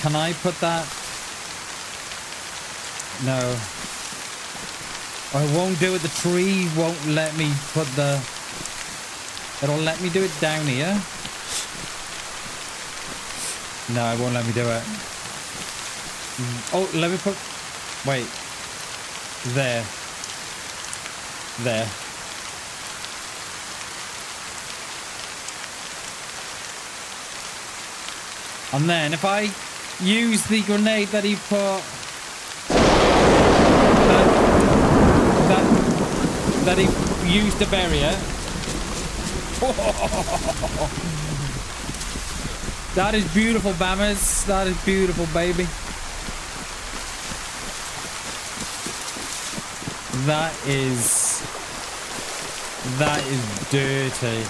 Can I put that? No. I won't do it. The tree won't let me put the... It'll let me do it down here. No, it won't let me do it. Oh, let me put... Wait. There. There. And then if I use the grenade that he put... That he used to bury it. That is beautiful, Bammers. That is beautiful, baby. That is dirty.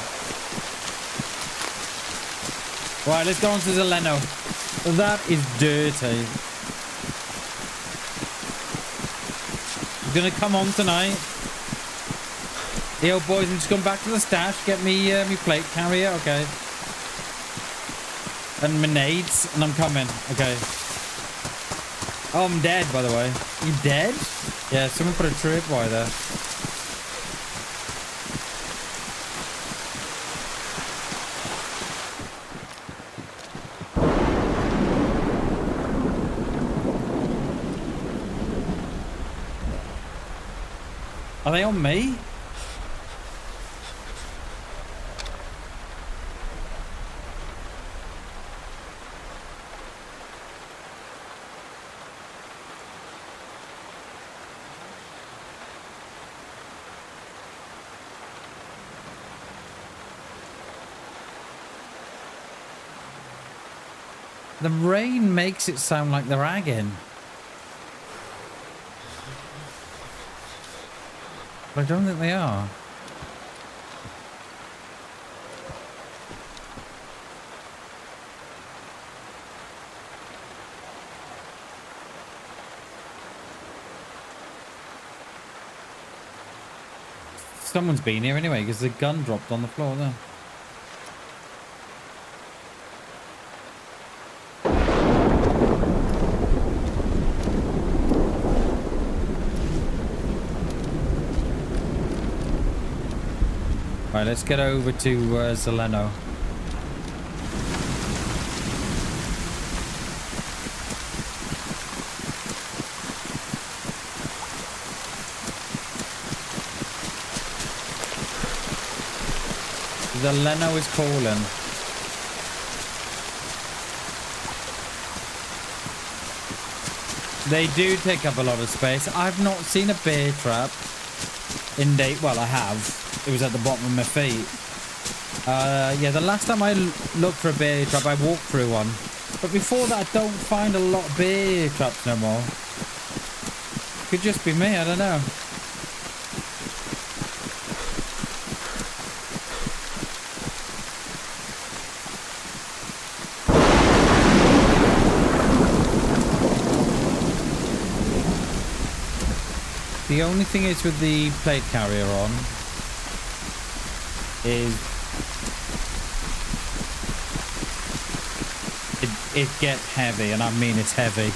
Right, let's go on to Zeleno. That is dirty. He's gonna come on tonight. Yo, boys, I'm just going back to the stash. Get me me plate carrier, okay. And my nades, and I'm coming, okay. Oh, I'm dead, by the way. You dead? Yeah, someone put a tripwire there. Are they on me? The rain makes it sound like they're agging. But I don't think they are. Someone's been here anyway, because the gun dropped on the floor there. Right, let's get over to Zeleno. The Leno is calling. They do take up a lot of space. I've not seen a bear trap in date. Well, I have. It was at the bottom of my feet. Yeah, the last time I looked for a bear trap, I walked through one. But before that, I don't find a lot of bear traps no more. Could just be me, I don't know. The only thing is with the plate carrier on is it gets heavy, and I mean it's heavy.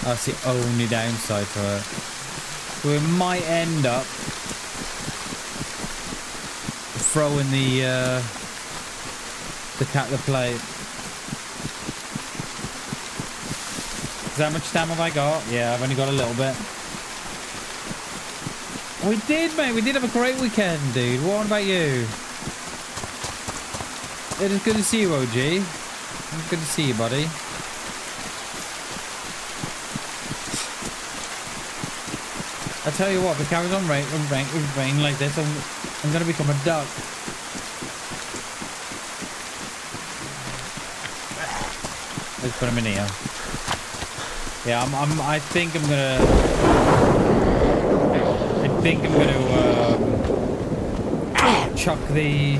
That's the only downside to it. We might end up throwing the plate. How much time have I got? Yeah, I've only got a little bit. We did, mate. We did have a great weekend, dude. What about you? It is good to see you, OG. It's good to see you, buddy. I tell you what, if it carries on rain like this, I'm going to become a duck. Let's put him in here. Yeah, I think I'm gonna chuck the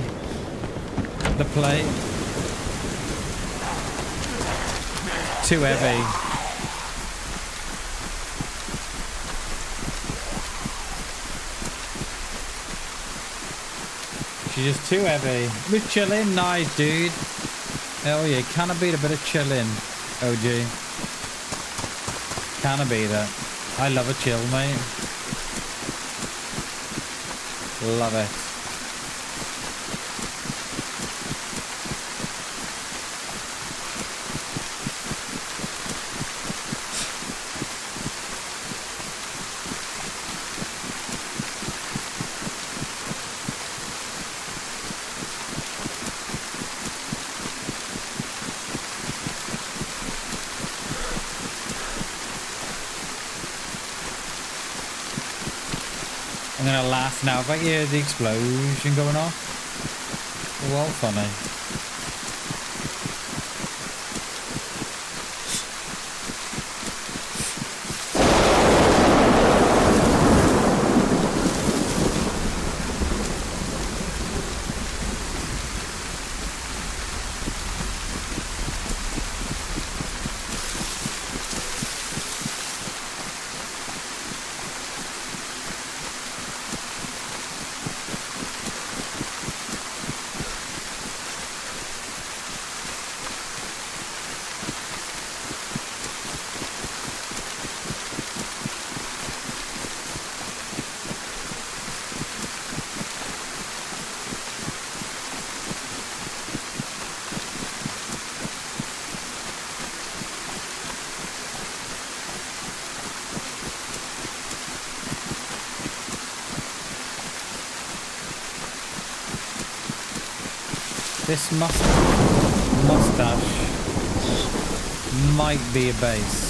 plate. Too heavy. She's just too heavy. We're chilling, nice, dude. Hell yeah, can I beat a bit of chilling, OG? Can I beat it? I love a chill, mate. Love it. I'm gonna laugh now if I hear the explosion going off. Well, funny. This mustache might be a base.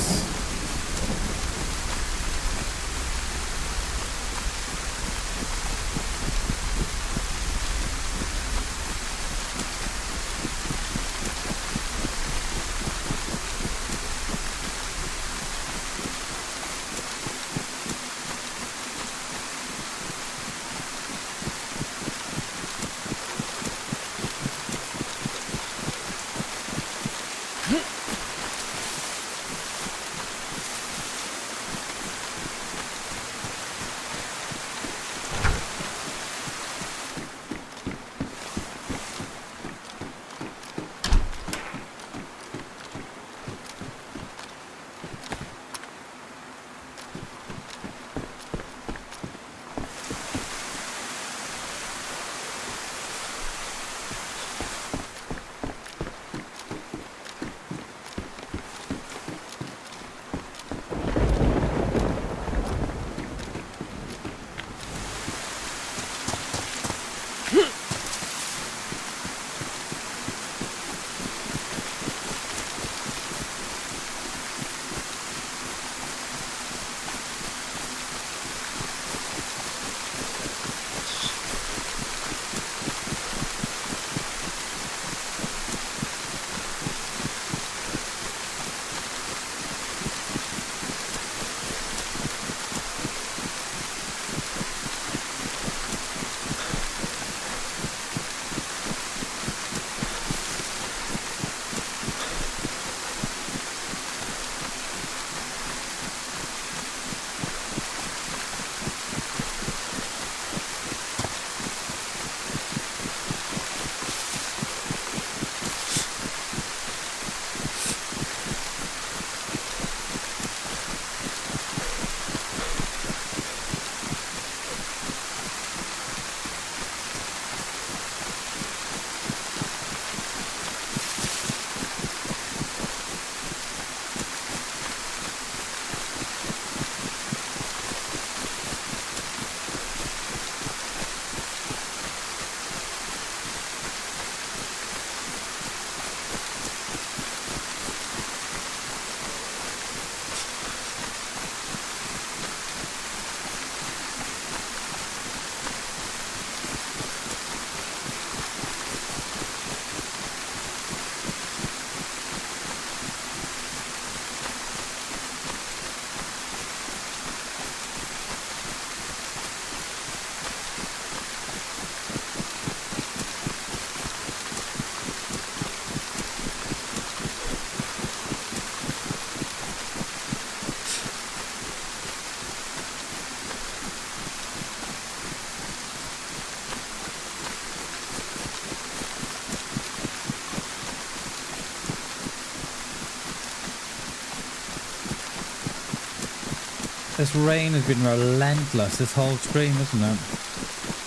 This rain has been relentless this whole stream, isn't it?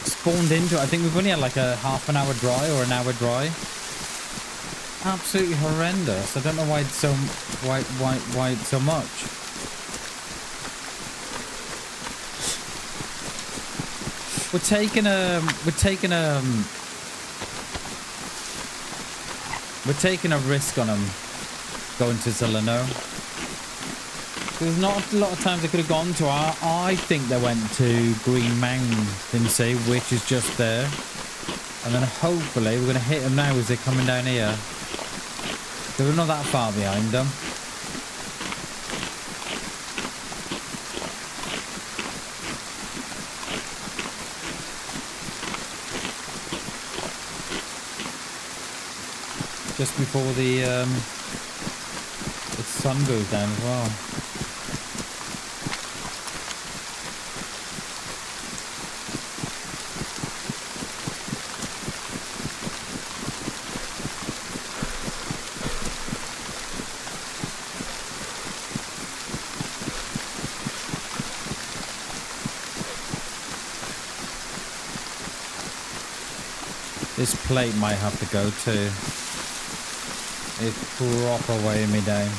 Spawned into it. I think we've only had like a half an hour dry or an hour dry. Absolutely horrendous. I don't know why it's so why it's so much. We're taking a risk on them going to Zeleno. There's not a lot of times they could have gone to. I think they went to Green Mountain Sea, which is just there. And then hopefully we're going to hit them now as they're coming down here. So we're not that far behind them. Just before the sun goes down as well. This plate might have to go too. It's proper weighing me down.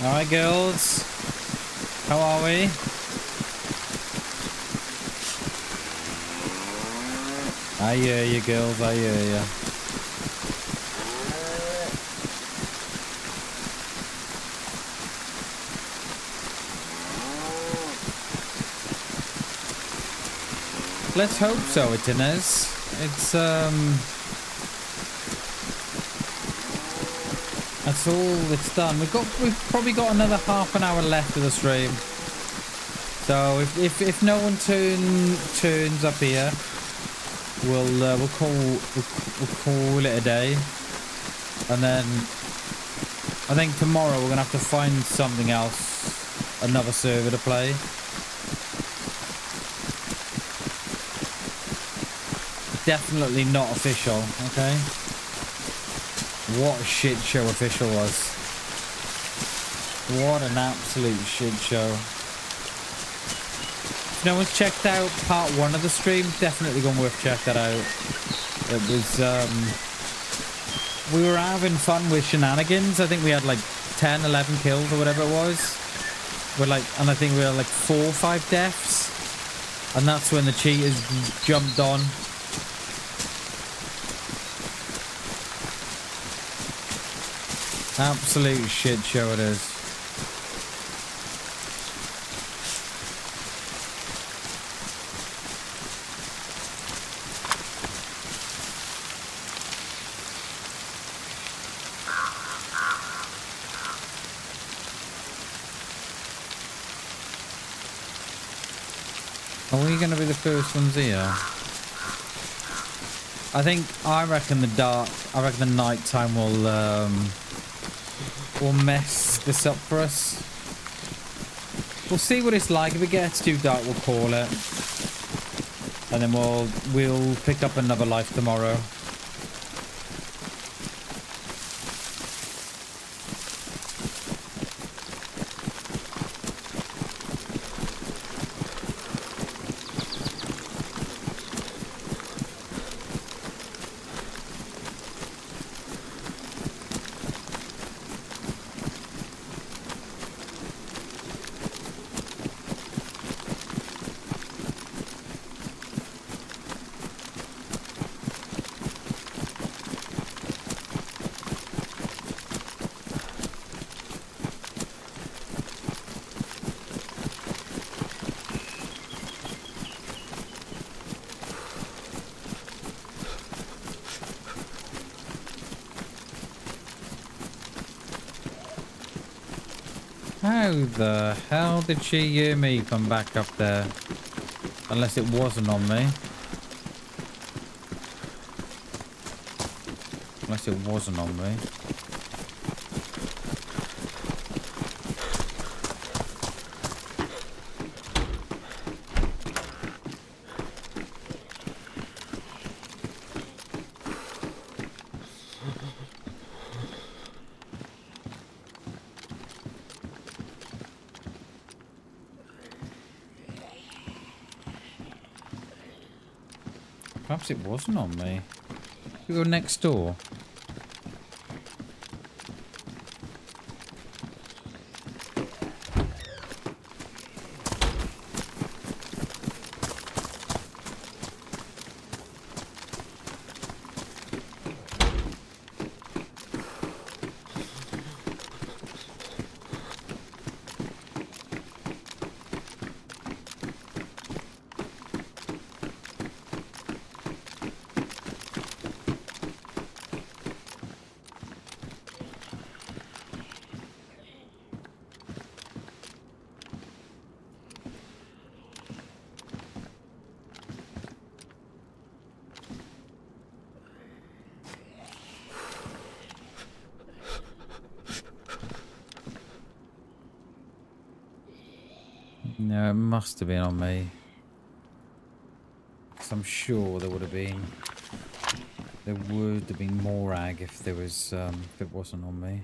Alright girls, how are we? I hear you girls, I hear you. Let's hope so, Itines. That's all it's done. We've probably got another half an hour left of the stream. So if no one turns up here, we'll call it a day. And then I think tomorrow we're gonna have to find something else, another server to play. Definitely not official, okay? What a shit show official was. What an absolute shit show. If no one's checked out part 1 of the stream, definitely gonna worth check that out. It was, we were having fun with shenanigans. I think we had like 10, 11 kills or whatever it was. And I think we had like 4 or 5 deaths. And that's when the cheaters jumped on. Absolute shit show it is. Are we going to be the first ones here? I reckon the night time will mess this up for us. We'll see what it's like. If it gets too dark, we'll call it. And then we'll pick up another life tomorrow. How the hell did she hear me come back up there? Unless it wasn't on me. Unless it wasn't on me. Perhaps it wasn't on me. We go next door. No, it must have been on me. Because I'm sure there would have been... There would have been more ag if there was, if it wasn't on me.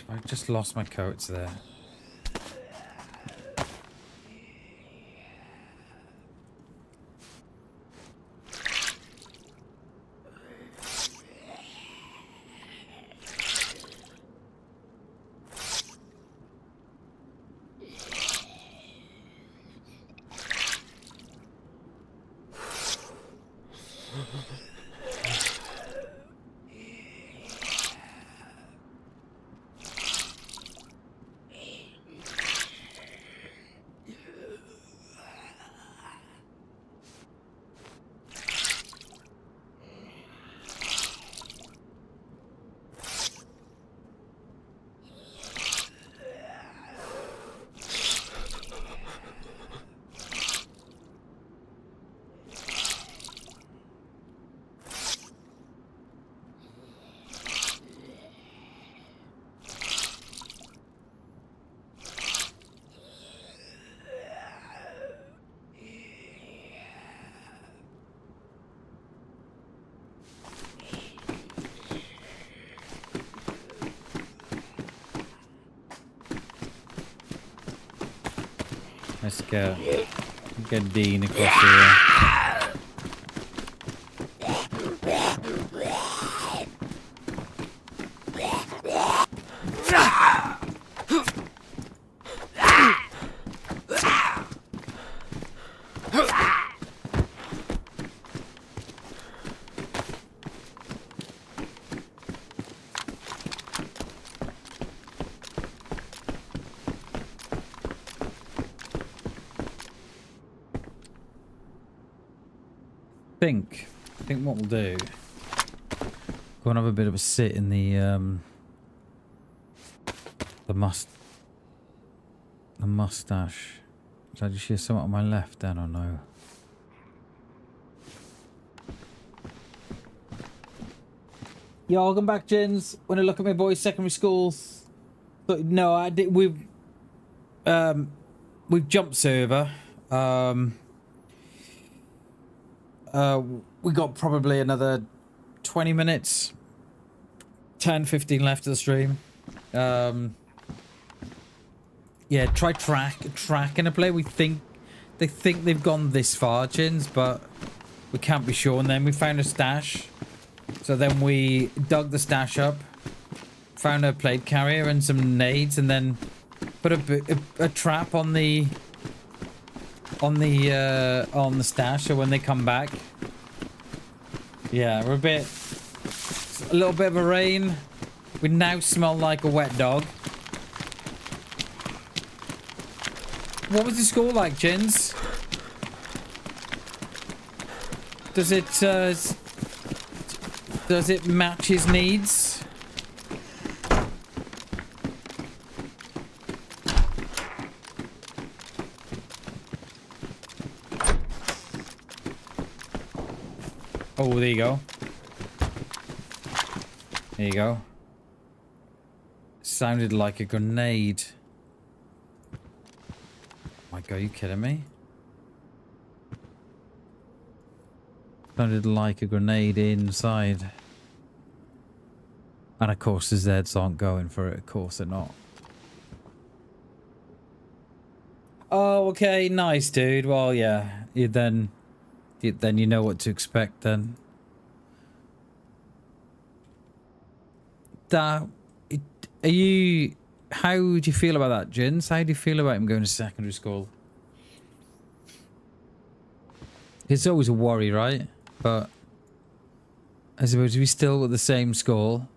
I just lost my coats there. Let's get Dean across here. I think what we'll do, go and have a bit of a sit in the mustache. Did I just hear something on my left then or no? Yo, welcome back, Jins. When I look at my boys' secondary schools, but no, I did. We've jumped server. We got probably another 20 minutes, 10, 15 left of the stream. Yeah, try tracking a play. They think they've gone this far, Jins, but we can't be sure. And then we found a stash. So then we dug the stash up, found a plate carrier and some nades, and then put a trap on the stash. So when they come back, yeah, we're a little bit of a rain. We now smell like a wet dog. What was the score like, Jins? Does it match his needs? Oh, there you go. There you go. Sounded like a grenade. my god, are you kidding me? Sounded like a grenade inside. And of course the Zeds aren't going for it. Of course they're not. Oh, okay, nice, dude. Well, yeah, then you know what to expect then. Are you? How do you feel about that, Jins? How do you feel about him going to secondary school? It's always a worry, right? But I suppose if he's still at the same school,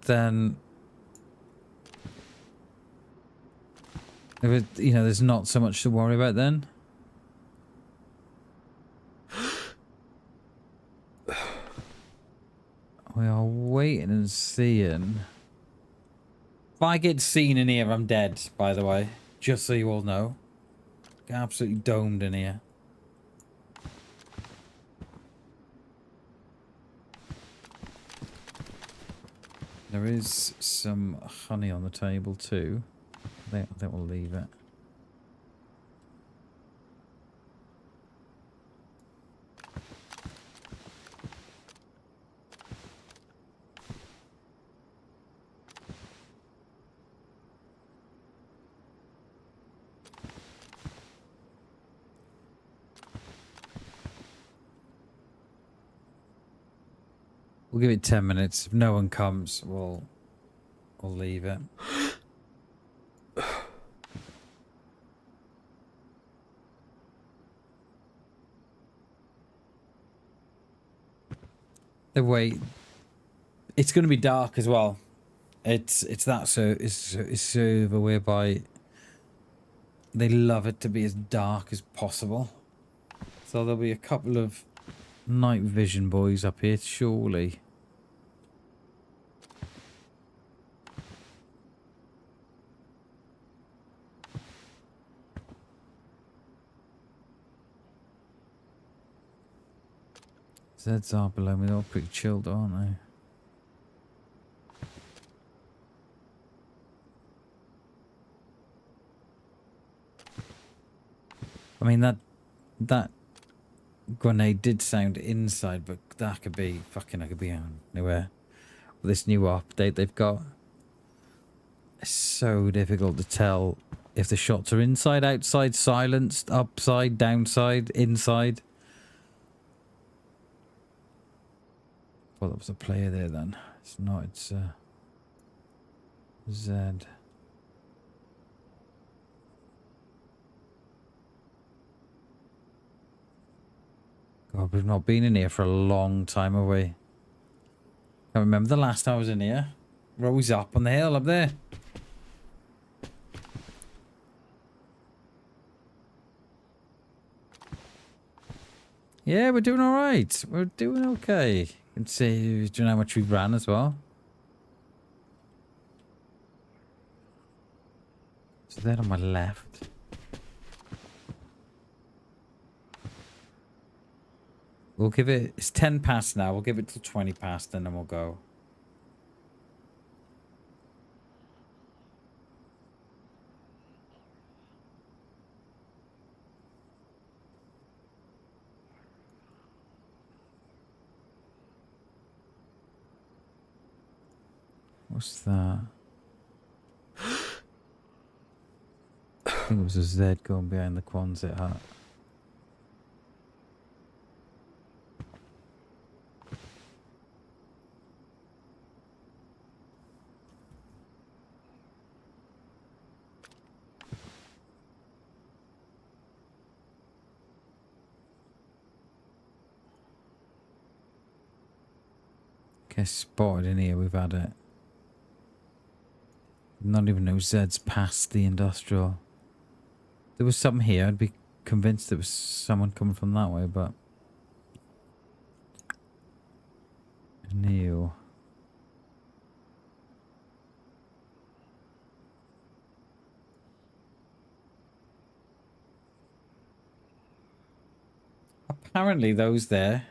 then if it, you know, there's not so much to worry about then. We are waiting and seeing. If I get seen in here, I'm dead, by the way. Just so you all know. Get absolutely domed in here. There is some honey on the table too. I think we'll leave it. We'll give it 10 minutes. If no one comes, we'll leave it. The way it's going to be dark as well. It's that server whereby they love it to be as dark as possible. So there'll be a couple of night vision boys up here, surely. Zeds are below me, they're all pretty chilled, aren't they? I mean, that grenade did sound inside, but that could be fucking, I could be anywhere. With this new update they've got, it's so difficult to tell if the shots are inside, outside, silenced, upside, downside, inside. Well, that was a player there then. It's not, it's Zed. God, we've not been in here for a long time, have we? I remember the last time I was in here. We're always up on the hill up there. Yeah, we're doing alright. We're doing okay. You can see, do you know how much we ran as well? So they're on my left. We'll give it, it's 10 past now. We'll give it till 20 past and then we'll go. What's that? I think it was a Z going behind the Quonset hut. Get spotted in here, we've had it. Not even know Zed's past the industrial. There was something here, I'd be convinced there was someone coming from that way, but... Neil. Apparently those there,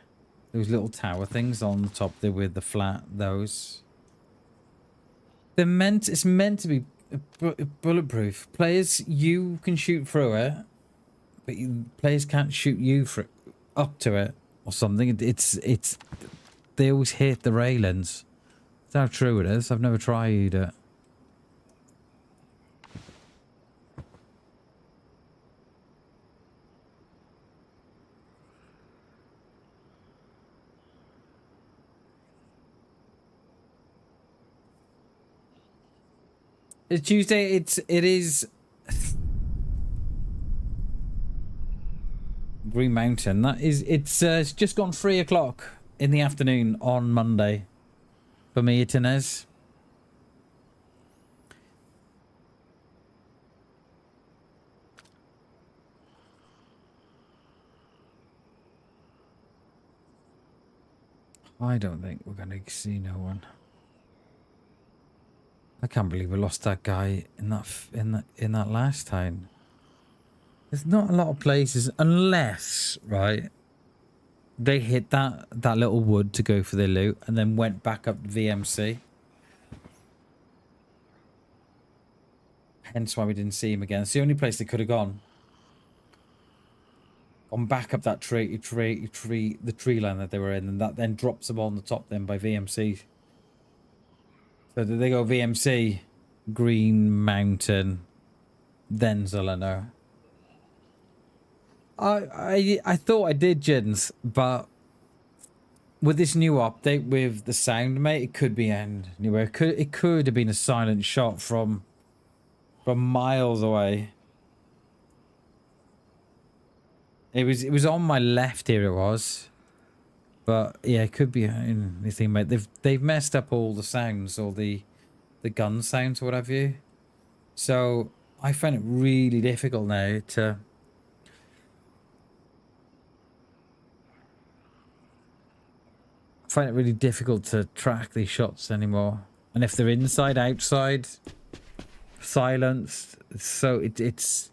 those little tower things on the top there with the flat, those... They're meant, it's meant to be bulletproof. Players, you can shoot through it, but players can't shoot you up to it or something. It's they always hit the railings. That's how true it is. I've never tried it. It's Tuesday. It is Green Mountain. It's just gone 3 o'clock in the afternoon on Monday for me. It is. I don't think we're gonna see no one. I can't believe we lost that guy in that last time. There's not a lot of places unless, right, they hit that little wood to go for their loot and then went back up to VMC. Hence why we didn't see him again. It's the only place they could have gone. Gone back up that the tree line that they were in, and that then drops them on the top then by VMC. So did they go VMC, Green Mountain, then Zeleno? I thought I did, Jins, but with this new update with the sound, mate, it could be anywhere. It could have been a silent shot from miles away. It was on my left here. It was. But yeah, it could be anything, mate. They've messed up all the sounds, all the gun sounds or what have you. So I find it really difficult now to track these shots anymore. And if they're inside, outside, silenced, so it's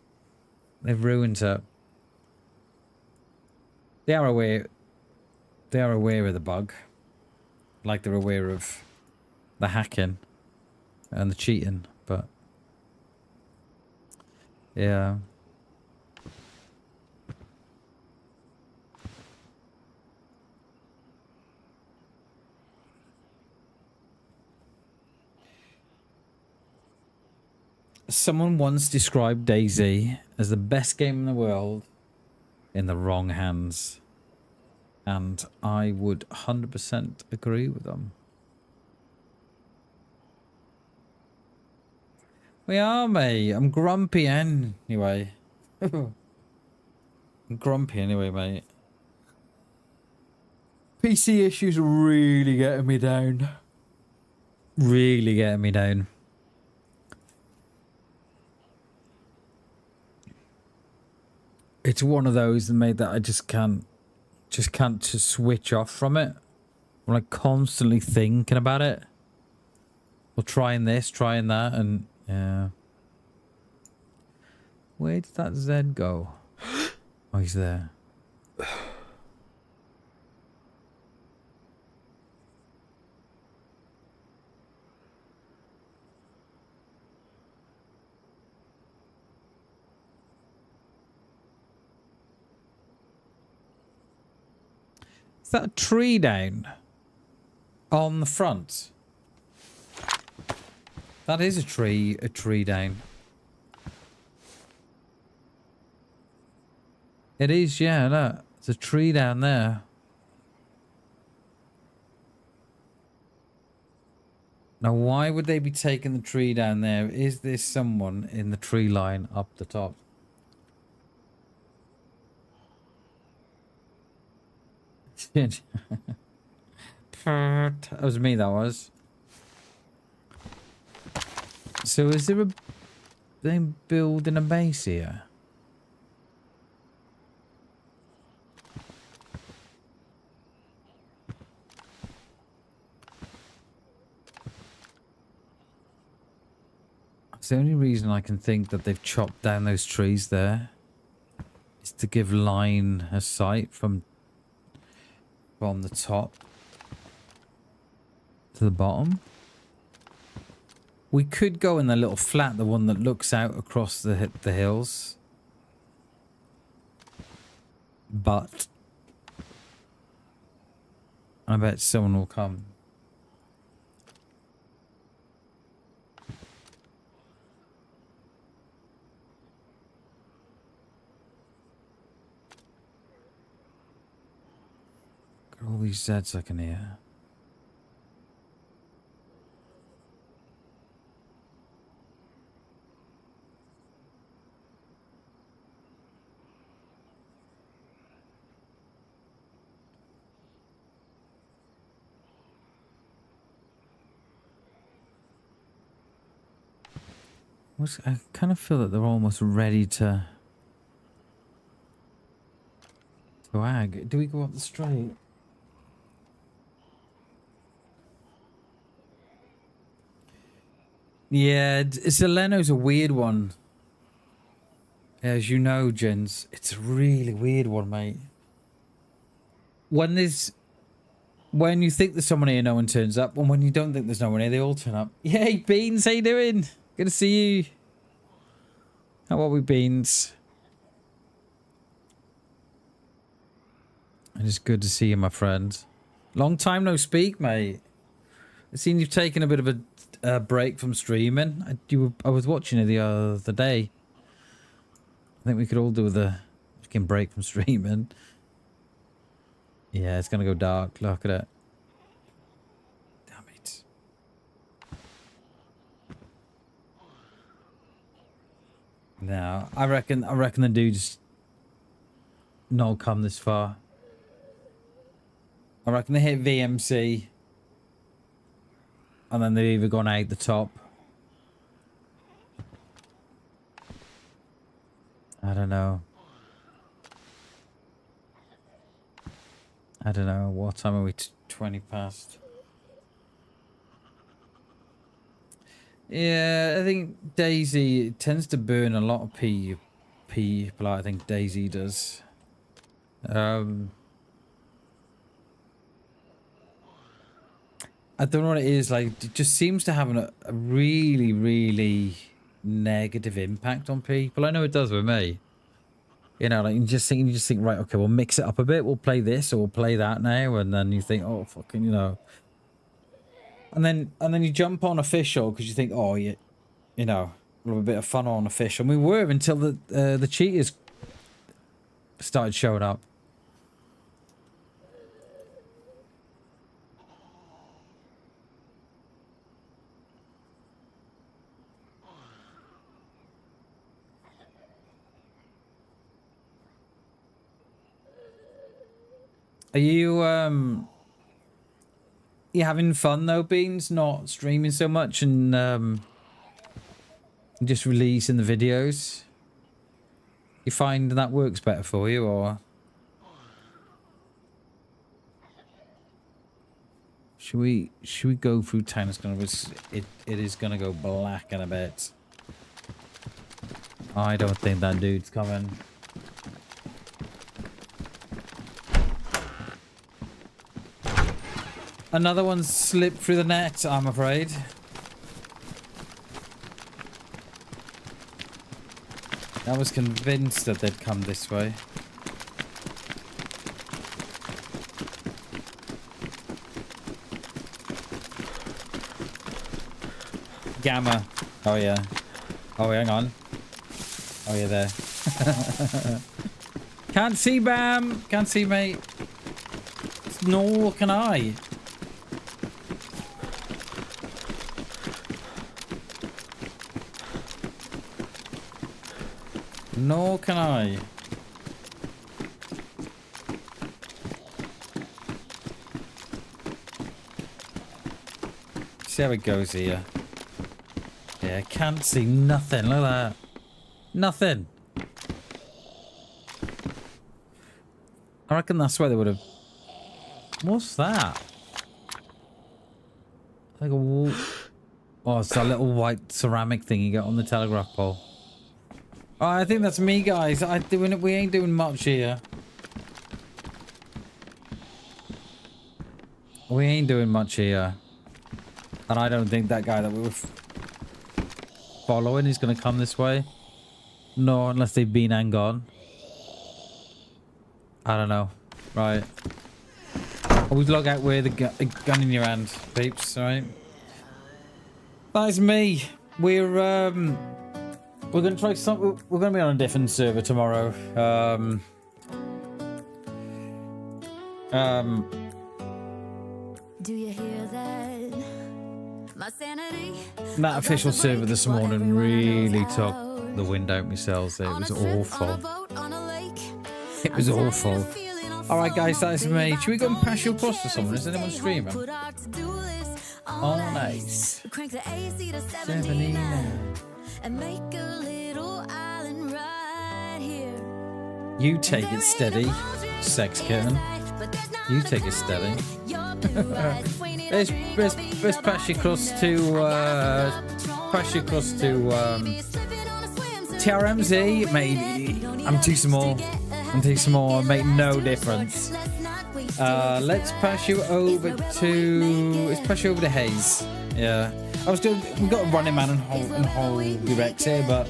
they've ruined it. They are aware of the bug, like they're aware of the hacking and the cheating, but yeah. Someone once described DayZ as the best game in the world in the wrong hands. And I would 100% agree with them. We are, mate. I'm grumpy anyway. I'm grumpy anyway, mate. PC issues are really getting me down. Really getting me down. It's one of those, mate, that I just can't switch off from it. I'm like constantly thinking about it. Or trying this, trying that, and yeah. Where did that Zed go? Oh, he's there. Is that a tree down on the front? That is a tree down. It is, yeah, look. There's a tree down there. Now, why would they be taking the tree down there? Is there someone in the tree line up the top? That was me, that was. So is there they building a base here? It's the only reason I can think that they've chopped down those trees there is to give line of sight from the top to the bottom. We could go in the little flat, the one that looks out across the hills. But I bet someone will come. Got all these Zeds I can hear. I kind of feel that they're almost ready to ag. Do we go up the straight? Yeah, Zeleno's a weird one. As you know, gents, it's a really weird one, mate. When you think there's someone here, no one turns up. And when you don't think there's no one here, they all turn up. Yay, Beans, how you doing? Good to see you. How are we, Beans? It is good to see you, my friend. Long time no speak, mate. I've seen you've taken a bit of a break from streaming. I was watching it the other day. I think we could all do with a fucking break from streaming. Yeah, it's gonna go dark. Look at it. Damn it. No, I reckon the dudes not come this far. I reckon they hit VMC and then they've either gone out the top. I don't know. What time are we? 20 past. Yeah, I think DayZ tends to burn a lot of people. I think DayZ does. I don't know what it is, like, it just seems to have a really, really negative impact on people. I know it does with me. You know, like, you just think, right, okay, we'll mix it up a bit. We'll play this or we'll play that now. And then you think, oh, fucking, you know. And then you jump on official because you think, oh, you know, we'll have a bit of fun on official. And we were until the cheaters started showing up. Are you having fun though, Beans? Not streaming so much and just releasing the videos? You find that works better for you, or should we go through town? It is gonna go black in a bit. I don't think that dude's coming. Another one slipped through the net, I'm afraid. I was convinced that they'd come this way. Gamma. Oh yeah. Oh, hang on. Oh yeah, there. Can't see, Bam. Can't see, mate. Nor can I. Nor can I. See how it goes here. Yeah, I can't see nothing. Look at that. Nothing. I reckon that's why they would have... What's that? Like a wall... Oh, it's that little white ceramic thing you get on the telegraph pole. Oh, I think that's me, guys. We ain't doing much here. We ain't doing much here. And I don't think that guy that we were following is going to come this way. No, unless they've been and gone. I don't know. Right. Always log out with a gun in your hand, peeps. All right. That is me. We're gonna try something. We're gonna be on a different server tomorrow. Do you hear that? My sanity. That official server this morning really took the wind out myself. It was awful. It was awful. All right, guys, that is me. Should we go and pass you across to someone? Is anyone streaming? Oh, nice. 79. And make a little island right here. You take it steady, sex kitten. You take it steady. let's pass you across to TRMZ. Maybe I'm too small. I'm too small. Make no difference. Let's pass you over to Hayes. Yeah, we got a running man and whole Rex here, but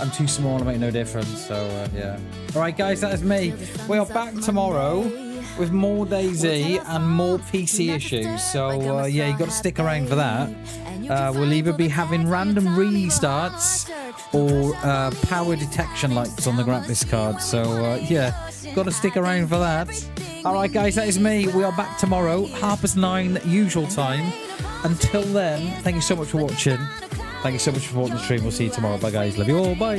I'm too small to make no difference. So yeah. All right, guys, that is me. We are back tomorrow with more DayZ and more PC issues. So yeah, you got to stick around for that. We'll either be having random restarts or power detection lights on the graphics card. So yeah, got to stick around for that. All right, guys, that is me. We are back tomorrow, 9:30 usual time. Until then, thank you so much for watching. Thank you so much for watching the stream. We'll see you tomorrow. Bye, guys. Love you all. Bye.